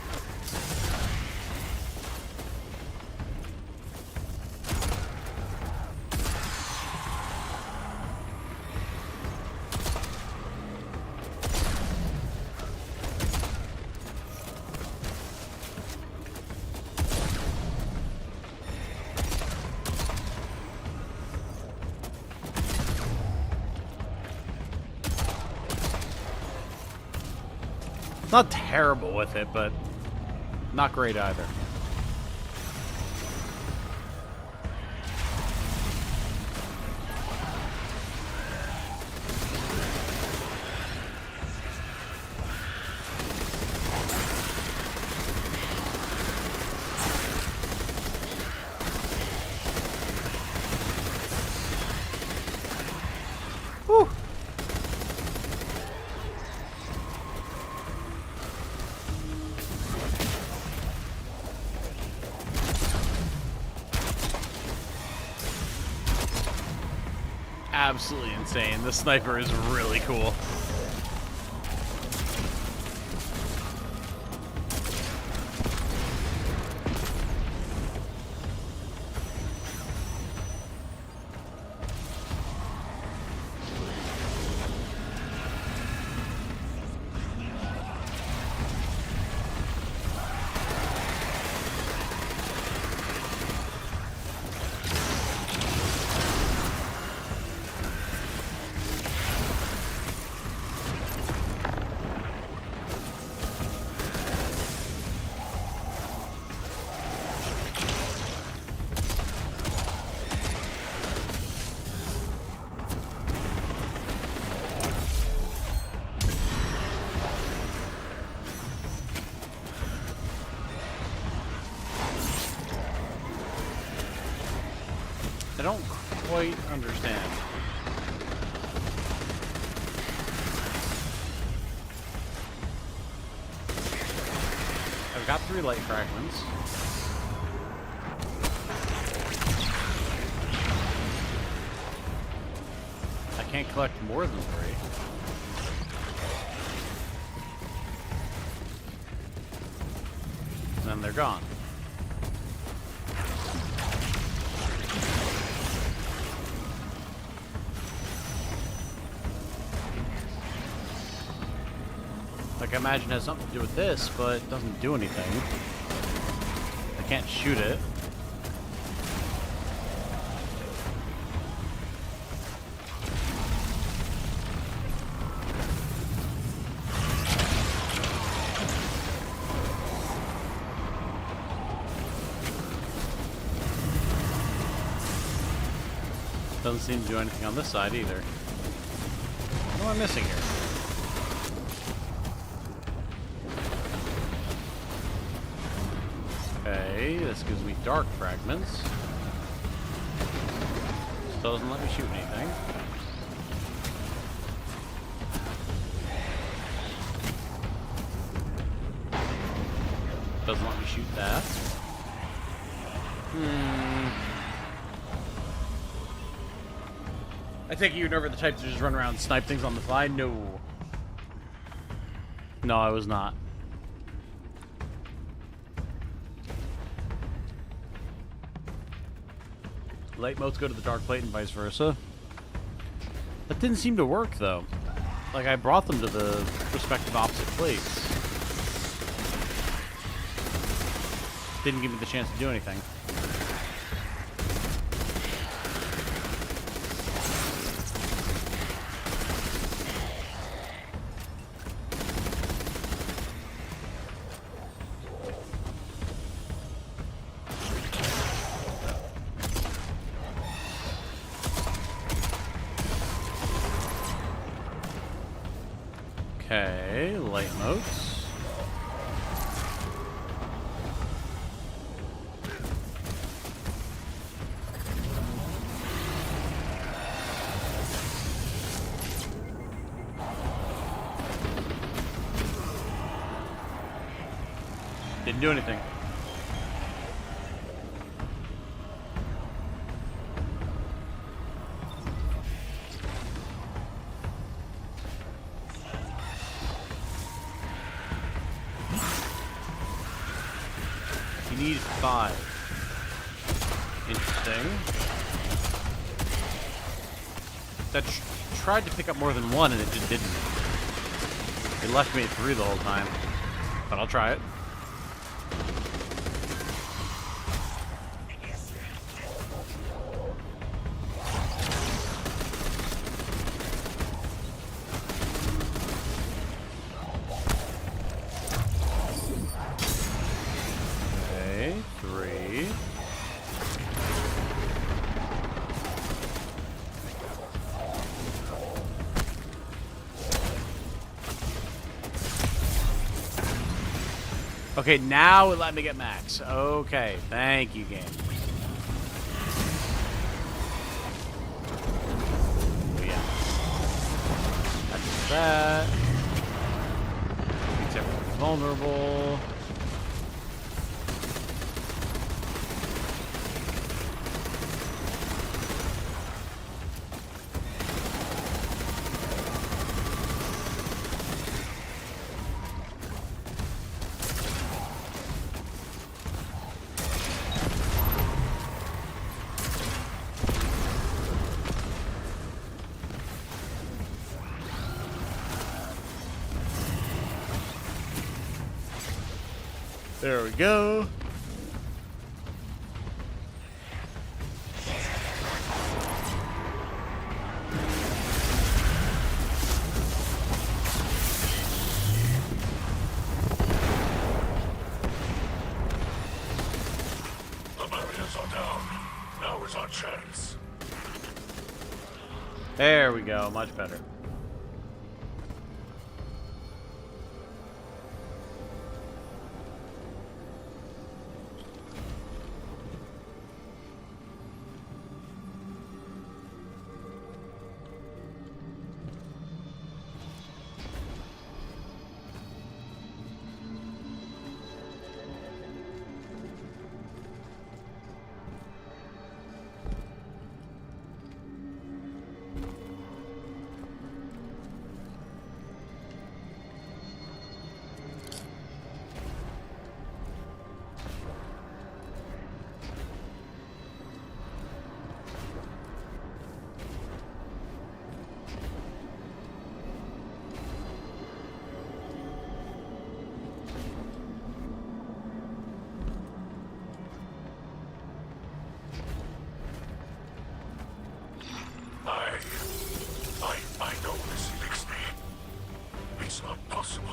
Not terrible with it, but not great either. Whew. Absolutely insane. This sniper is really cool. I don't quite understand. I've got 3 light fragments. I can't collect more than 3. And then they're gone. Like, I imagine it has something to do with this, but it doesn't do anything. I can't shoot it. Doesn't seem to do anything on this side either. What am I missing here? Okay, this gives me dark fragments. Still doesn't let me shoot anything. Doesn't let me shoot that. I take it you're never the type to just run around and snipe things on the fly? No. No, I was not. Light motes go to the dark plate and vice versa. That didn't seem to work, though. Like, I brought them to the respective opposite plates. Didn't give me the chance to do anything. Okay, light motes. Didn't do anything. You need 5. Interesting. That tried to pick up more than 1 and it just didn't. It left me at 3 the whole time. But I'll try it. Okay, 3. Okay, now it let me get max. Okay, thank you, game. Oh, yeah. That's that. Makes everyone vulnerable. There we go. The barriers are down. Now is our chance. There we go. Much better. I know this fixed me. It's not possible.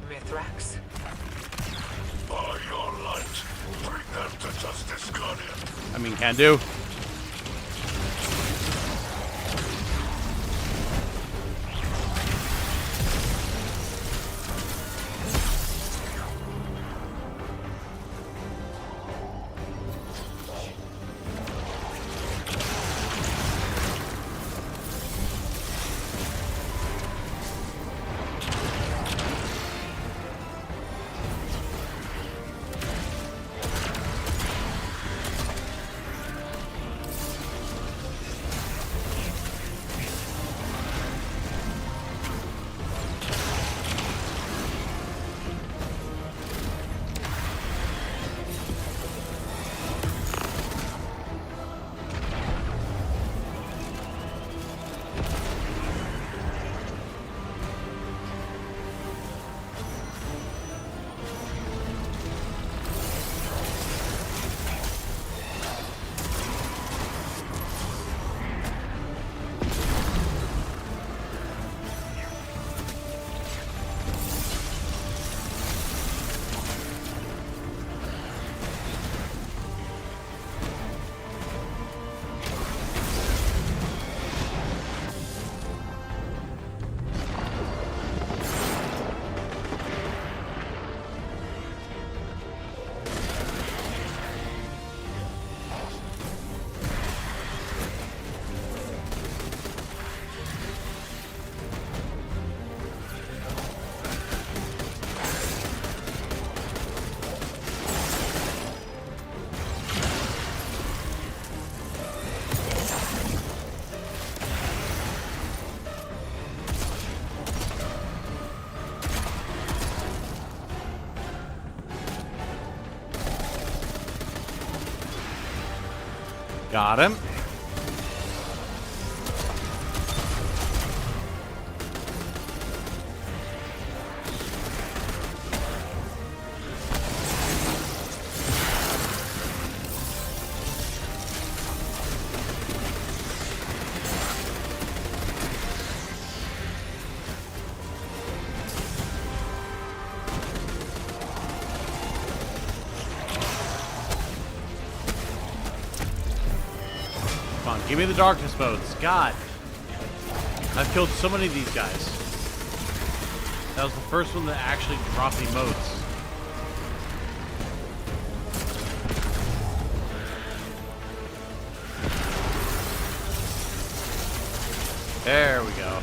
Mithrax? By your light, bring them to justice, Guardian. I mean, can do. Got him. Come on, give me the darkness modes. God. I've killed so many of these guys. That was the first one that actually dropped me modes. There we go.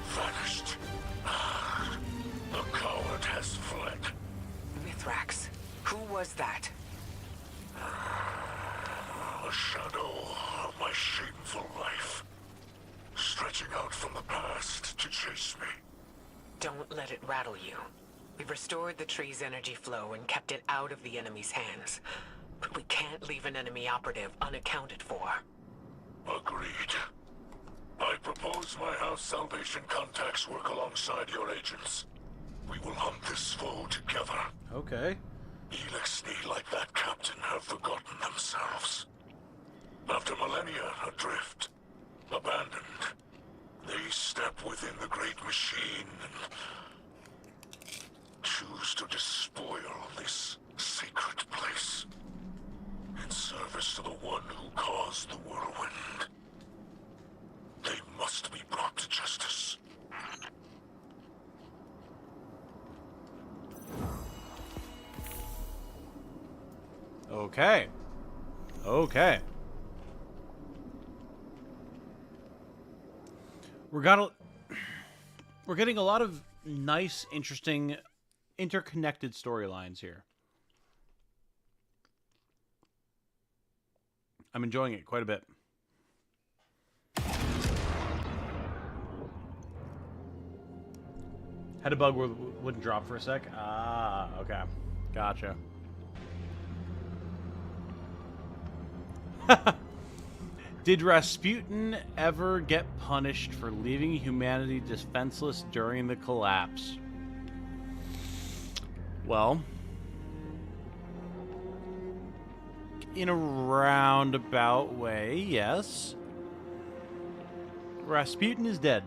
Vanished. The coward has fled. Mithrax, who was that? A shadow of my shameful life, stretching out from the past to chase me. Don't let it rattle you. We've restored the tree's energy flow and kept it out of the enemy's hands. But we can't leave an enemy operative unaccounted for. Agreed. I propose my house salvation contacts work alongside your agents. We will hunt this foe together. Okay. Elixni, like that captain, have forgotten themselves. After millennia adrift, abandoned, they step within the great machine and choose to despoil this sacred place in service to the one who caused the whirlwind. They must be brought to justice. Okay. Okay. We're getting a lot of nice, interesting, interconnected storylines here. I'm enjoying it quite a bit. Had a bug where it wouldn't drop for a sec. Ah, okay. Gotcha. Did Rasputin ever get punished for leaving humanity defenseless during the collapse? Well, in a roundabout way, yes. Rasputin is dead.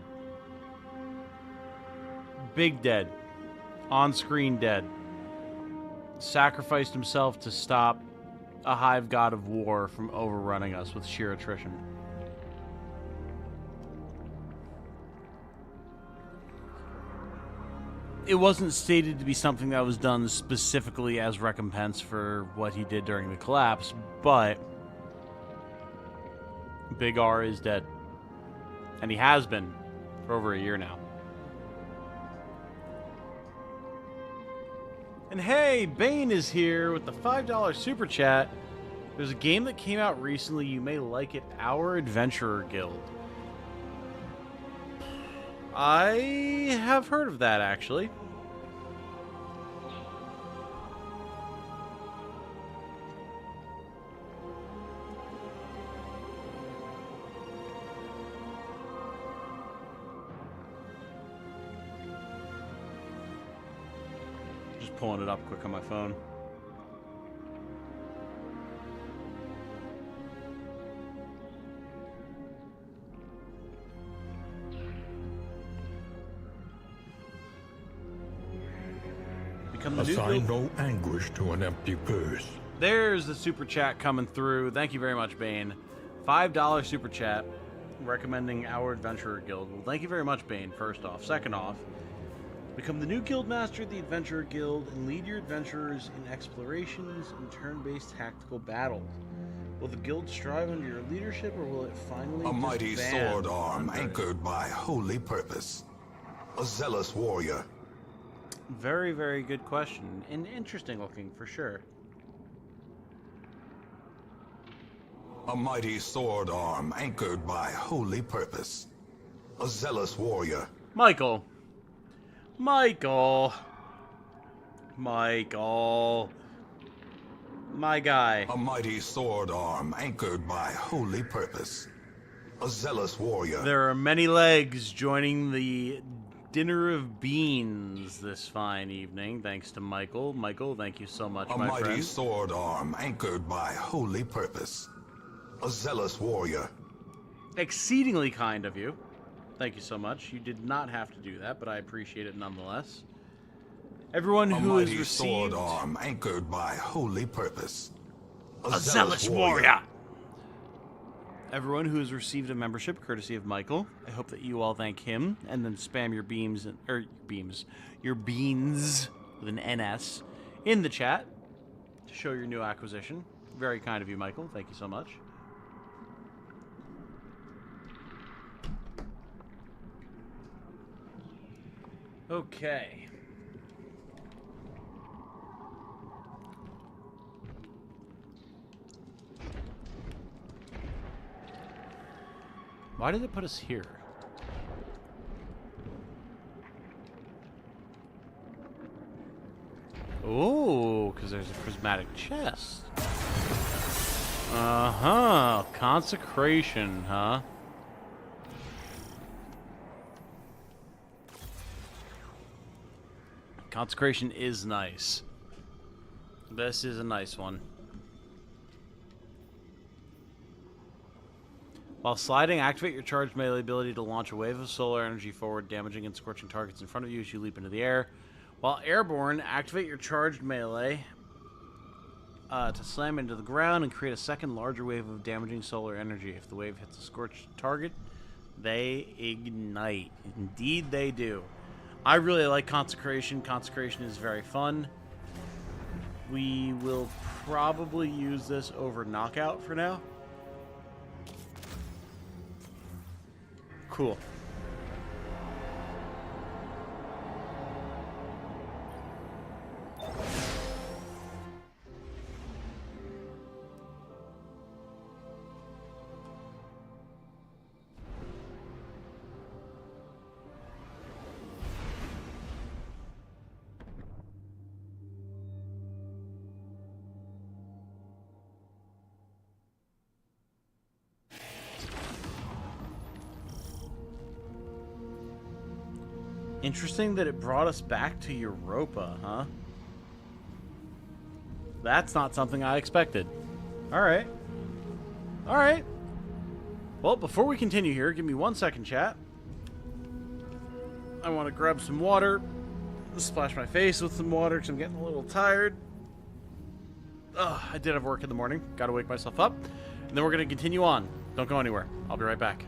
Big dead. On-screen dead. Sacrificed himself to stop a hive god of war from overrunning us with sheer attrition. It wasn't stated to be something that was done specifically as recompense for what he did during the collapse, but Big R is dead. And he has been for over a year now. And hey, Bane is here with the $5 super chat. There's a game that came out recently. You may like it. Our Adventurer Guild. I have heard of that, actually. Just pulling it up quick on my phone. Assign no anguish to an empty purse. There's the super chat coming through. Thank you very much, Bane. $5 super chat recommending Our Adventurer Guild. Well, thank you very much, Bane, first off. Second off, Become the new Guildmaster of the Adventurer Guild and lead your adventurers in explorations and turn-based tactical battles. Will the guild strive under your leadership, or will it finally A mighty disband sword arm under it? anchored by holy purpose. A zealous warrior. Very, very good question. And interesting looking, for sure. A mighty sword arm anchored by holy purpose. A zealous warrior. Michael. Michael. Michael. My guy. A mighty sword arm anchored by holy purpose. A zealous warrior. There are many legs joining the dinner of beans this fine evening, thanks to Michael. Michael, thank you so much, A my mighty friend. sword arm anchored by holy purpose. A zealous warrior. Exceedingly kind of you. Thank you so much. You did not have to do that, but I appreciate it nonetheless. Everyone who has mighty sword received arm anchored by holy purpose. a zealous warrior. Everyone who has received a membership courtesy of Michael, I hope that you all thank him and then spam your beams your beans with an NS in the chat to show your new acquisition. Very kind of you, Michael. Thank you so much. Okay. Why did it put us here? Oh, because there's a prismatic chest. Uh-huh. Consecration, huh? Consecration is nice. This is a nice one. While sliding, activate your charged melee ability to launch a wave of solar energy forward, damaging and scorching targets in front of you as you leap into the air. While airborne, activate your charged melee to slam into the ground and create a second larger wave of damaging solar energy. If the wave hits a scorched target, they ignite. Indeed they do. I really like Consecration. Consecration is very fun. We will probably use this over Knockout for now. Cool. Interesting that it brought us back to Europa, huh? That's not something I expected. Alright. Alright. Well, before we continue here, give me 1 second, chat. I want to grab some water. Splash my face with some water because I'm getting a little tired. Ugh, I did have work in the morning. Gotta wake myself up. And then we're going to continue on. Don't go anywhere. I'll be right back.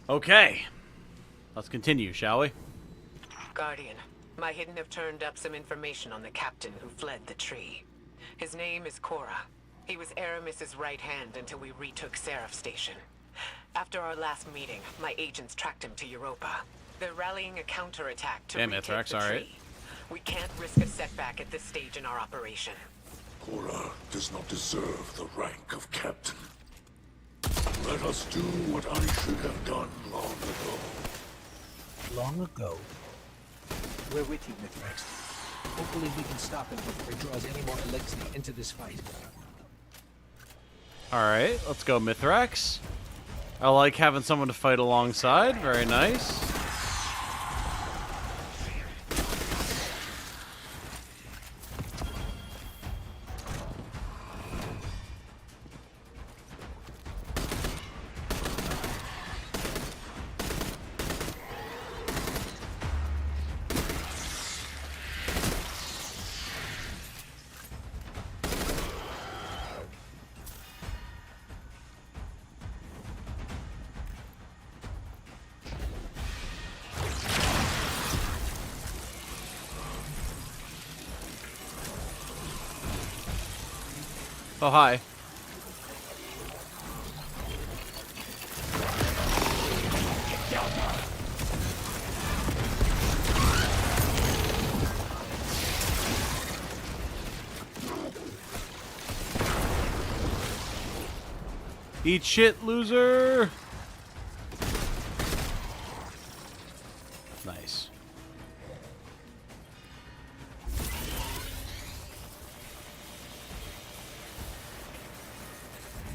Okay. Let's continue, shall we? Guardian, my hidden have turned up some information on the captain who fled the tree. His name is Cora. He was Aramis's right hand until we retook Seraph Station. After our last meeting, my agents tracked him to Europa. They're rallying a counterattack to retake the tree. Alright. We can't risk a setback at this stage in our operation. Cora does not deserve the rank of captain. Let us do what I should have done long ago. Long ago? We're with you, Mithrax. Hopefully we can stop him before he draws any more Elixir into this fight. Alright, let's go, Mithrax. I like having someone to fight alongside. Very nice. Oh, hi. Eat shit, loser! Nice.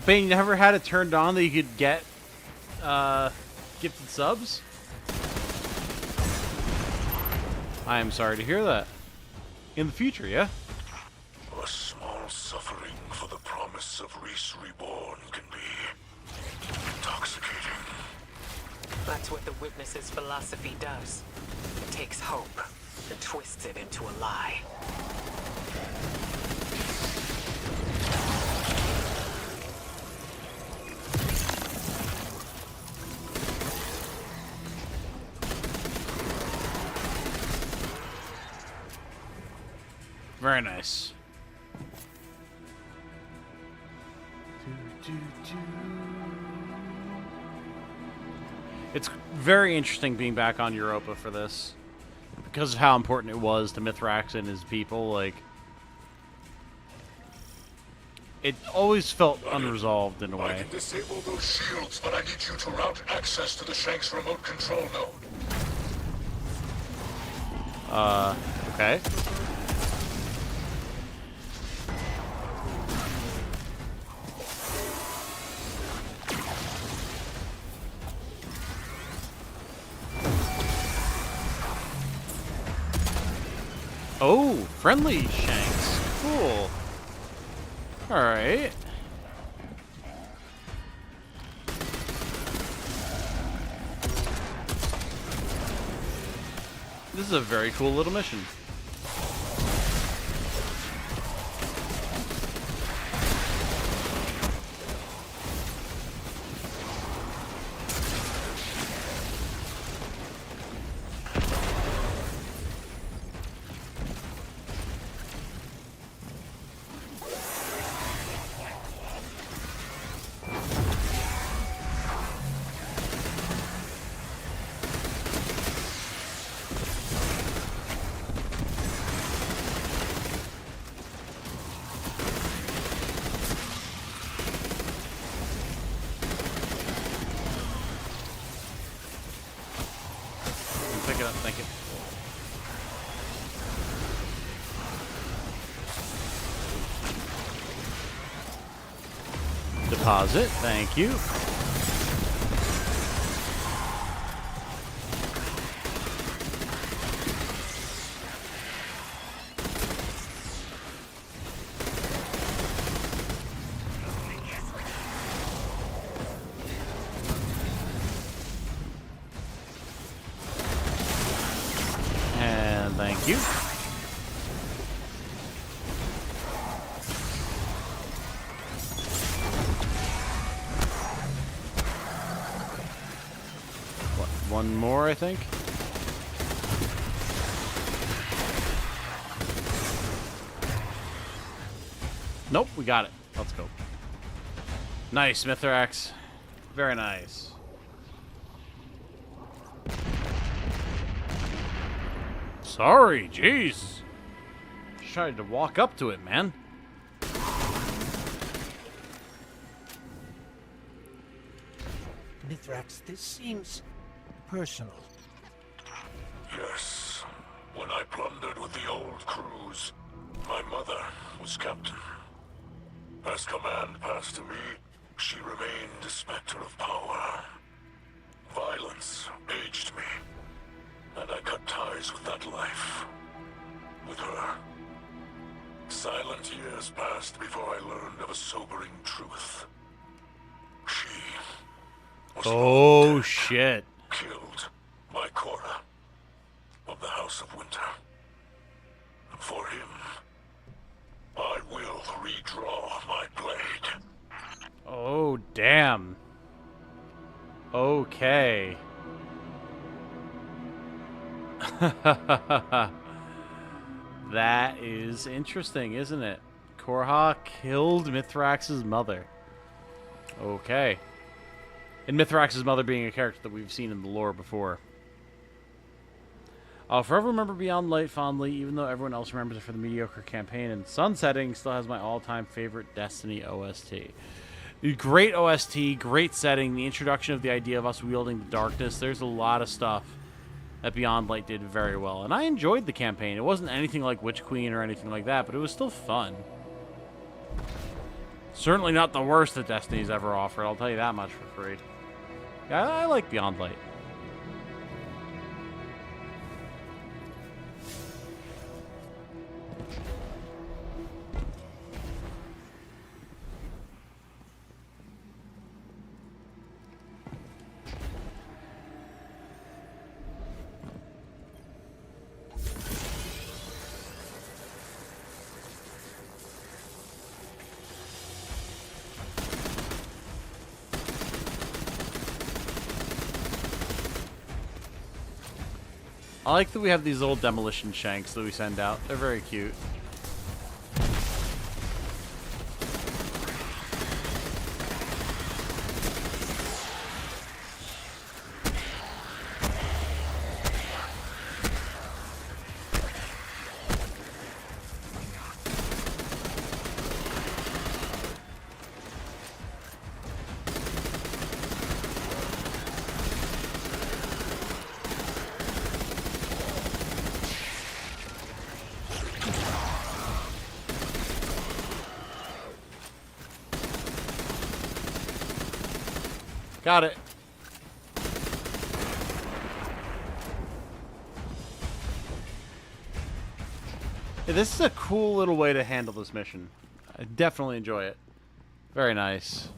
Bane, you never had it turned on that you could get gifted subs? I am sorry to hear that. In the future, yeah? A small suffering for the promise of Reese Reborn can be intoxicating. That's what the Witness's philosophy does. It takes hope and twists it into a lie. Very nice. It's very interesting being back on Europa for this. Because of how important it was to Mithrax and his people, like... It always felt unresolved in a I way. can disable those shields, but I need you to route access to the Shanks remote control node. Okay. Oh, friendly Shanks. Cool. Alright. This is a very cool little mission. Pick it up, thank you. Deposit, thank you. And thank you. one more, I think. Nope, we got it. Let's go. Nice, Mithrax. Very nice. Sorry, jeez. Just tried to walk up to it, man. Mithrax, this seems personal. Yes. When I plundered with the old crews, my mother was captain. As command passed to me, she remained a specter of power. Violence aged me, and I cut ties with that life. With her. Silent years passed before I learned of a sobering truth. She was Oh, shit. killed by Korra of the House of Winter. For him, I will redraw my blade. Oh, damn. Okay. That is interesting, isn't it? Korra killed Mithrax's mother. Okay. And Mithrax's mother being a character that we've seen in the lore before. I'll forever remember Beyond Light fondly, even though everyone else remembers it for the mediocre campaign, and Sunsetting still has my all-time favorite Destiny OST. Great OST, great setting, the introduction of the idea of us wielding the darkness. There's a lot of stuff that Beyond Light did very well, and I enjoyed the campaign. It wasn't anything like Witch Queen or anything like that, but it was still fun. Certainly not the worst that Destiny's ever offered, I'll tell you that much for free. Yeah, I like Beyond Light. I like that we have these little demolition shanks that we send out. They're very cute. Got it. Yeah, this is a cool little way to handle this mission. I definitely enjoy it. Very nice.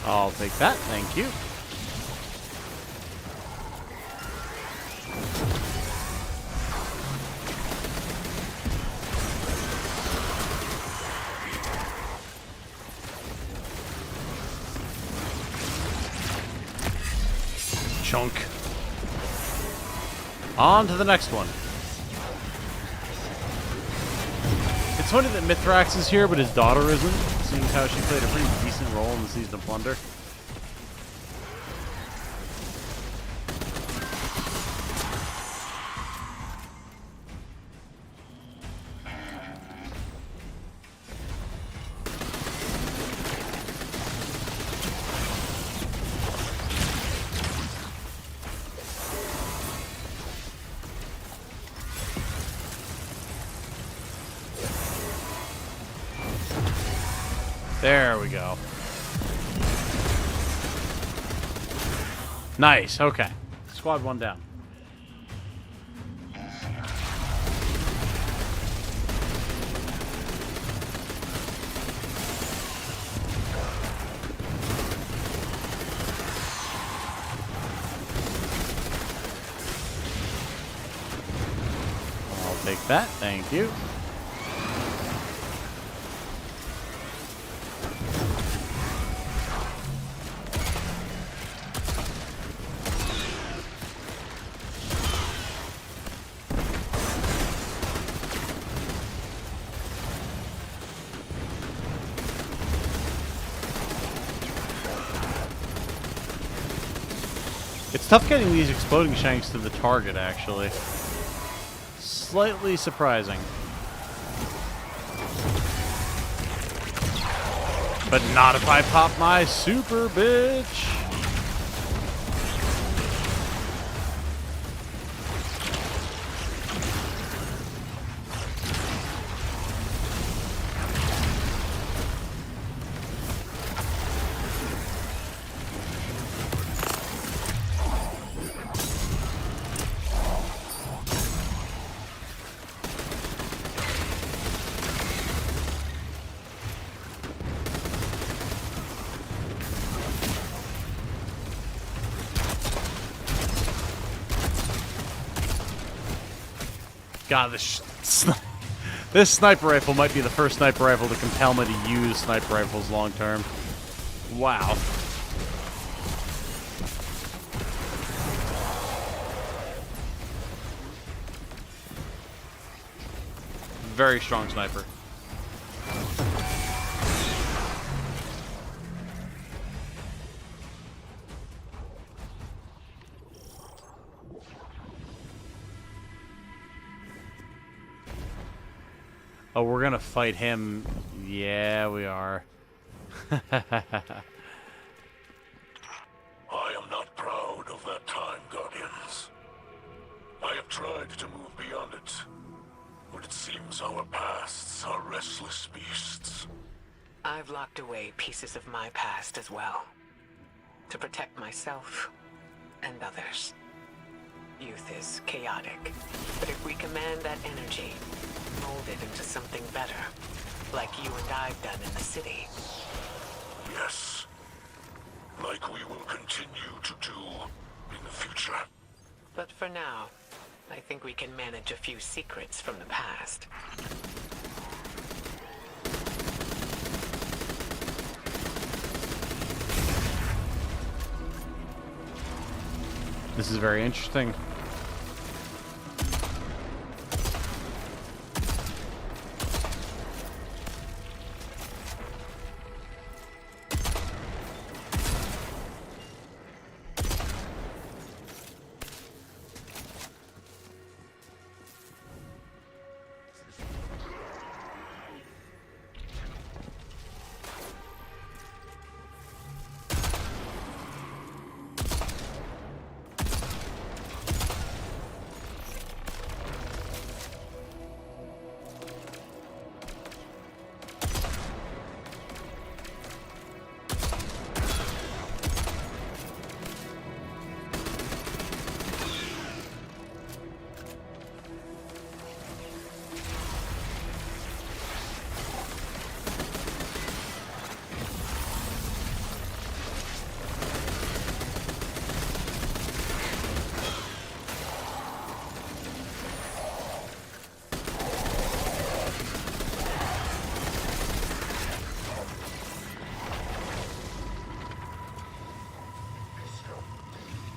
I'll take that, thank you. Chunk. On to the next one. It's funny that Mithrax is here, but his daughter isn't, seeing how she played a pretty decent role in the Season of Plunder. There we go. Nice, okay. Squad 1 down. I'll take that, thank you. It's tough getting these exploding shanks to the target, actually. Slightly surprising. But not if I pop my super, bitch! God, this sniper rifle might be the first sniper rifle to compel me to use sniper rifles long term. Wow. Very strong sniper. Oh, we're gonna fight him. Yeah, we are. I am not proud of that time, Guardians. I have tried to move beyond it, but it seems our pasts are restless beasts. I've locked away pieces of my past as well, to protect myself and others. Youth is chaotic, but if we command that energy, mold it into something better, like you and I've done in the city. Yes, like we will continue to do in the future. But for now, I think we can manage a few secrets from the past. This is very interesting.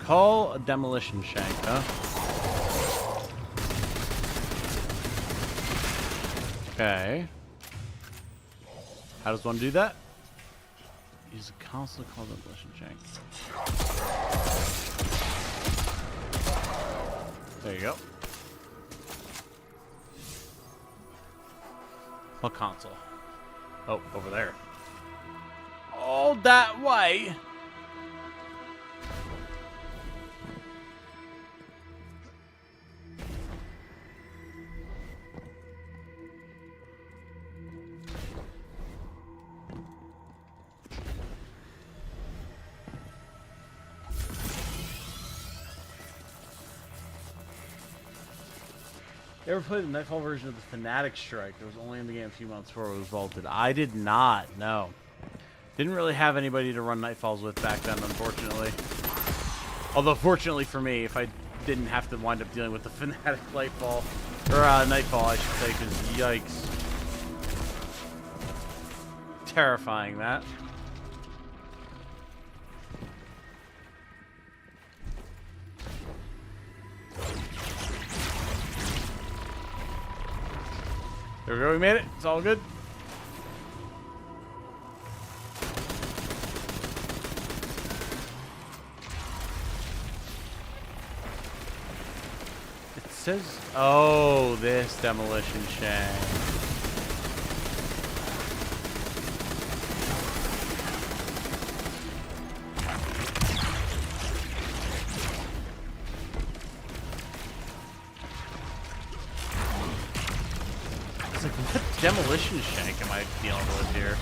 Call a demolition shank, huh? Okay. How does one do that? Use a console call demolition shank. There you go. What console? Oh, over there. Oh, that way. You ever played the Nightfall version of the Fanatic Strike? It was only in the game a few months before it was vaulted. I did not, no. Didn't really have anybody to run Nightfalls with back then, unfortunately. Although, fortunately for me, if I didn't have to wind up dealing with the Fanatic Nightfall, or Nightfall, I should say, because yikes. Terrifying, that. There we go, we made it. It's all good. It says, oh, this demolition shank. It's like, what demolition shank am I dealing with here?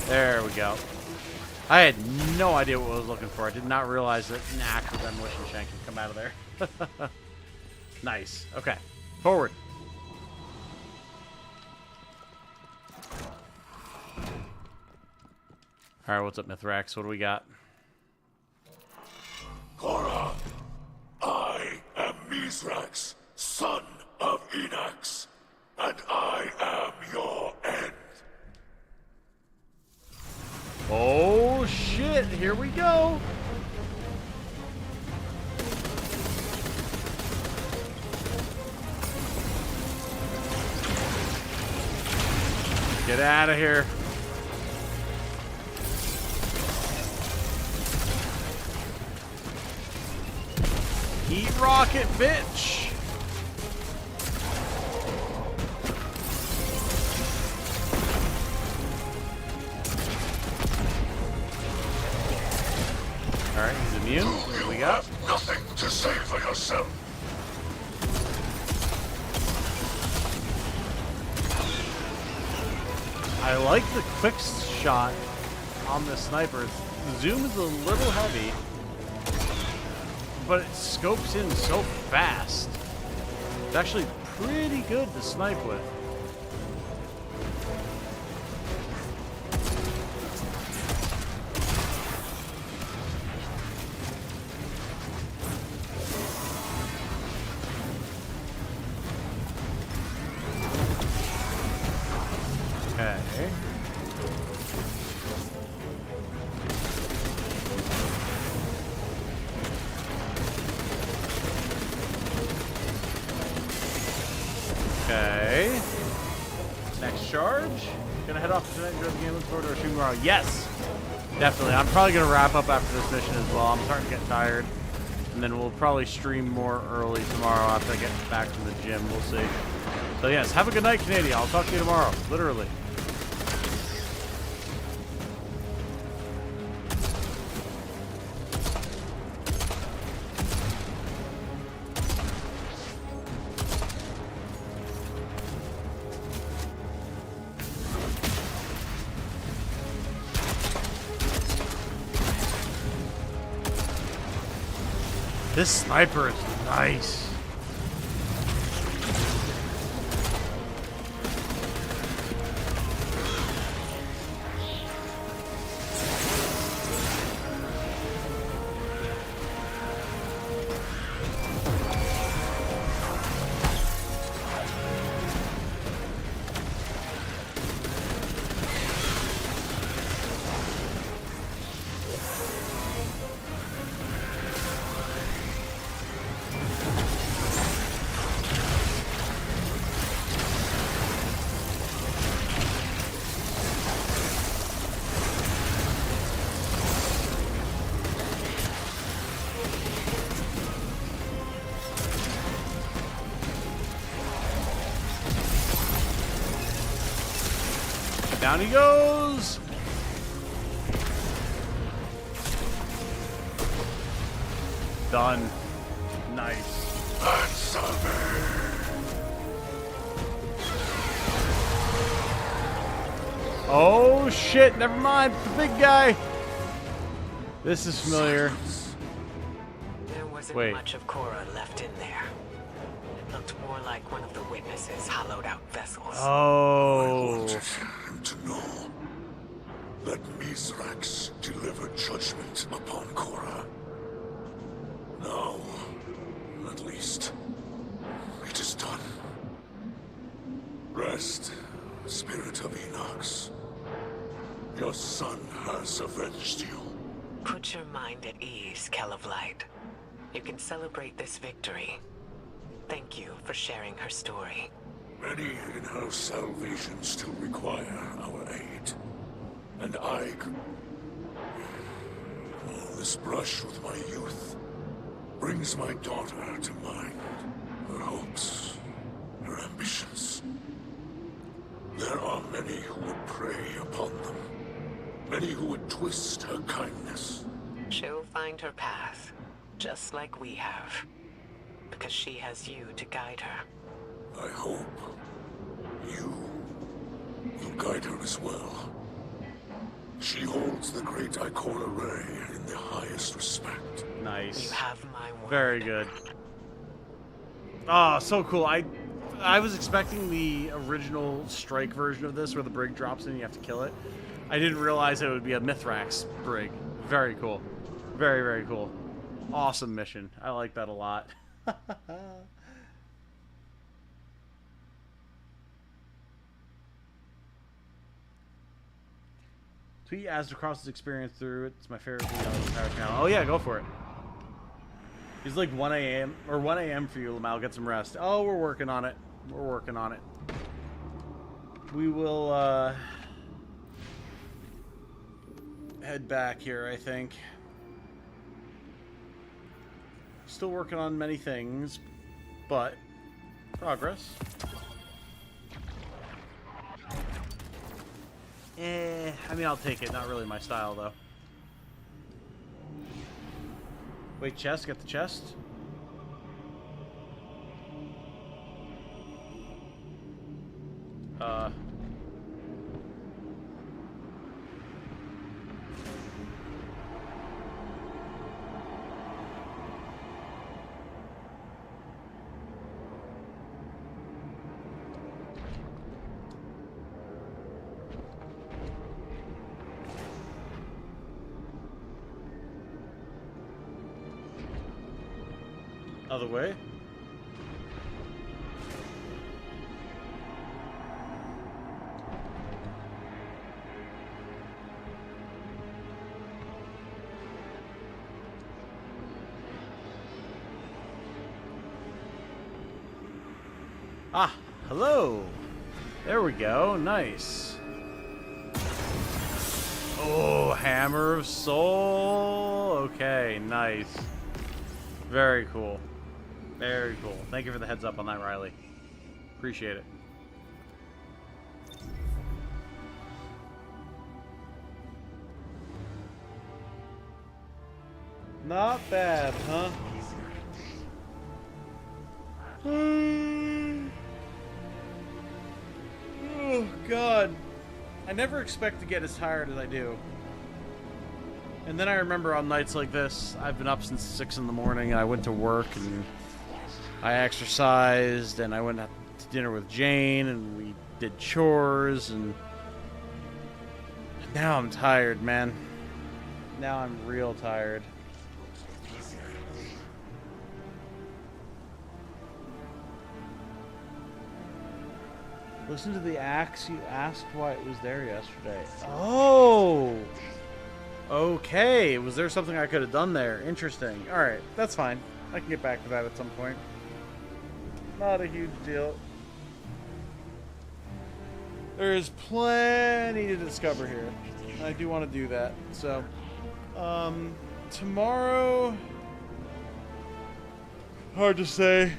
There we go. I had no idea what I was looking for. I did not realize that an actual demolition shank can come out of there. Nice. Okay. Forward. Alright, what's up, Mithrax? What do we got? Korra, I am Mithrax, son of Enax, and I am your end. Oh, shit. Here we go. Get out of here. Heat rocket, bitch. Alright, he's immune. What do we got? Nothing to say for yourself. I like the quick shot on the sniper. The zoom is a little heavy, but it scopes in so fast. It's actually pretty good to snipe with. Okay. Okay. Next charge. Gonna head off tonight and go to the game. Look forward to our shooting tomorrow. Yes! Definitely. I'm probably gonna wrap up after this mission as well. I'm starting to get tired. And then we'll probably stream more early tomorrow after I get back from the gym. We'll see. So yes, have a good night, Canadian. I'll talk to you tomorrow. Literally. This sniper is nice. Down he goes. Done. Nice. Answer me! Oh shit, never mind, the big guy. This is familiar. There wasn't Wait. much of Cora left in there. It looked more like one of the witnesses' hollowed out vessels. Oh. I wanted him to know that Mithrax delivered judgment upon Cora. Now, at least, it is done. Rest, Spirit of Enox. Your son has avenged you. Put your mind at ease, Kell of Light. You can celebrate this victory. Thank you for sharing her story. Many in her salvation still require our aid. And I could... This brush with my youth brings my daughter to mind. Her hopes, her ambitions. There are many who would prey upon them. Many who would twist her kindness. She'll find her path, just like we have. Because she has you to guide her. I hope you will guide her as well. She holds the great Ikora Ray in the highest respect. Nice. You have my word. Very good. Oh, so cool. I was expecting the original Strike version of this where the brig drops in and you have to kill it. I didn't realize it would be a Mithrax brig. Very cool. Very, very cool. Awesome mission. I like that a lot. Tweet Asda Cross's experience through it. It's my favorite video on the entire channel. Oh yeah, go for it. It's like 1 a.m. or 1 a.m. for you, Lamal. Get some rest. Oh, we're working on it. We're working on it. We will head back here, I think. Still working on many things, but progress. I mean, I'll take it. Not really my style, though. Wait, chest? Get the chest? Other way? Ah, hello. There we go. Nice. Oh, Hammer of Soul. Okay, nice. Very cool. Very cool. Thank you for the heads up on that, Riley. Appreciate it. Not bad, huh? Oh, God. I never expect to get as tired as I do. And then I remember on nights like this, I've been up since 6 in the morning, and I went to work, and I exercised, and I went out to dinner with Jane, and we did chores, and now I'm tired, man. Now I'm real tired. Listen to the axe. You asked why it was there yesterday. Oh! Okay. Was there something I could have done there? Interesting. Alright, that's fine. I can get back to that at some point. Not a huge deal. There is plenty to discover here. I do want to do that. So, tomorrow... Hard to say.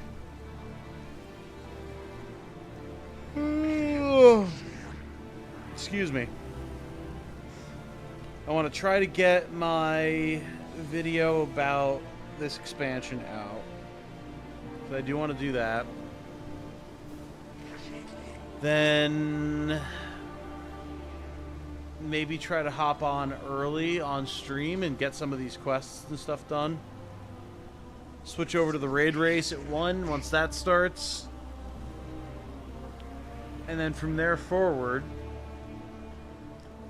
Excuse me. I want to try to get my video about this expansion out. So I do want to do that. Then maybe try to hop on early on stream and get some of these quests and stuff done. Switch over to the raid race at 1 once that starts. And then from there forward,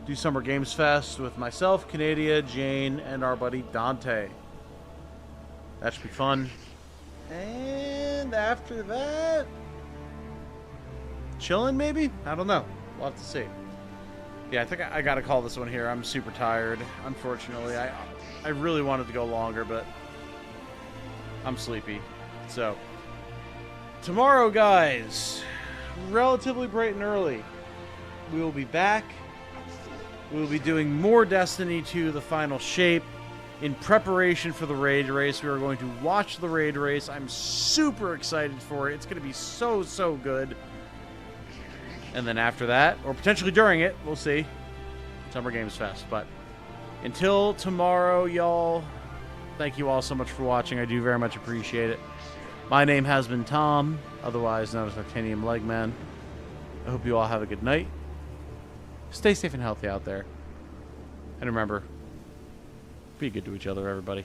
do Summer Games Fest with myself, Canadia, Jane, and our buddy Dante. That should be fun. And after that, chilling maybe? I don't know. We'll have to see. Yeah, I think I gotta call this one here. I'm super tired, unfortunately. I really wanted to go longer, but I'm sleepy. So, tomorrow, guys, relatively bright and early, we will be back. We will be doing more Destiny 2, The Final Shape. In preparation for the raid race, we are going to watch the raid race. I'm super excited for it. It's going to be so, so good. And then after that, or potentially during it, we'll see. Summer Games Fest. But until tomorrow, y'all, thank you all so much for watching. I do very much appreciate it. My name has been Tom, otherwise known as Titanium Legman. I hope you all have a good night. Stay safe and healthy out there. And remember, be good to each other, everybody.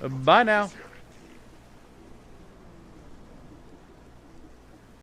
Bye now.